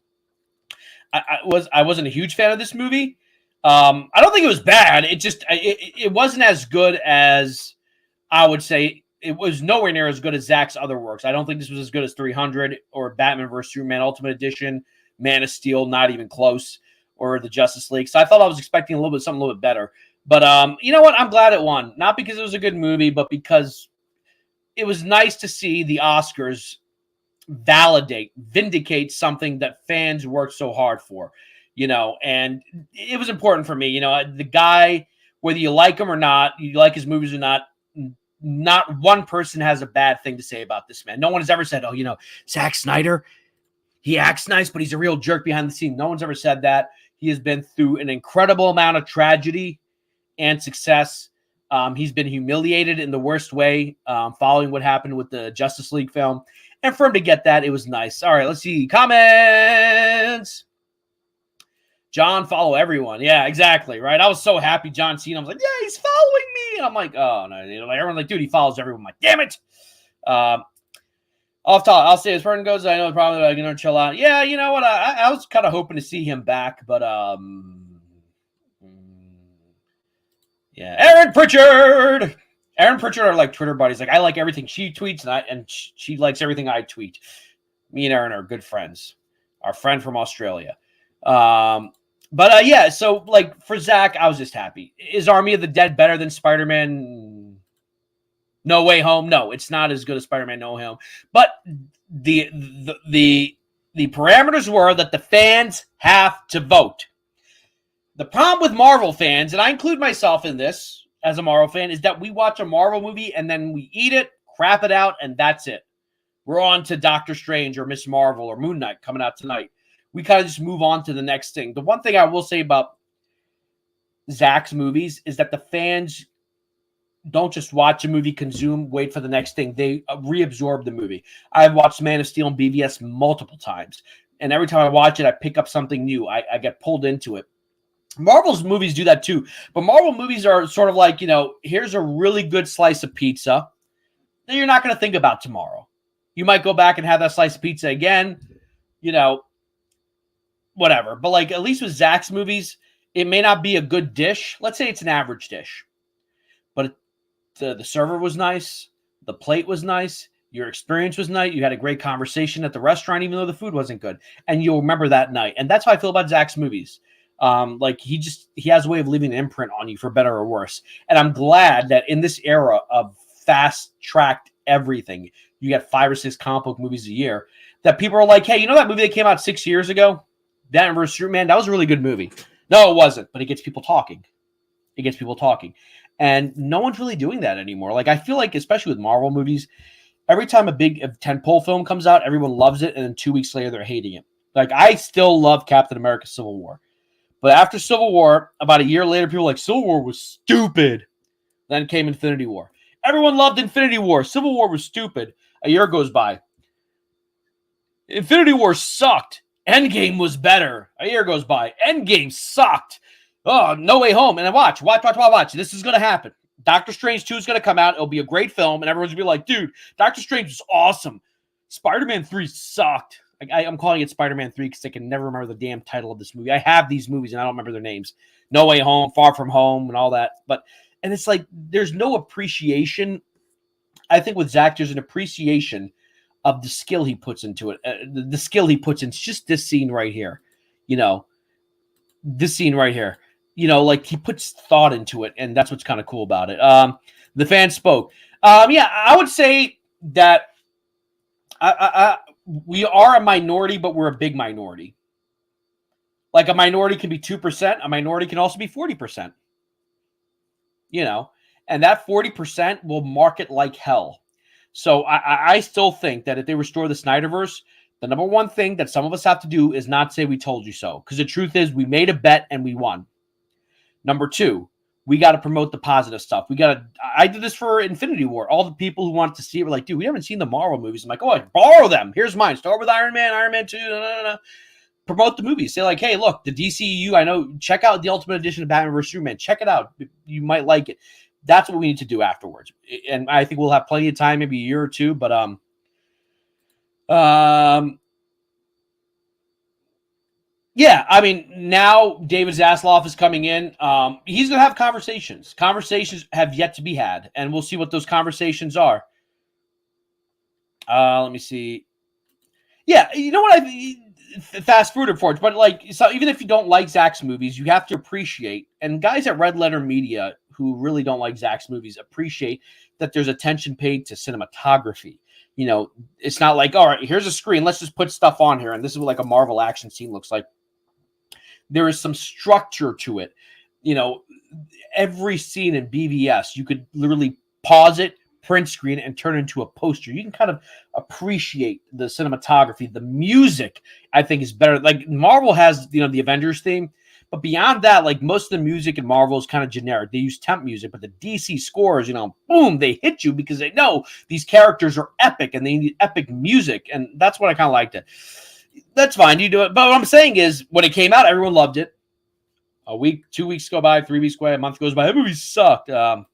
I wasn't a huge fan of this movie. I don't think it was bad. It just it wasn't as good as I would say. It was nowhere near as good as Zack's other works. I don't think this was as good as 300 or Batman vs Superman Ultimate Edition, Man of Steel, not even close, or the Justice League. So I thought I was expecting something a little bit better. But you know what? I'm glad it won. Not because it was a good movie, but because it was nice to see the Oscars vindicate something that fans worked so hard for, and it was important for me. The guy, whether you like him or not, you like his movies or not one person has a bad thing to say about this man. No one has ever said, Zack Snyder, he acts nice, but he's a real jerk behind the scene. No one's ever said that. He has been through an incredible amount of tragedy and success. He's been humiliated in the worst way following what happened with the Justice League film. And for him to get that, it was nice. All right, let's see. Comments. John, follow everyone. Yeah, exactly, right? I was so happy John Cena. I was like, yeah, he's following me. And I'm like, oh, no. Everyone's like, dude, he follows everyone. I'm like, damn it. I'll say as far as goes, I know probably I'm going to chill out. Yeah, you know what? I was kind of hoping to see him back, but yeah, Aaron Pritchard are like Twitter buddies. Like, I like everything she tweets, and she likes everything I tweet. Me and Aaron are good friends. Our friend from Australia. Yeah. So like for Zack, I was just happy. Is Army of the Dead better than Spider-Man No Way Home? No, it's not as good as Spider-Man No Way Home. But the parameters were that the fans have to vote. The problem with Marvel fans, and I include myself in this as a Marvel fan, is that we watch a Marvel movie and then we eat it, crap it out, and that's it. We're on to Doctor Strange or Miss Marvel or Moon Knight coming out tonight. We kind of just move on to the next thing. The one thing I will say about Zack's movies is that the fans don't just watch a movie, consume, wait for the next thing. They reabsorb the movie. I've watched Man of Steel and BVS multiple times, and every time I watch it, I pick up something new. I get pulled into it. Marvel's movies do that too, but Marvel movies are sort of like, here's a really good slice of pizza that you're not going to think about tomorrow. You might go back and have that slice of pizza again, whatever. But like, at least with Zack's movies, it may not be a good dish. Let's say it's an average dish, but the server was nice. The plate was nice. Your experience was nice. You had a great conversation at the restaurant, even though the food wasn't good, and you'll remember that night. And that's how I feel about Zack's movies. Like he has a way of leaving an imprint on you for better or worse. And I'm glad that in this era of fast tracked everything, you get 5 or 6 comic book movies a year, that people are like, hey, you know that movie that came out 6 years ago? That vs. Superman, that was a really good movie. No, it wasn't, but it gets people talking. It gets people talking. And no one's really doing that anymore. Like, I feel like, especially with Marvel movies, every time a big tentpole film comes out, everyone loves it, and then 2 weeks later, they're hating it. Like, I still love Captain America Civil War. But after Civil War, about a year later, people were like, Civil War was stupid. Then came Infinity War. Everyone loved Infinity War. Civil War was stupid. A year goes by. Infinity War sucked. Endgame was better. A year goes by. Endgame sucked. Oh, No Way Home. And then watch. This is going to happen. Doctor Strange 2 is going to come out. It'll be a great film. And everyone's going to be like, dude, Doctor Strange was awesome. Spider-Man 3 sucked. I'm calling it Spider-Man 3 because I can never remember the damn title of this movie. I have these movies and I don't remember their names. No Way Home, Far From Home, and all that. And it's like there's no appreciation. I think with Zach, there's an appreciation of the skill he puts into it. The skill he puts into just this scene right here. This scene right here. Like he puts thought into it, and that's what's kind of cool about it. The fan spoke. I would say that we are a minority, but we're a big minority. Like a minority can be 2%. A minority can also be 40%. And that 40% will market like hell. So I still think that if they restore the Snyderverse, the number one thing that some of us have to do is not say we told you so. Because the truth is we made a bet and we won. Number two, we got to promote the positive stuff. I did this for Infinity War. All the people who wanted to see it were like, dude, we haven't seen the Marvel movies. I'm like, oh, borrow them. Here's mine. Start with Iron Man 2. No. Promote the movies. Say like, hey, look, the DCEU, I know, check out the Ultimate Edition of Batman vs. Superman. Check it out. You might like it. That's what we need to do afterwards. And I think we'll have plenty of time, maybe a year or two. But I mean, now David Zaslav is coming in. He's going to have conversations. Conversations have yet to be had, and we'll see what those conversations are. Let me see. Yeah, you know what? Fast forward for it, but so even if you don't like Zach's movies, you have to appreciate, and guys at Red Letter Media who really don't like Zach's movies appreciate that there's attention paid to cinematography. It's not like, all right, here's a screen, let's just put stuff on here, and this is what like a Marvel action scene looks like. There is some structure to it. Every scene in BVS, you could literally pause it, print screen, and turn it into a poster. You can kind of appreciate the cinematography. The music, I think, is better. Like Marvel has, the Avengers theme, but beyond that, like most of the music in Marvel is kind of generic. They use temp music, but the DC scores, boom, they hit you because they know these characters are epic and they need epic music, and that's what I kind of liked it. That's fine, you do it. But what I'm saying is, when it came out, everyone loved it. A week, 2 weeks go by, 3 weeks go by, a month goes by. That movie sucked. And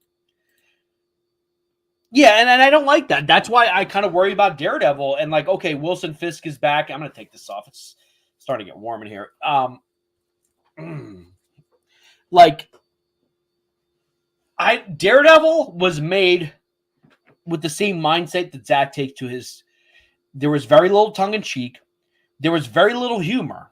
I don't like that. That's why I kind of worry about Daredevil. And like, okay, Wilson Fisk is back. I'm going to take this off. It's starting to get warm in here. Daredevil was made with the same mindset that Zach takes to his. There was very little tongue in cheek. There was very little humor.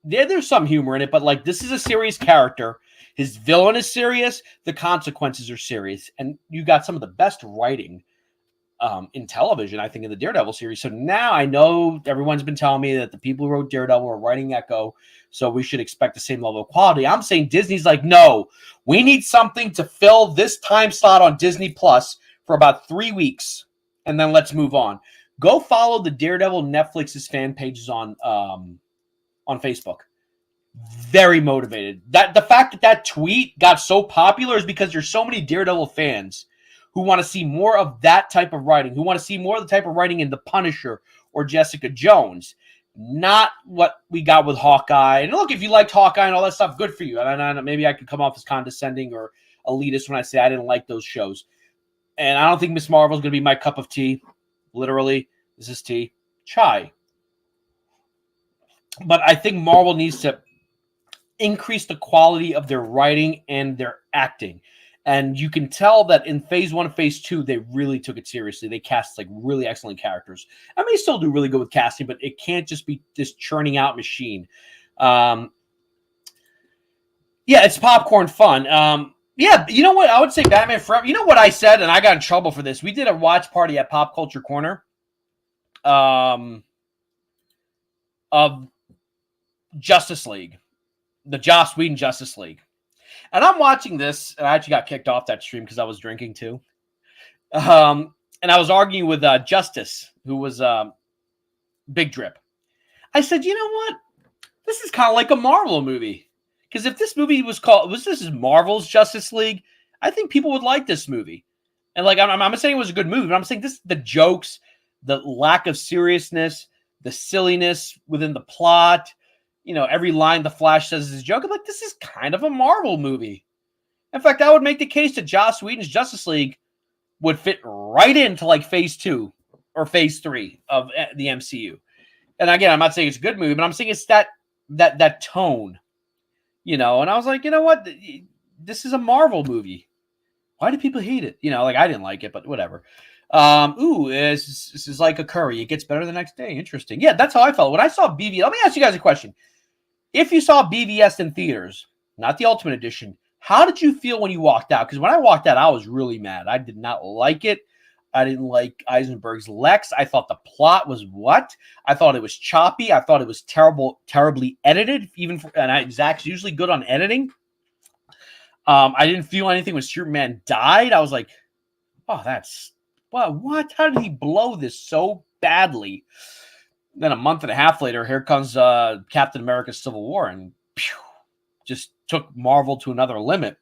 There's some humor in it, but like this is a serious character. His villain is serious. The consequences are serious. And you got some of the best writing in television, I think, in the Daredevil series. So now I know everyone's been telling me that the people who wrote Daredevil are writing Echo, so we should expect the same level of quality. I'm saying Disney's like, no, we need something to fill this time slot on Disney Plus for about 3 weeks, and then let's move on. Go follow the Daredevil Netflix's fan pages on Facebook. Very motivated. The fact that tweet got so popular is because there's so many Daredevil fans who want to see more of that type of writing, who want to see more of the type of writing in The Punisher or Jessica Jones, not what we got with Hawkeye. And look, if you liked Hawkeye and all that stuff, good for you. And maybe I could come off as condescending or elitist when I say I didn't like those shows. And I don't think Miss Marvel is going to be my cup of tea. Literally, this is tea. Chai. But I think Marvel needs to increase the quality of their writing and their acting. And you can tell that in phase 1 and phase 2, they really took it seriously. They cast like really excellent characters. I mean, they still do really good with casting, but it can't just be this churning out machine. It's popcorn fun. You know what? I would say Batman Forever. You know what I said, and I got in trouble for this. We did a watch party at Pop Culture Corner of Justice League, the Joss Whedon Justice League. And I'm watching this, and I actually got kicked off that stream because I was drinking too. And I was arguing with Justice, who was Big Drip. I said, you know what? This is kind of like a Marvel movie. Because if this movie was this is Marvel's Justice League, I think people would like this movie. And like, I'm not saying it was a good movie, but I'm saying the jokes, the lack of seriousness, the silliness within the plot, every line the Flash says is a joke. I'm like, this is kind of a Marvel movie. In fact, I would make the case that Joss Whedon's Justice League would fit right into like phase 2 or phase 3 of the MCU. And again, I'm not saying it's a good movie, but I'm saying it's that tone, and I was like, you know what? This is a Marvel movie. Why do people hate it? Like I didn't like it, but whatever. This is like a curry. It gets better the next day. Interesting. Yeah, that's how I felt. When I saw BVS, let me ask you guys a question. If you saw BVS in theaters, not the Ultimate Edition, how did you feel when you walked out? Because when I walked out, I was really mad. I did not like it. I didn't like Eisenberg's Lex. I thought the plot was what? I thought it was choppy. I thought it was terribly edited. Zack's usually good on editing. I didn't feel anything when Superman died. I was like, oh, what? How did he blow this so badly? Then a month and a half later, here comes Captain America: Civil War, and just took Marvel to another limit.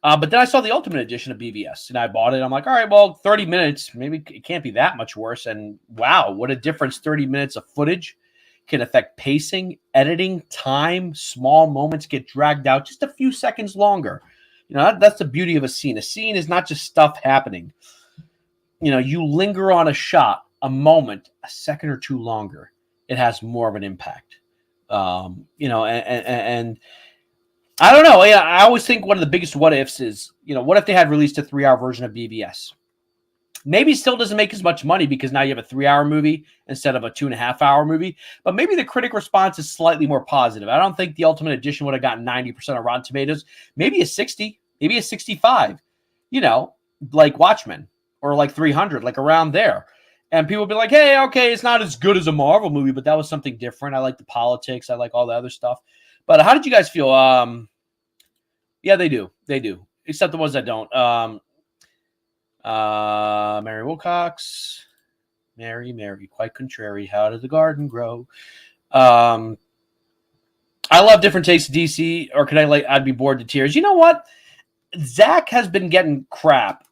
But then I saw the Ultimate Edition of BVS, and I bought it. I'm like, all right, well, 30 minutes, maybe it can't be that much worse. And wow, what a difference 30 minutes of footage can affect pacing, editing, time. Small moments get dragged out just a few seconds longer. That's the beauty of a scene. A scene is not just stuff happening. You linger on a shot, a moment, a second or two longer. It has more of an impact. And I don't know. Yeah, I always think one of the biggest what ifs is, what if they had released a 3-hour version of BVS? Maybe it still doesn't make as much money because now you have a 3-hour movie instead of a 2.5-hour movie. But maybe the critic response is slightly more positive. I don't think the Ultimate Edition would have gotten 90% of Rotten Tomatoes. Maybe a 60, maybe a 65, like Watchmen or like 300, like around there. And people would be like, hey, okay, it's not as good as a Marvel movie, but that was something different. I like the politics. I like all the other stuff. But how did you guys feel? Yeah, they do. They do. Except the ones that don't. Mary Wilcox. Mary, quite contrary. How did the garden grow? I love different takes of DC, or I'd be bored to tears. You know what? Zack has been getting crap.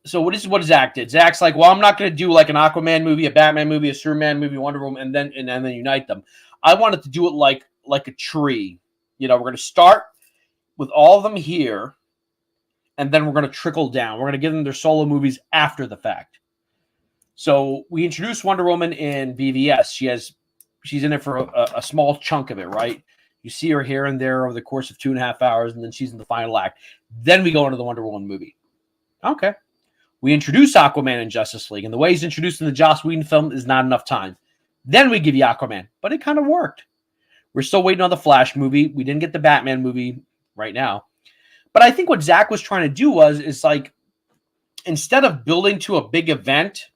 So what Zack did? Zack's like, well, I'm not going to do like an Aquaman movie, a Batman movie, a Superman movie, Wonder Woman, and then unite them. I wanted to do it like a tree. We're going to start with all of them here, and then we're going to trickle down. We're going to give them their solo movies after the fact. So we introduced Wonder Woman in BVS. She's in it for a small chunk of it, right? You see her here and there over the course of 2.5 hours, and then she's in the final act. Then we go into the Wonder Woman movie. Okay. We introduce Aquaman in Justice League, and the way he's introduced in the Joss Whedon film is not enough time. Then we give you Aquaman, but it kind of worked. We're still waiting on the Flash movie. We didn't get the Batman movie right now. But I think what Zack was trying to do is like, instead of building to a big event,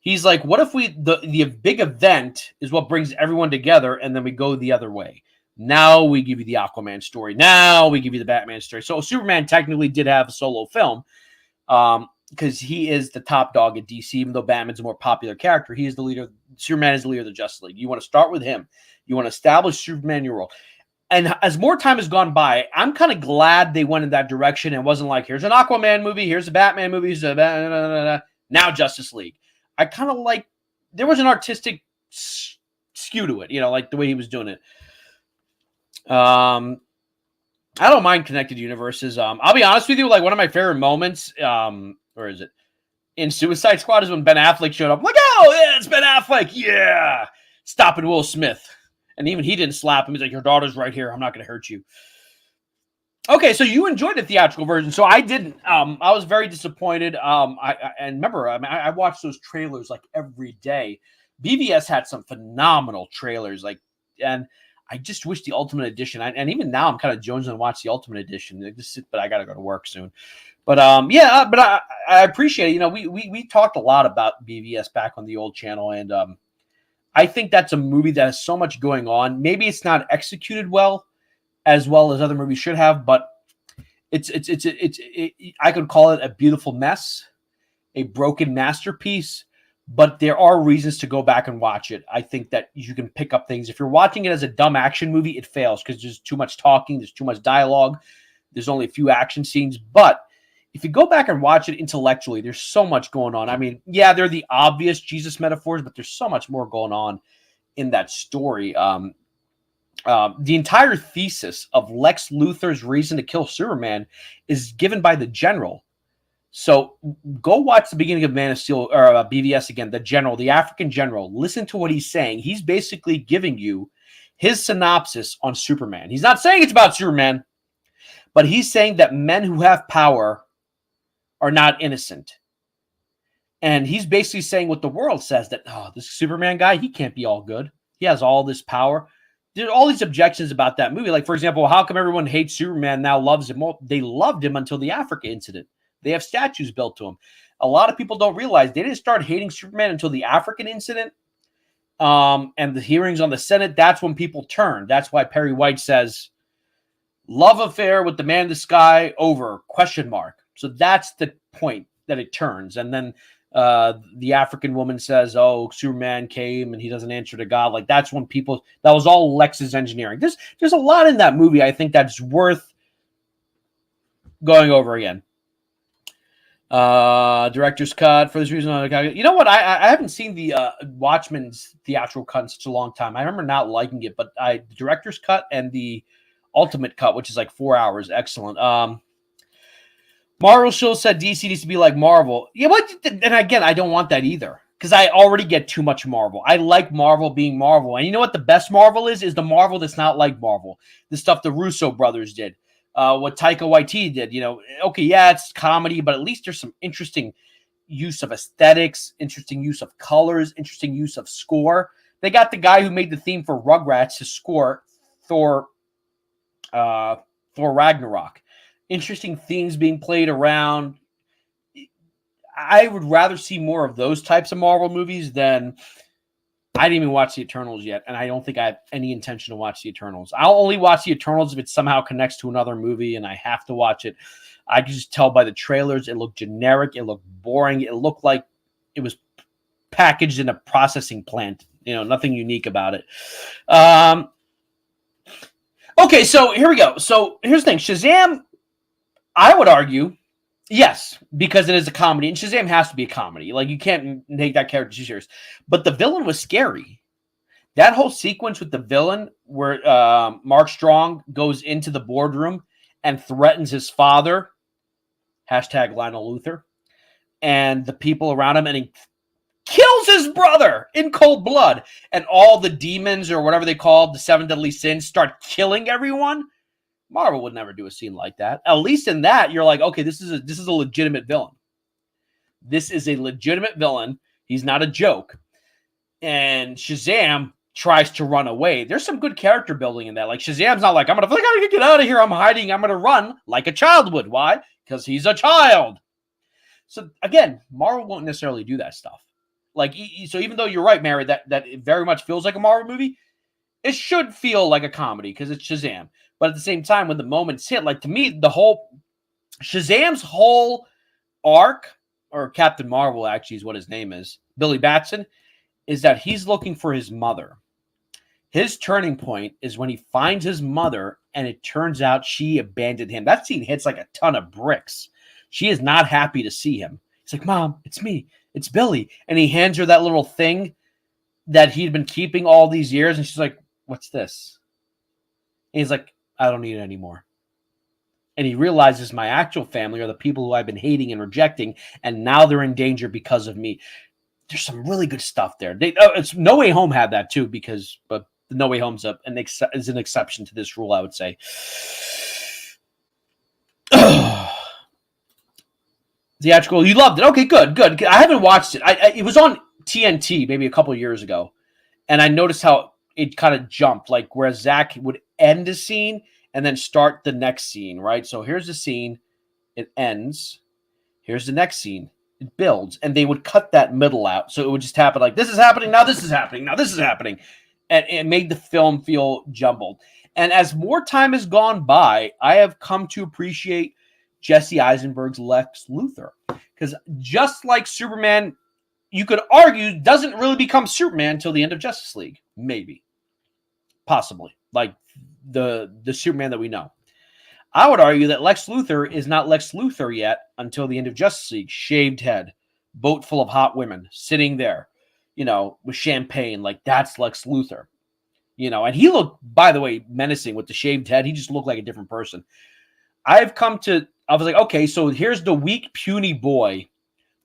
he's like, what if the big event is what brings everyone together, and then we go the other way. Now we give you the Aquaman story. Now we give you the Batman story. So Superman technically did have a solo film, because he is the top dog at DC, even though Batman's a more popular character. He is the leader. Superman is the leader of the Justice League. You want to start with him. You want to establish Superman in your world. And as more time has gone by, I'm kind of glad they went in that direction and wasn't like, here's an Aquaman movie, here's a Batman movie, here's a now Justice League. I kind of like, there was an artistic skew to it, like the way he was doing it. I don't mind connected universes. I'll be honest with you, like one of my favorite moments, where is it? In Suicide Squad is when Ben Affleck showed up. I'm like, oh, yeah, it's Ben Affleck. Yeah. Stopping Will Smith. And even he didn't slap him. He's like, your daughter's right here. I'm not going to hurt you. Okay, so you enjoyed the theatrical version. So I didn't. I was very disappointed. And remember, I watched those trailers like every day. BVS had some phenomenal trailers. And I just wish the Ultimate Edition, and even now I'm kind of jonesing to watch the Ultimate Edition. But I got to go to work soon. But but I appreciate it. You know, we talked a lot about BVS back on the old channel, and I think that's a movie that has so much going on. Maybe it's not executed well as other movies should have, but it's I could call it a beautiful mess, a broken masterpiece. But there are reasons to go back and watch it. I think that you can pick up things. If you're watching it as a dumb action movie, it fails because there's too much talking, there's too much dialogue, there's only a few action scenes. But if you go back and watch it intellectually, there's so much going on. I mean, yeah, they're the obvious Jesus metaphors, but there's so much more going on in that story. The entire thesis of Lex Luthor's reason to kill Superman is given by the General. So go watch the beginning of Man of Steel or BVS again, the General, the African General. Listen to what he's saying. He's basically giving you his synopsis on Superman. He's not saying it's about Superman, but he's saying that men who have power are not innocent. And he's basically saying what the world says, that, oh, this Superman guy, he can't be all good. He has all this power. There are all these objections about that movie. Like, for example, how come everyone hates Superman, now loves him? Well, they loved him until the Africa incident. They have statues built to him. A lot of people don't realize they didn't start hating Superman until the African incident and the hearings on the Senate. That's when people turned. That's why Perry White says, love affair with the man in the sky over, ? So that's the point that it turns. And then the African woman says, oh, Superman came and he doesn't answer to God. Like, that's when people, that was all Lex's engineering. There's a lot in that movie I think that's worth going over again. Director's cut for this reason. You know what? I haven't seen the Watchmen's theatrical cut in such a long time. I remember not liking it, but the director's cut and the ultimate cut, which is like 4 hours, excellent. Marvel Shield said DC needs to be like Marvel. Yeah, but and again, I don't want that either because I already get too much Marvel. I like Marvel being Marvel, and you know what the best Marvel is the Marvel that's not like Marvel. The stuff the Russo brothers did. What Taika Waititi did, you know, okay, yeah, it's comedy, but at least there's some interesting use of aesthetics, interesting use of colors, interesting use of score. They got the guy who made the theme for Rugrats to score Thor Ragnarok. Interesting themes being played around. I would rather see more of those types of Marvel movies than I didn't even watch the Eternals yet, and I don't think I have any intention to watch the Eternals. I'll only watch the Eternals if it somehow connects to another movie and I have to watch it. I can just tell by the trailers, it looked generic, it looked boring, it looked like it was packaged in a processing plant. You know, nothing unique about it. Okay, so here we go. So here's the thing. Shazam, I would argue, yes, because it is a comedy, and Shazam has to be a comedy. Like, you can't take that character too serious. But the villain was scary. That whole sequence with the villain where Mark Strong goes into the boardroom and threatens his father, hashtag Lionel Luthor, and the people around him, and he kills his brother in cold blood, and all the demons, or whatever they call the 7 deadly sins, start killing everyone. Marvel would never do a scene like that. At least in that, you're like, okay, this is a legitimate villain. This is a legitimate villain. He's not a joke. And Shazam tries to run away. There's some good character building in that. Like, Shazam's not like, I gotta get out of here. I'm hiding. I'm gonna run like a child would. Why? Because he's a child. So again, Marvel won't necessarily do that stuff. Like, so even though you're right, Mary, that it very much feels like a Marvel movie, it should feel like a comedy because it's Shazam. But at the same time, when the moments hit, like, to me, the whole Shazam's whole arc, or Captain Marvel actually is what his name is, Billy Batson, is that he's looking for his mother. His turning point is when he finds his mother and it turns out she abandoned him. That scene hits like a ton of bricks. She is not happy to see him. He's like, Mom, it's me. It's Billy. And he hands her that little thing that he'd been keeping all these years. And she's like, what's this? And he's like, I don't need it anymore. And he realizes my actual family are the people who I've been hating and rejecting, and now they're in danger because of me. There's some really good stuff there. It's No Way Home had that too, but No Way Home's is an exception to this rule, I would say. Theatrical, you loved it. Okay, good. I haven't watched it. It was on TNT maybe a couple of years ago, and I noticed how it kind of jumped, like where Zach would end a scene and then start the next scene, right? So here's the scene. It ends. Here's the next scene. It builds, and they would cut that middle out, so it would just happen like this is happening, now this is happening, now this is happening, and it made the film feel jumbled. And as more time has gone by, I have come to appreciate Jesse Eisenberg's Lex Luthor, because just like Superman, you could argue doesn't really become Superman until the end of Justice League, maybe, possibly, like the Superman that we know. I would argue that Lex Luthor is not Lex Luthor yet until the end of Justice League. Shaved head, boat full of hot women, sitting there, with champagne. Like, that's Lex Luthor. And he looked, by the way, menacing with the shaved head. He just looked like a different person. I was like, okay, so here's the weak, puny boy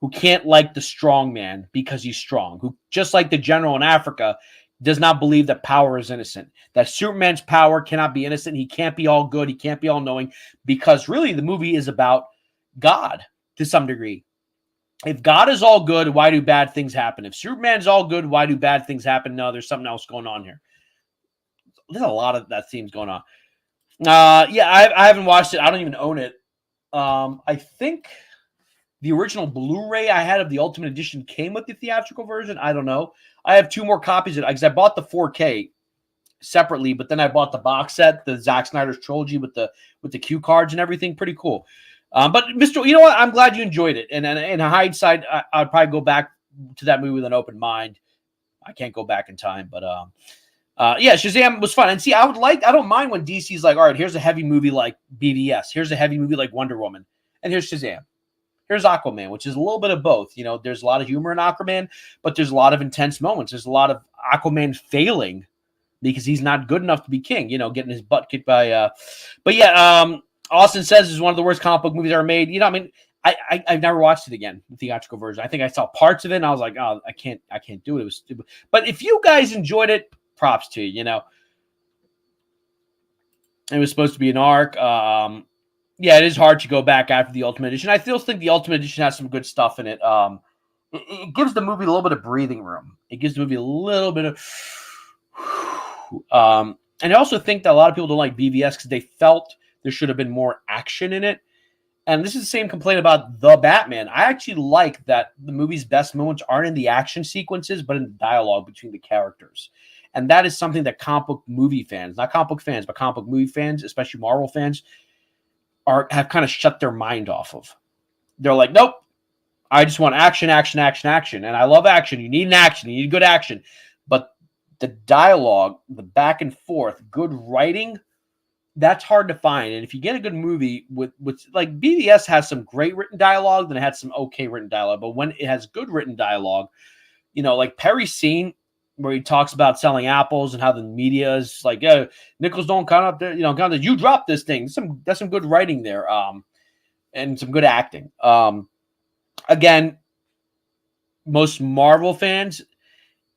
who can't like the strong man because he's strong, who, just like the general in Africa, does not believe that power is innocent, that Superman's power cannot be innocent. He can't be all good. He can't be all knowing, because really the movie is about God to some degree. If God is all good, why do bad things happen? If Superman's all good, why do bad things happen? No, there's something else going on here. There's a lot of that themes going on. I haven't watched it. I don't even own it. I think the original Blu-ray I had of the Ultimate Edition came with the theatrical version. I don't know. I have 2 more copies of it because I bought the 4K separately, but then I bought the box set, the Zack Snyder's trilogy with the cue cards and everything. Pretty cool. But Mr. You know what? I'm glad you enjoyed it. And in hindsight, I'd probably go back to that movie with an open mind. I can't go back in time, but Shazam was fun. And see, I don't mind when DC's like, all right, here's a heavy movie like BVS. Here's a heavy movie like Wonder Woman. And here's Shazam. Here's Aquaman, which is a little bit of both. There's a lot of humor in Aquaman, but there's a lot of intense moments. There's a lot of Aquaman failing because he's not good enough to be king, getting his butt kicked by Austin Says is one of the worst comic book movies ever made. I've never watched it again, the theatrical version. I think I saw parts of it and I was like, oh, I can't do it. It was stupid. But if you guys enjoyed it, props to you, It was supposed to be an arc. It is hard to go back after the Ultimate Edition. I still think the Ultimate Edition has some good stuff in it. It gives the movie a little bit of breathing room. It gives the movie a little bit of... and I also think that a lot of people don't like BVS because they felt there should have been more action in it. And this is the same complaint about The Batman. I actually like that the movie's best moments aren't in the action sequences, but in the dialogue between the characters. And that is something that comic book movie fans, not comic book fans, but comic book movie fans, especially Marvel fans, have kind of shut their mind off of. They're like, nope, I just want action, action, action, action. And I love action. You need an action. You need good action. But the dialogue, the back and forth, good writing, that's hard to find. And if you get a good movie with like BVS has some great written dialogue, then it has some okay written dialogue. But when it has good written dialogue, like Perry's scene where he talks about selling apples and how the media is like, yeah, nickels don't count up there, you drop this thing. That's some good writing there. And some good acting. Again, most Marvel fans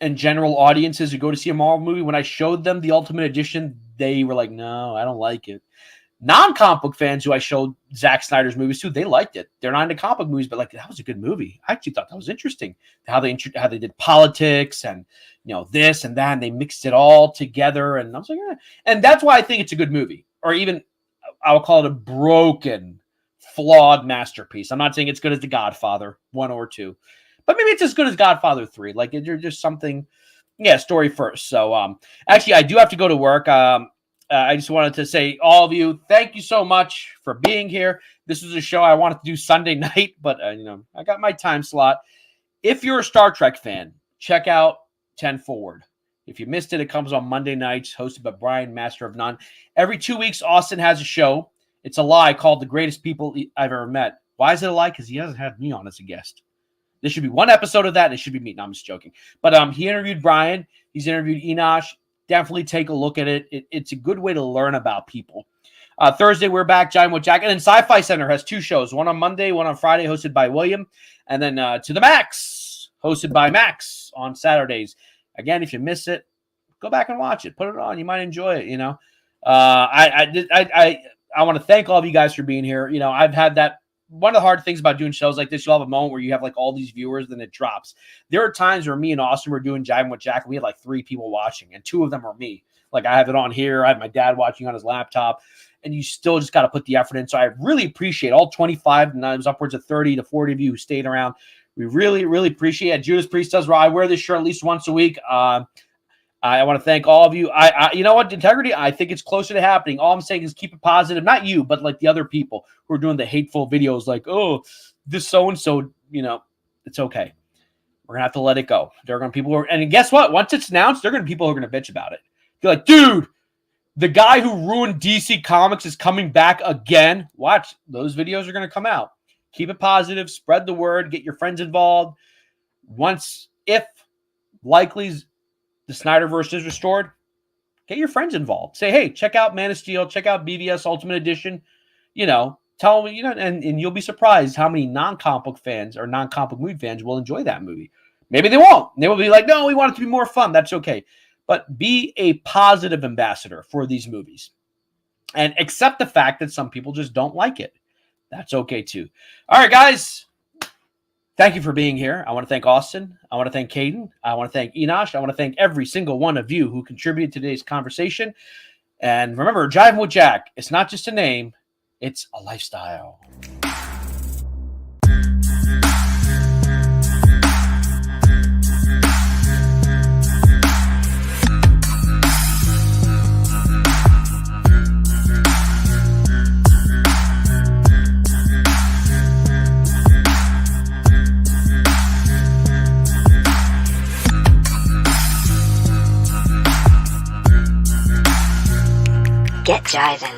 and general audiences who go to see a Marvel movie, when I showed them the Ultimate Edition, they were like, no, I don't like it. Non-comic book fans who I showed Zack Snyder's movies to, they liked it. They're not into comic book movies, but like, that was a good movie. I actually thought that was interesting. How they did politics and this and that, and they mixed it all together. And I was like, eh. And that's why I think it's a good movie, or even I would call it a broken, flawed masterpiece. I'm not saying it's good as The Godfather 1 or 2, but maybe it's as good as Godfather 3. Like, there's just something, story first. So actually, I do have to go to work. I just wanted to say, all of you, thank you so much for being here. This was a show I wanted to do Sunday night, but I got my time slot. If you're a Star Trek fan, check out 10 Forward. If you missed it, it comes on Monday nights, hosted by Brian, Master of None. Every 2 weeks, Austin has a show. It's a lie called The Greatest People I've Ever Met. Why is it a lie? Because he hasn't had me on as a guest. There should be one episode of that, and it should be me. No, I'm just joking. But he interviewed Brian. He's interviewed Enosh. Definitely take a look at it. It's a good way to learn about people. Thursday, we're back, Giant with Jack. And then Sci-Fi Center has 2 shows, one on Monday, one on Friday, hosted by William. And then To the Max, hosted by Max on Saturdays. Again, if you miss it, go back and watch it. Put it on. You might enjoy it, I want to thank all of you guys for being here. I've had that one of the hard things about doing shows like this, you'll have a moment where you have like all these viewers, then it drops. There are times where me and Austin were doing Jiving with Jack, and we had like 3 people watching, and 2 of them are me. Like I have it on here. I have my dad watching on his laptop, and you still just got to put the effort in. So I really appreciate all 25, and it was upwards of 30 to 40 of you who stayed around. We really, really appreciate it. Judas Priest does, I wear this shirt at least once a week. I want to thank all of you. You know what, integrity, I think it's closer to happening. All I'm saying is keep it positive. Not you, but like the other people who are doing the hateful videos like, oh, this so-and-so, you know, it's okay. We're going to have to let it go. There are going to be people who are, and guess what? Once it's announced, there are going to be people who are going to bitch about it. You're like, dude, the guy who ruined DC Comics is coming back again. Watch. Those videos are going to come out. Keep it positive. Spread the word. Get your friends involved. Once, if likely, the Snyderverse is restored, get your friends involved. Say, hey, check out Man of Steel, check out BVS Ultimate Edition. You know, tell them, you know, and you'll be surprised how many non-comic book fans or non-comic book movie fans will enjoy that movie. Maybe they won't. They will be like, no, we want it to be more fun. That's okay. But be a positive ambassador for these movies. And accept the fact that some people just don't like it. That's okay too. All right, guys. Thank you for being here. I want to thank Austin. I want to thank Caden. I want to thank Enosh. I want to thank every single one of you who contributed to today's conversation. And remember, Jiving with Jack, it's not just a name, it's a lifestyle. Get jiving.